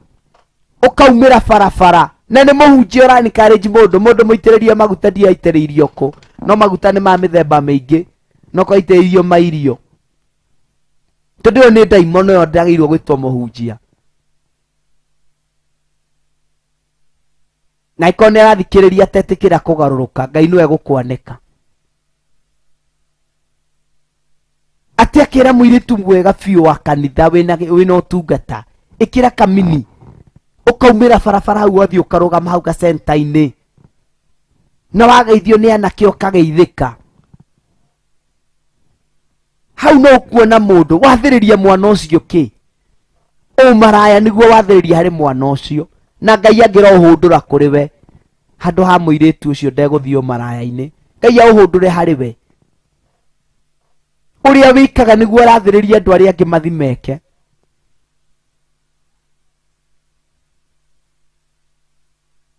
ũkaumĩra barabara, na nĩ mũhunjia ũra encourage mũndũ mũitĩrĩrie maguta ndiaitĩrĩirio kũ, no maguta nĩ ma mĩthemba mĩingĩ, no kwaitĩrĩirio mairio, tondũ ũyũ nĩ ndaimono ĩyo ndagĩrĩirwo gwĩtwo mũhunjia. Na iko nĩ arathikĩrĩria tetĩkĩra kũgarũrũka, Ngai nĩwe gũkwanĩka. Atĩ akĩra mũirĩtu mwega biũ wa kanitha wĩna ũtungata, ĩkĩra kamini ũkaumĩra barabara hau wathiĩ ũkarũgama hau gacenta-inĩ, na wageithio nĩ anake ũkageithĩka, hau no ũkuona mũndũ wathĩrĩria mwana ũcio kĩ ũmaraya nĩguo wathĩrĩria harĩ mwana ũcio, na Ngai angĩra ũhũndũra kũrĩ we handũ ha mũirĩtu ũcio ndegũthiĩ ũmaraya-inĩ, Ngai aũhũndũre harĩ we ũrĩa wĩkaga nĩguo arathĩrĩria andũ arĩa angĩ mathi meke.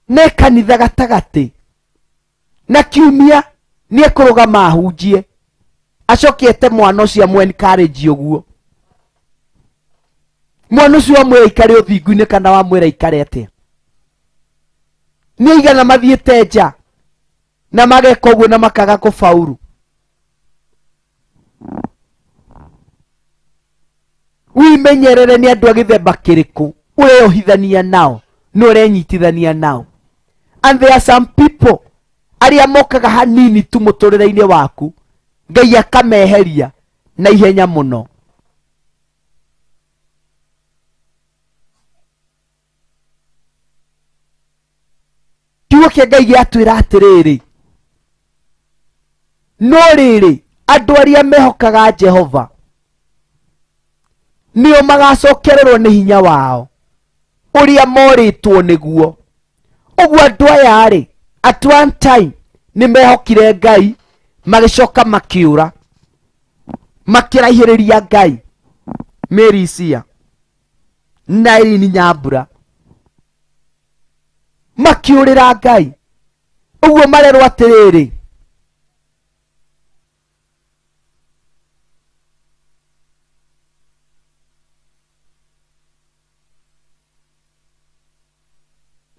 Nĩ kanitha gatagatĩ na kiumia nĩ ekũrũgama ahunjie, acoke ete mwana ũcio amwe encourage ũguo, mwana ũcio amwĩra aikare ũthingu-inĩ kana wamwĩra aikare atĩa? Nĩ aigana mathiĩte nja na mageka ũguo na makaga kũbauru. Wimenyerere nĩ andũ a gĩthemba kĩrĩkũ ũreyohithania nao na ũrenyitithania nao. And there are some people arĩa mokaga hanini tu mũtũrĩre-inĩ waku, Ngai akameheria na ihenya mũno. Kiugo kĩa Ngai gĩatwĩra atĩrĩrĩ, no rĩrĩ andũ arĩa mehokaga Jehova nĩo magacokererwo nĩ hinya wao ũrĩa morĩtwo nĩguo. Ũguo andũ aya rĩ, at one time nĩ mehokire Ngai magĩcoka makĩũra, makĩraihĩrĩria Ngai. Mary Cia na Irene Nyambura makĩũrĩra Ngai. Ũguo marerwo atĩrĩrĩ,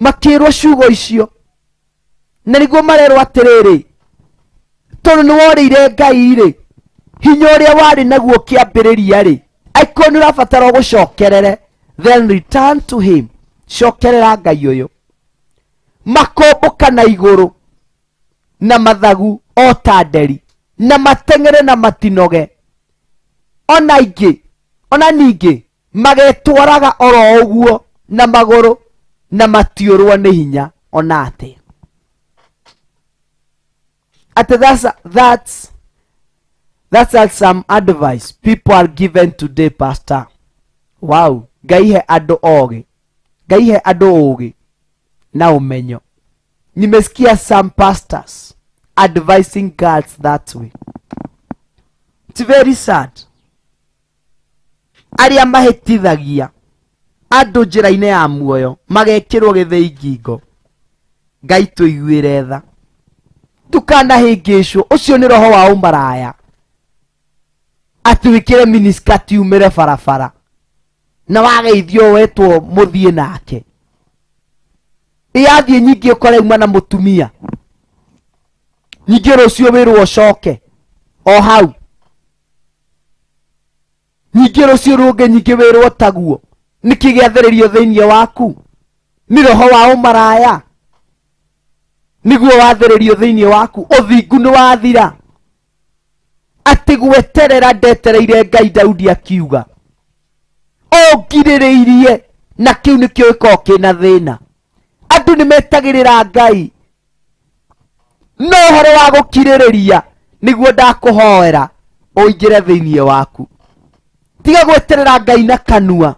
makĩrwo ciugo icio, na nĩguo marerwo atĩrĩrĩ, tondũ nĩ worĩire Ngai rĩ, hinya ũrĩa warĩ naguo kĩambĩrĩria rĩ, akorwo nĩ ũrabatara gũcokerere, then return to him, cokerera Ngai ũyũ. Makombũka na igũrũ na mathagu o ta nderi, na mateng'ere na matinoge, ona ningĩ magetwaraga oro ũguo na magũrũ na matiũrwo nĩ hinya ona atĩa. That's some advice people are given today, pastor. Wow, Ngai he andũ ogĩ, Ngai he andũ ũgĩ na umenyo. Nimesikia some pastors advising girls that way. It's very sad. Arĩa mahĩtithagia andũ njĩra-inĩ ya muoyo magekĩrwo gĩthĩi ngingo. Ngai tũiguĩre tha, tukanahĩngĩcwo. Ũcio nĩ roho wa ũmaraya, atĩ wĩkĩre miniskati umĩre barabara na wageithio wetwo mũthiĩ nake. Ĩyathiĩ nyingĩ ũkore uma na mũtumia, nyingĩ rũciũ wĩrwo ũcoke o hau. nyingĩ rũciũ rũngĩ nyingĩ wĩrwo taguo. Nĩkĩ gĩathererio thĩinĩ waku? Nĩ roho wa ũmaraya nĩguo wathererio thĩinĩ waku? Ũthingu nĩ wathira? Atĩ gweterera ndetereire Ngai, Daudi akiuga. Ũngirĩrĩirie, na kĩu nĩkĩo gĩkoragwo kĩna thĩna. Andũ nĩ metagĩrĩra Ngai, no ũhoro wa gũkirĩrĩria nĩguo ndakũhoera ũingĩre thĩinĩ waku. Tiga gweterera Ngai na kanua.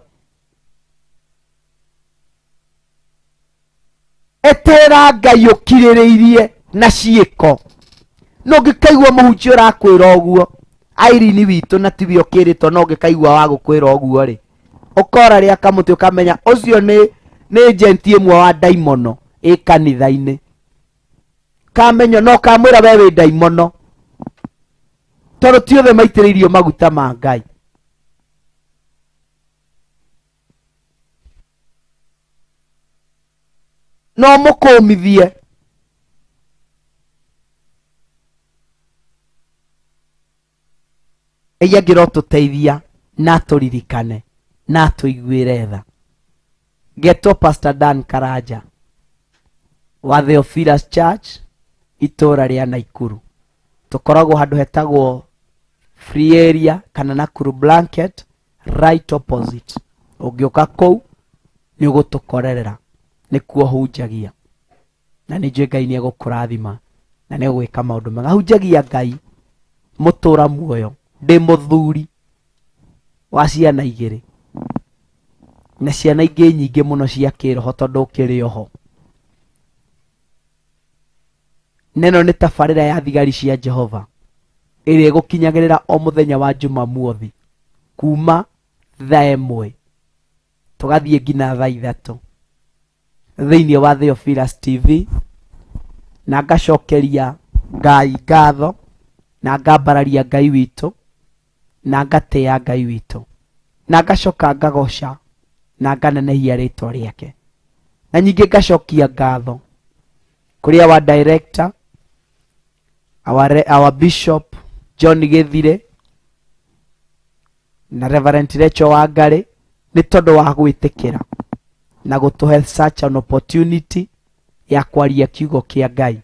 Eterera Ngai ũkirĩrĩirie na ciĩko. No ngĩkaigua mũhunjia ũrakwĩra ũguo, Irene witũ, na tiwe ũkĩrĩtwo, no ngĩkaigua wa gũkwĩra ũguo rĩ, ũkora rĩa kamũtĩ ũkamenya ũcio nĩ agent ĩmwe wa ndaimono ĩ kanitha-inĩ. Kamenya no kamwĩra we wĩ ndaimono, tondũ ti othe maitĩrĩirio maguta ma Ngai. No mũkũmithie. Ella ngĩrotũteithia na tũririkane na tũiguĩre tha. Getwo Pastor Dan Karanja wa Theophilus Church itũra rĩa Naikuru. Tũkoragwo handũ hetagwo Free Area kana Nakuru Blanket, right opposite. Ũngĩũka kũu nĩ ũgũtũkorerera, nĩkuo hunjagia. Na nĩ njũĩ Ngai nĩ egũkũrathima na nĩ egwĩka maũndũ mega. Hunjagia Ngai mũtũra muoyo, ndĩ mũthuri wa ciana igĩrĩ, na ciana ingĩ nyingĩ mũno cia kĩroho tondũ ũkĩrĩ oho. Neno nĩ tabarĩra ya thigari cia Jehova ĩrĩa ĩgũkinyagĩrĩra o mũthenya wa Jumamothi kuma thaa 1 tũgathiĩ nginya thaa 3 thĩinĩ wa Theophilus TV, na ngacokeria Ngai ngatho na ngambararia Ngai witũ na ngatĩa Ngai witũ na ngacoka ngagoca na nganenehia rĩtwa rĩake, na nyingĩ ngacokia ngatho kũrĩ our director, our bishop John Githire na Reverend Rachel Wangari nĩ tondũ wa gwĩtĩkĩra na gũtũhe such an opportunity ya kwaria kiugo kĩa Ngai.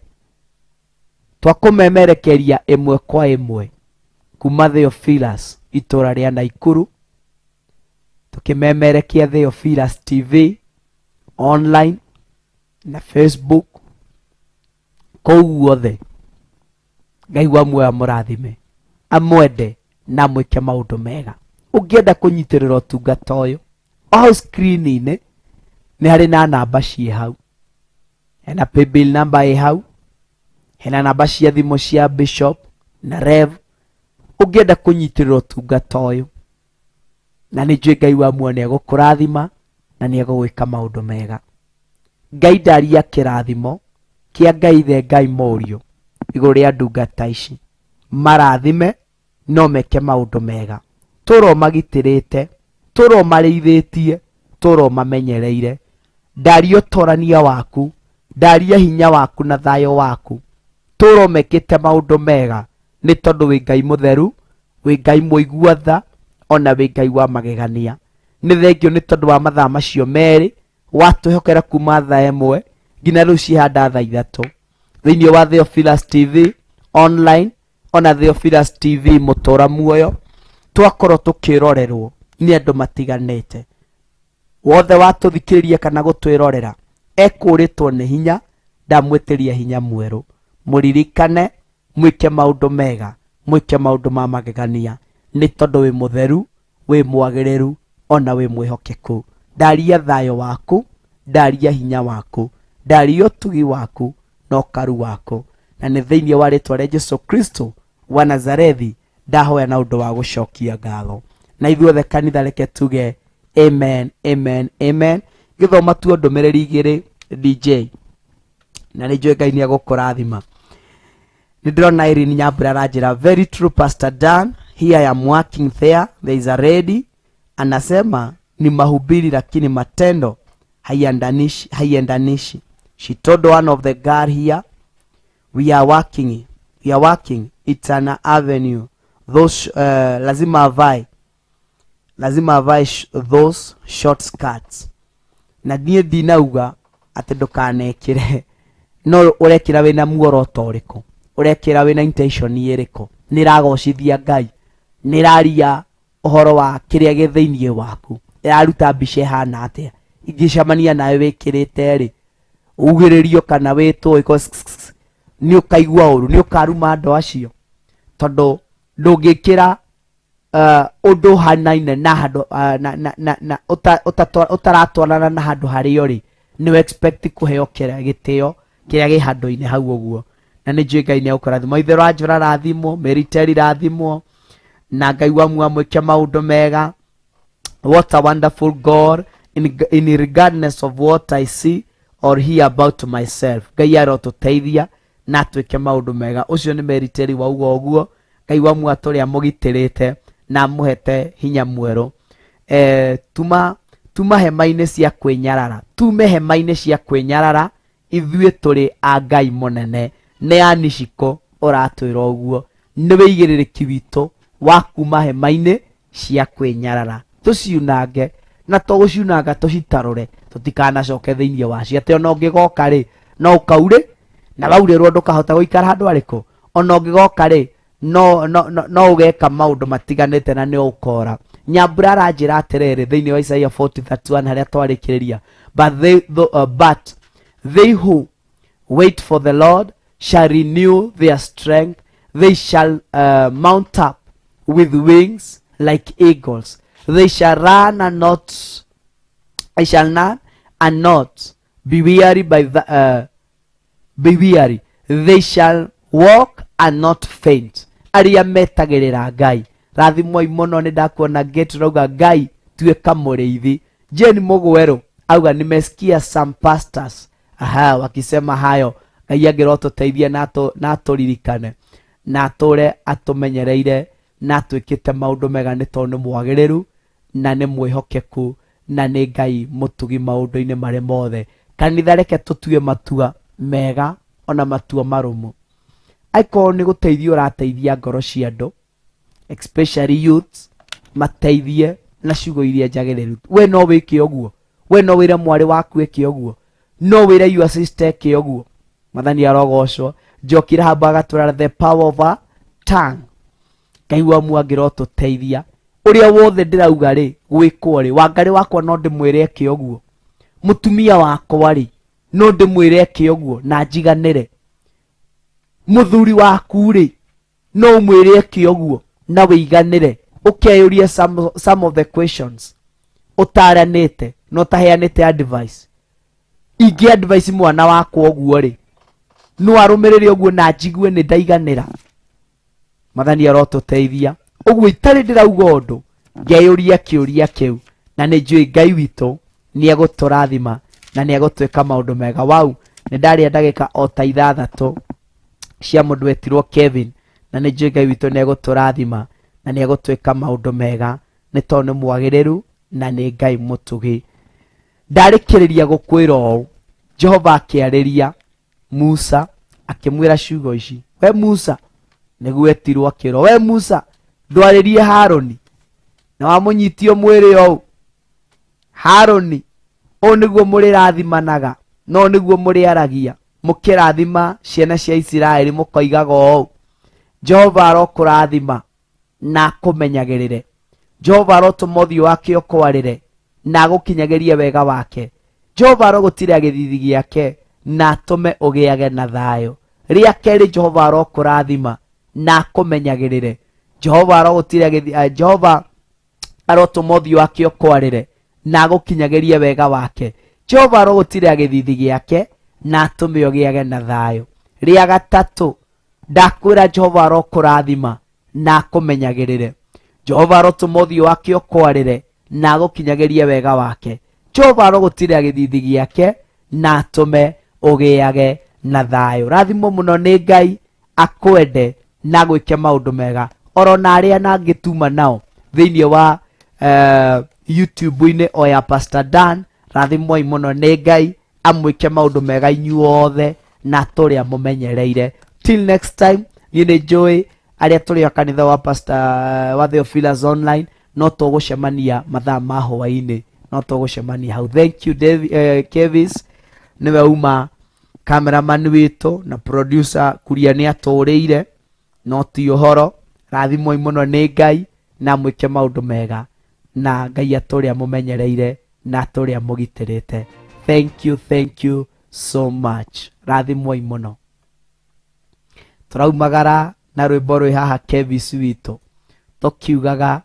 Twakũmemerekeria ĩmwe kwa ĩmwe kuma Theophilus itũra rĩa Naikuru, tukimemerekia Theophilus TV online na Facebook, kũu guothe. Ngai wa muoyo amũrathime, amwende na mwĩke maũndũ mega. Ũngĩenda kũnyitĩrĩra ũtungata ũyũ, o hau screen-inĩ nĩ harĩ na namba ciĩ hau, hena paybill number ĩ hau, hena namba cia thimũ cia bishop na rev. Ũngĩenda kũnyitĩrĩra ũtungata ũyũ, na nĩ njũĩ Ngai wa muoyo nĩ egũkũrathima na nĩ egũgwĩka maũndũ mega. Ngai ndaria kĩrathimo kĩa Ngai the Ngai Mũriũ igũrũ rĩa ndungata ici, marathime no meke maũndũ mega. Tũro magitĩrĩte, tũro marĩithĩtie, tũro mamenyereire. Ndaria ũtorania waku, ndaria hinya waku na thayũ waku, tũro mekĩte maũndũ mega, nĩ tondũ wĩ Ngai mũtheru, wĩ Ngai mũigua tha, ona wĩ Ngai wa magegania. Nĩ thengio nĩ tondũ wa mathaa macio merĩ watũhokera kuma thaa 1 nginya rĩu cihanda thaa 3 thĩinĩ wa Theophilus TV online, ona Theophilus TV mũtũra muoyo. Twakorwo tũkĩrorerwo nĩ andũ matiganĩte. Wothe watũthikĩrĩria kana gũtwĩrorera ekũrĩtwo nĩ hinya, ndamwĩtĩria hinya mwerũ. Mũririkane mwĩke maũndũ mega, mwĩke maũndũ ma magegania, nĩ tondũ wĩ mũtheru, wĩ mwagĩrĩru, ona wĩ mwĩhokeku. Ndaria thayũ waku, ndaria hinya waku, ndaria ũtugi waku na ũkaru waku, na nĩ thĩinĩ wa rĩtwa rĩa Jesũ Kristo wa Nazarethi ndahoya na ũndũ wa gũcokia ngatho. Na ithuothe kanitha reke tuge amen, amen, amen. Gĩthoma tu ndũmĩrĩri igĩrĩ DJ, na nĩ njũĩ Ngai nĩ egũkũrathima. Nĩ ndĩrona Irene Nyambura aranjĩra very true Pastor Dan, here I am working there is a lady anasema ni mahubiri lakini matendo haiendanishi. She told one of the girl here, we are working, it's an avenue. Those lazima avae lazima avae those short skirts. Na niĩ ndinauga atĩ ndũkanekĩre, no ũrekĩra wĩna muoroto ũrĩkũ, ũrekĩra wĩna intention ĩrĩkũ, nĩragocithia Ngai, nĩraria ũhoro wa kĩrĩa gĩ thĩinĩ waku, ĩraruta mbica ĩhana atĩa, ingĩcemania nawe wĩkĩrĩte rĩ, ugĩrĩrio kana wĩtwo nĩ ũkaigua ũru, nĩ ũkaruma andũ acio, tondũ ndũngĩkĩra ũndũ hanaine na handũ na ũtaratwarana na handũ harĩa rĩ, nĩ expect kũheo gĩtĩo kĩrĩa gĩ handũ-inĩ hau ũguo. Na nĩ njũĩ Ngai nĩ agũkũrathima. Ithe Wanjũra rathimwo, Mary Terry rathimwo, na Ngai wa muoyo amwĩke maũndũ mega. What a wonderful God, in regardless of what I see or hear about myself. Ngai arotũteithia na atwĩke maũndũ mega. Ũcio nĩ Mary Terry wauga ũguo. Ngai wa muoyo atũrĩa amũgitĩrĩte na amũhete hinya mwerũ. Tuma hema-inĩ cia kwĩnyarara, tume hema-inĩ cia kwĩnyarara, ithuĩ tũrĩ a Ngai mũnene. Nĩ Anishiko ũratwĩra ũguo, nĩ wĩigĩrĩrĩki witũ wa kuma hema-inĩ cia kwĩnyarara. Tũciunange, na tũgũciunanga tũcitarũre, tũtikanacoke thĩinĩ wacio. Atĩ ona ũngĩgoka rĩ, no ũkaure, na waurĩrwo ndũkahota gũikara handũ harĩkũ. Ona ũngĩgoka rĩ, no ũgeka maũndũ matiganĩte na nĩ ũkora. Nyambura aranjĩra atĩrĩrĩ thĩinĩ wa Isaiah 40:31 harĩa twarĩkĩrĩria, but they who wait for the Lord shall renew their strength, they shall mount up with wings like eagles, they shall run and not be weary they shall walk and not faint. Arĩa metagĩrĩra Ngai, rathimoi mũno. Nĩ ndakuona Gate rauga Ngai tuĩka mũrĩithi. Jane Mũgwerũ auga nimesikia some pastors wakisema hayo. Ngai angĩrotũteithia na atũririkane na atũre atũmenyereire na atwĩkĩte maũndũ mega, nĩ tondũ nĩ mwagĩrĩru na nĩ mwĩhokeku na nĩ Ngai mũtugi maũndũ-inĩ marĩ mothe. Kanitha reke tũtue matua mega ona matua marũmu. Akorwo nĩ gũteithia ũrateithia ngoro cia andũ, especially youths, mateithie na ciugo iria njagĩrĩru. We no wĩke ũguo, we no wĩre mwarĩ waku ĩke ũguo, no wĩre your sister ĩke ũguo. Mwathani arogocwo. Njokira hamba agatwĩra the power of a tongue. Ngai wa muoyo angĩrotũteithia. Ũrĩa wothe ndĩrauga rĩ, gwĩkwo rĩ, Wangarĩ wakwa no ndĩmwĩre ĩke ũguo, mũtumia wakwa rĩ, no ndĩmwĩre ĩke ũguo na njiganĩre. Mũthuri waku rĩ, no ũmwĩre ĩke ũguo na wĩiganĩre. Ũkeyũria some of the questions, ũtaranĩte no ũtaheanĩte advice. Ingĩ advice mwana wakwa ũguo rĩ, no arũmĩrĩre ũguo na njigue nĩ ndaiganĩra. Mwathani arotũteithia. Ũguo itarĩ ndĩrauga ũndũ, ngeyũria kĩũria kĩu, na nĩ njũĩ Ngai witũ nĩ egũtũrathima na nĩ egũtwĩka maũndũ mega. Wau nĩ ndarĩa ndagĩka o ta 6 cia mũndũ wetirwo Kevin, na nĩ njũĩ Ngai witũ nĩ egũtũrathima na nĩ egũtwĩka maũndũ mega, nĩ tondũ nĩ mwagĩrĩru na nĩ Ngai mũtugi. Ndarĩkĩrĩria gũkwĩra ũũ, Jehova akĩarĩria Musa akĩmwĩra ciugo ici. We Musa, nĩguo etirwo akĩrwo, we Musa ndwarĩrie Harũni na wamũnyitio mwĩrĩ ũũ. Harũni, ũũ nĩguo mũrĩrathimanaga, no nĩguo mũrĩaragia mũkĩrathima ciana cia Isiraeli mũkoigaga ũũ, Jehova arokũrathima na akũmenyagĩrĩre, Jehova arotũma ũthiũ wake ũkwarĩre na agũkinyagĩrie wega wake, Jehova arogũtira gĩthithi gĩake na atũme ũgĩage na thayũ. Rĩa kerĩ, Jehova arokũrathima na akũmenyagĩrĩre, Jehova arotũma ũthiũ wake ũkwarĩre na agũkinyagĩrie wega wake, Jehova arogũtira gĩthithi gĩake na atũme ũgĩage na thayũ. Rĩa gatatũ, ndakwĩra Jehova arokũrathima na akũmenyagĩrĩre, Jehova arotũma ũthiũ wake ũkwarĩre na agũkinyagĩrie wega wake, Jehova arogũtira gĩthithi gĩake na atũme ũgĩage na thayũ. Rathimo mũno nĩ Ngai, akwende na gwĩke maũndũ mega. Orona arĩa nangĩ tuma nao thĩinĩ wa YouTube-inĩ o ya Pastor Dan, rathimoi mũno nĩ Ngai, amwĩke maũndũ mega inyuothe na tũrĩa mũmenyereire. Till next time, niĩ nĩ njũĩ arĩa tũrĩ a kanitha wa Pastor wa Theophilus Online, no tũgũcemania mathaa ma hwaĩ-inĩ, no tũgũcemania hau. Thank you Kevis, niwe uma cameraman witũ na producer Kuria nĩ atũrĩire, no ti ũhoro. Rathimwo mũno nĩ Ngai na mwĩke maũndũ mega, na Ngai atũrĩa mũmenyereire na atũrĩa mũgitĩrĩte. Thank you so much. Rathimwo mũno. Tũraumagara na rwĩmbo rwĩ haha Kevis witũ tũkiugaga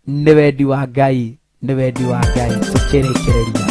nĩ wendi wa Ngai, nĩ wendi wa Ngai. Tũkĩrĩkĩrĩria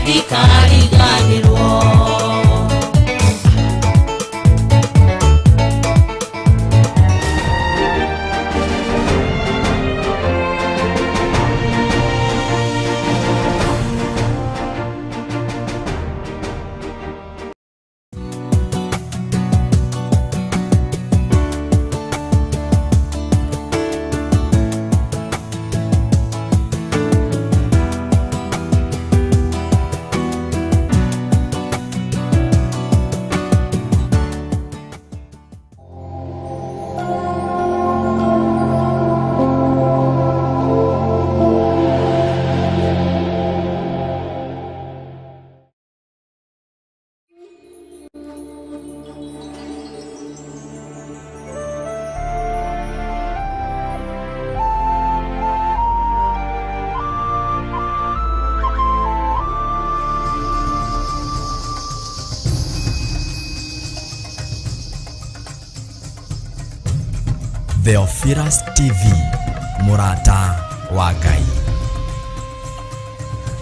ikariganirwo. Theophilus TV, mũrata wa Ngai.